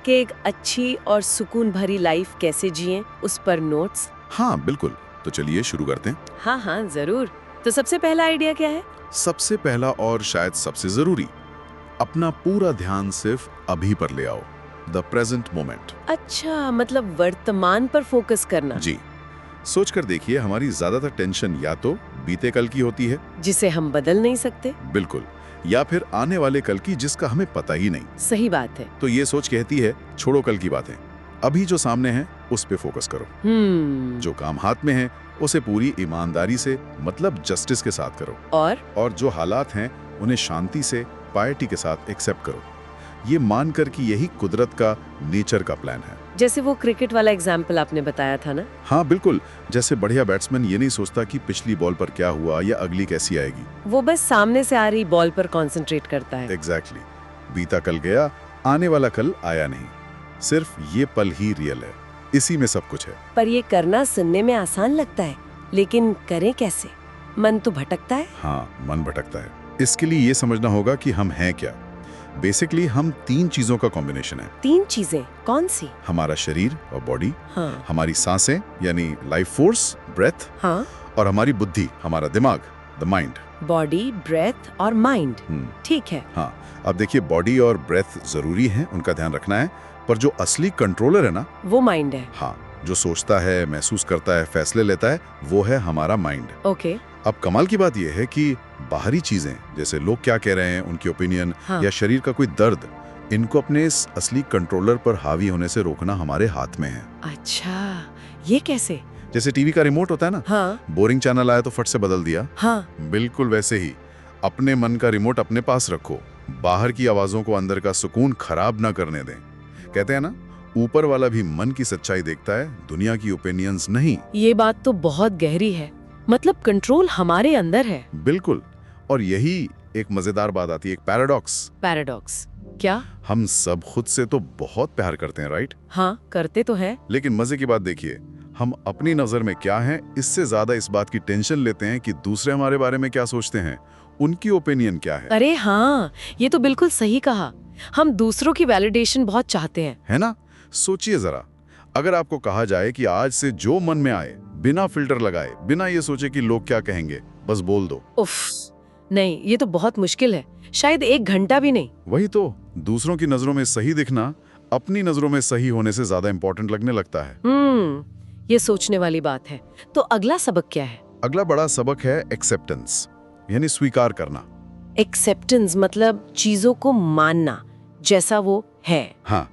Speaker 2: कि एक अच्छी और सुकून भरी लाइफ कैसे जिएं, उस पर नोट्स।
Speaker 6: हाँ बिल्कुल, तो चलिए शुरू करते हैं।
Speaker 2: हाँ जरूर। तो सबसे पहला आइडिया क्या है?
Speaker 6: सबसे पहला और शायद सबसे जरूरी, अपना पूरा ध्यान सिर्फ अभी पर ले आओ, द प्रेजेंट मोमेंट।
Speaker 2: अच्छा, मतलब वर्तमान पर फोकस करना।
Speaker 6: जी, सोच कर देखिए, हमारी ज्यादातर टेंशन या तो बीते कल की होती है,
Speaker 2: जिसे हम बदल नहीं सकते।
Speaker 6: बिल्कुल, या फिर आने वाले कल की जिसका हमें पता ही नहीं।
Speaker 2: सही बात है।
Speaker 6: तो ये सोच कहती है, छोड़ो कल की बातें, अभी जो सामने है उस पे फोकस करो। जो काम हाथ में है उसे पूरी ईमानदारी से, मतलब जस्टिस के साथ करो, और जो हालात हैं उन्हें शांति से, पायटी के साथ एक्सेप्ट करो, ये मानकर कि यही कुदरत का, नेचर का प्लान है।
Speaker 2: जैसे वो क्रिकेट वाला एग्जाम्पल आपने बताया था ना।
Speaker 6: हाँ बिल्कुल, जैसे बढ़िया बैट्समैन ये नहीं सोचता कि पिछली बॉल पर क्या हुआ या अगली कैसी आएगी,
Speaker 2: वो बस सामने से आ रही बॉल पर कंसंट्रेट करता है।
Speaker 6: एग्जैक्टली। बीता कल गया, आने वाला कल आया नहीं, सिर्फ ये पल ही रियल है, इसी में सब कुछ है।
Speaker 2: पर ये करना सुनने में आसान लगता है, लेकिन करें कैसे? मन तो भटकता है।
Speaker 6: हाँ, मन भटकता है। इसके लिए ये समझना होगा कि हम हैं क्या। बेसिकली हम 3 चीजों का कॉम्बिनेशन है।
Speaker 2: 3 चीजें कौन सी?
Speaker 6: हमारा शरीर और बॉडी,
Speaker 2: हाँ।
Speaker 6: हमारी सांसें यानी लाइफ फोर्स, ब्रेथ,
Speaker 2: हाँ।
Speaker 6: और हमारी बुद्धि, हमारा दिमाग, द माइंड।
Speaker 2: बॉडी, ब्रेथ और माइंड, ठीक है।
Speaker 6: हाँ, अब देखिए, बॉडी और ब्रेथ जरूरी हैं, उनका ध्यान रखना है, पर जो असली कंट्रोलर है ना,
Speaker 2: वो माइंड है।
Speaker 6: हाँ, जो सोचता है, महसूस करता है, फैसले लेता है, वो है हमारा माइंड।
Speaker 2: ओके।
Speaker 6: अब कमाल की बात यह है कि बाहरी चीजें, जैसे लोग क्या कह रहे हैं, उनकी ओपिनियन,
Speaker 2: हाँ।
Speaker 6: या शरीर का कोई दर्द, इनको अपने इस असली कंट्रोलर पर हावी होने से रोकना हमारे हाथ में है।
Speaker 2: अच्छा, ये कैसे?
Speaker 6: जैसे टीवी का रिमोट होता है ना,
Speaker 2: हाँ।
Speaker 6: बोरिंग चैनल आया तो फट से बदल दिया।
Speaker 2: हाँ।
Speaker 6: बिल्कुल वैसे ही अपने मन का रिमोट अपने पास रखो, बाहर की आवाजों को अंदर का सुकून खराब ना करने दें। कहते हैं ना, ऊपर वाला भी मन की सच्चाई देखता है, दुनिया की ओपिनियंस नहीं।
Speaker 2: ये बात तो बहुत गहरी है, मतलब कंट्रोल हमारे अंदर है।
Speaker 6: बिल्कुल, और यही एक मजेदार बात आती है, एक
Speaker 2: पैराडॉक्स। क्या?
Speaker 6: हम सब खुद से तो बहुत प्यार करते हैं, राइट?
Speaker 2: हाँ, करते तो है।
Speaker 6: लेकिन मजे की बात देखिए, हम अपनी नजर में क्या हैं, इससे ज्यादा इस बात की टेंशन लेते हैं कि दूसरे हमारे बारे में क्या सोचते हैं, उनकी ओपिनियन क्या है।
Speaker 2: अरे हाँ, ये तो बिल्कुल सही कहा। हम दूसरों की वैलिडेशन बहुत चाहते हैं,
Speaker 6: है ना? सोचिए जरा, अगर आपको कहा जाए कि आज से जो मन में आए
Speaker 3: बिना फिल्टर लगाए, बिना ये सोचे कि लोग क्या कहेंगे, बस बोल दो।
Speaker 2: उफ, नहीं, ये तो बहुत मुश्किल है, शायद 1 घंटा भी नहीं।
Speaker 3: वही तो, दूसरों की नजरों में सही दिखना अपनी नजरों में सही होने से ज्यादा इंपॉर्टेंट लगने लगता है।
Speaker 2: ये सोचने वाली बात है। तो अगला सबक क्या है?
Speaker 3: अगला बड़ा सबक है एक्सेप्टेंस, यानी स्वीकार करना।
Speaker 2: एक्सेप्टेंस मतलब चीजों को मानना जैसा वो है।
Speaker 3: हाँ,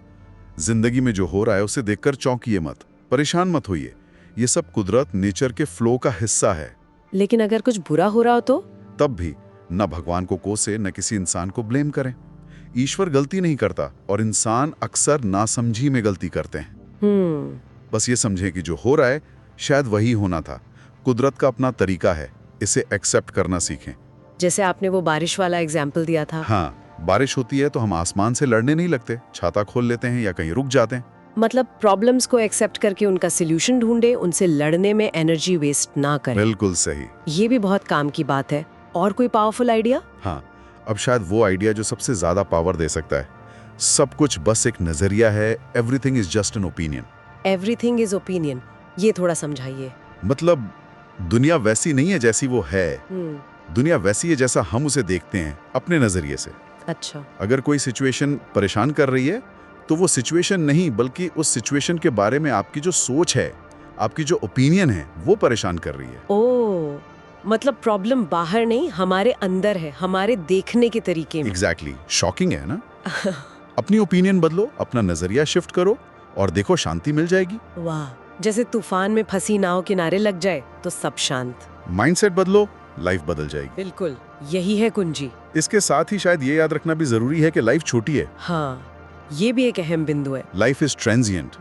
Speaker 3: जिंदगी में जो हो रहा है उसे देखकर चौंकिए मत, परेशान मत होइए। ये सब कुदरत, नेचर के फ्लो का हिस्सा है।
Speaker 2: लेकिन अगर कुछ बुरा हो रहा हो तो?
Speaker 3: तब भी न भगवान को कोसे, न किसी इंसान को ब्लेम करें। ईश्वर गलती नहीं करता और इंसान अक्सर नासमझी में गलती करते हैं। बस ये समझें कि जो हो रहा है शायद वही होना था। कुदरत का अपना तरीका है, इसे एक्सेप्ट करना सीखें।
Speaker 2: जैसे आपने वो बारिश वाला एग्जाम्पल दिया था।
Speaker 3: हाँ, बारिश होती है तो हम आसमान से लड़ने नहीं लगते, छाता खोल लेते हैं या कहीं रुक जाते हैं।
Speaker 2: मतलब प्रॉब्लम्स को एक्सेप्ट करके उनका सोल्यूशन ढूंढे, उनसे लड़ने में एनर्जी वेस्ट ना करें।
Speaker 3: बिल्कुल सही।
Speaker 2: ये भी बहुत काम की बात है। और कोई पावरफुल आइडिया?
Speaker 3: हाँ, अब शायद वो आइडिया जो सबसे ज्यादा पावर दे सकता है। सब कुछ बस एक नजरिया है। Everything is just an opinion.
Speaker 2: Everything is opinion, ये थोड़ा समझाइए।
Speaker 3: मतलब दुनिया वैसी नहीं है जैसी वो है। दुनिया वैसी है जैसा हम उसे देखते हैं अपने नजरिए से।
Speaker 2: अच्छा।
Speaker 3: अगर कोई सिचुएशन परेशान कर रही है तो वो सिचुएशन नहीं, बल्कि उस सिचुएशन के बारे में आपकी जो सोच है, आपकी जो ओपिनियन है, वो परेशान कर रही है।
Speaker 2: ओह, मतलब प्रॉब्लम बाहर नहीं, हमारे अंदर है, हमारे देखने के तरीके में।
Speaker 3: एग्जैक्टली, शॉकिंग है ना? अपनी ओपिनियन बदलो, अपना नजरिया शिफ्ट करो और देखो शांति मिल जाएगी।
Speaker 2: वाह, जैसे तूफान में फंसी नाव किनारे लग जाए तो सब शांत।
Speaker 3: माइंडसेट बदलो, लाइफ बदल जाएगी।
Speaker 2: बिल्कुल, यही है कुंजी।
Speaker 3: इसके साथ ही शायद ये याद रखना भी जरूरी है कि लाइफ छोटी है।
Speaker 2: हाँ, ये भी एक अहम बिंदु है।
Speaker 3: Life is transient.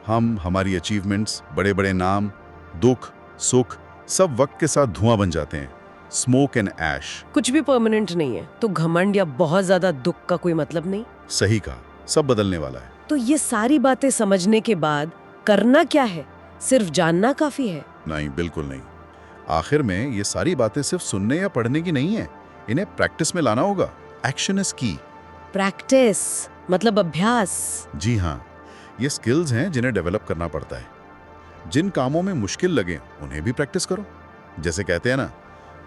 Speaker 3: हम, हमारी अचीवमेंट्स, बड़े बड़े नाम, दुख, सुख, सब वक्त के साथ धुआं बन जाते हैं। स्मोक एंड ऐश।
Speaker 2: कुछ भी परमानेंट नहीं है, तो घमंड या बहुत ज्यादा दुख का कोई मतलब नहीं।
Speaker 3: सही कहा, सब बदलने वाला है।
Speaker 2: तो ये सारी बातें समझने के बाद करना क्या है? सिर्फ जानना काफी है?
Speaker 3: नहीं, बिल्कुल नहीं। आखिर में ये सारी बातें सिर्फ सुनने या पढ़ने की नहीं है, इन्हें प्रैक्टिस में लाना होगा। एक्शन इज की।
Speaker 2: प्रैक्टिस मतलब अभ्यास।
Speaker 3: जी हाँ, ये स्किल्स हैं जिन्हें डेवलप करना पड़ता है। जिन कामों में मुश्किल लगे उन्हें भी प्रैक्टिस करो। जैसे कहते हैं ना,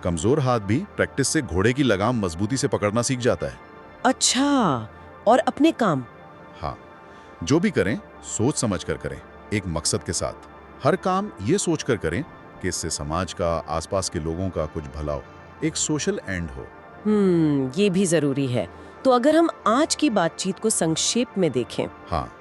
Speaker 3: कमजोर हाथ भी प्रैक्टिस से घोड़े की लगाम मजबूती से पकड़ना सीख जाता है।
Speaker 2: अच्छा, और अपने काम?
Speaker 3: हाँ, जो भी करें सोच समझ कर करें, एक मकसद के साथ। हर काम ये सोच कर करें कि इससे समाज का, आसपास के लोगों का कुछ भला हो, एक सोशल एंड हो।
Speaker 2: ये भी जरूरी है। तो अगर हम आज की बातचीत को संक्षेप में देखें।
Speaker 3: हाँ,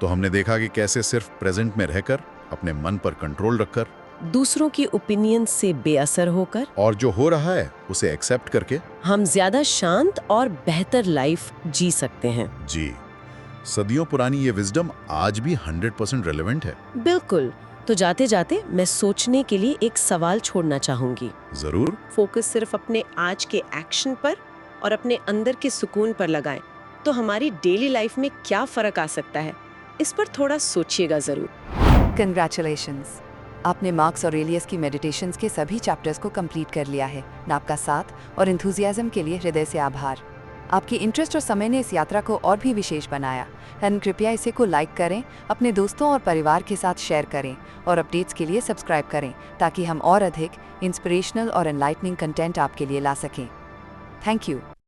Speaker 3: तो हमने देखा कि कैसे सिर्फ प्रेजेंट में रहकर, अपने मन पर कंट्रोल रखकर,
Speaker 2: दूसरों की ओपिनियन से बेअसर होकर,
Speaker 3: और जो हो रहा है उसे एक्सेप्ट करके,
Speaker 2: हम ज्यादा शांत और बेहतर लाइफ जी सकते हैं।
Speaker 3: जी, सदियों पुरानी ये विजडम आज भी 100% रेलेवेंट है।
Speaker 2: बिल्कुल। तो जाते जाते मैं सोचने के लिए एक सवाल छोड़ना चाहूंगी।
Speaker 3: जरूर।
Speaker 2: फोकस सिर्फ अपने आज के एक्शन पर और अपने अंदर के सुकून पर लगाएं, तो हमारी डेली लाइफ में क्या फर्क आ सकता है, इस पर थोड़ा सोचिएगा जरूर।
Speaker 8: कंग्रेचुलेशंस, आपने मार्क्स ऑरेलियस की मेडिटेशंस के सभी चैप्टर्स को कंप्लीट कर लिया है। आपका साथ और एंथुसियाज्म के लिए हृदय से आभार। आपकी इंटरेस्ट और समय ने इस यात्रा को और भी विशेष बनाया। कृपया इसे को लाइक करें, अपने दोस्तों और परिवार के साथ शेयर करें और अपडेट्स के लिए सब्सक्राइब करें, ताकि हम और अधिक इंस्पिरेशनल और एनलाइटनिंग कंटेंट आपके लिए ला सकें। Thank you.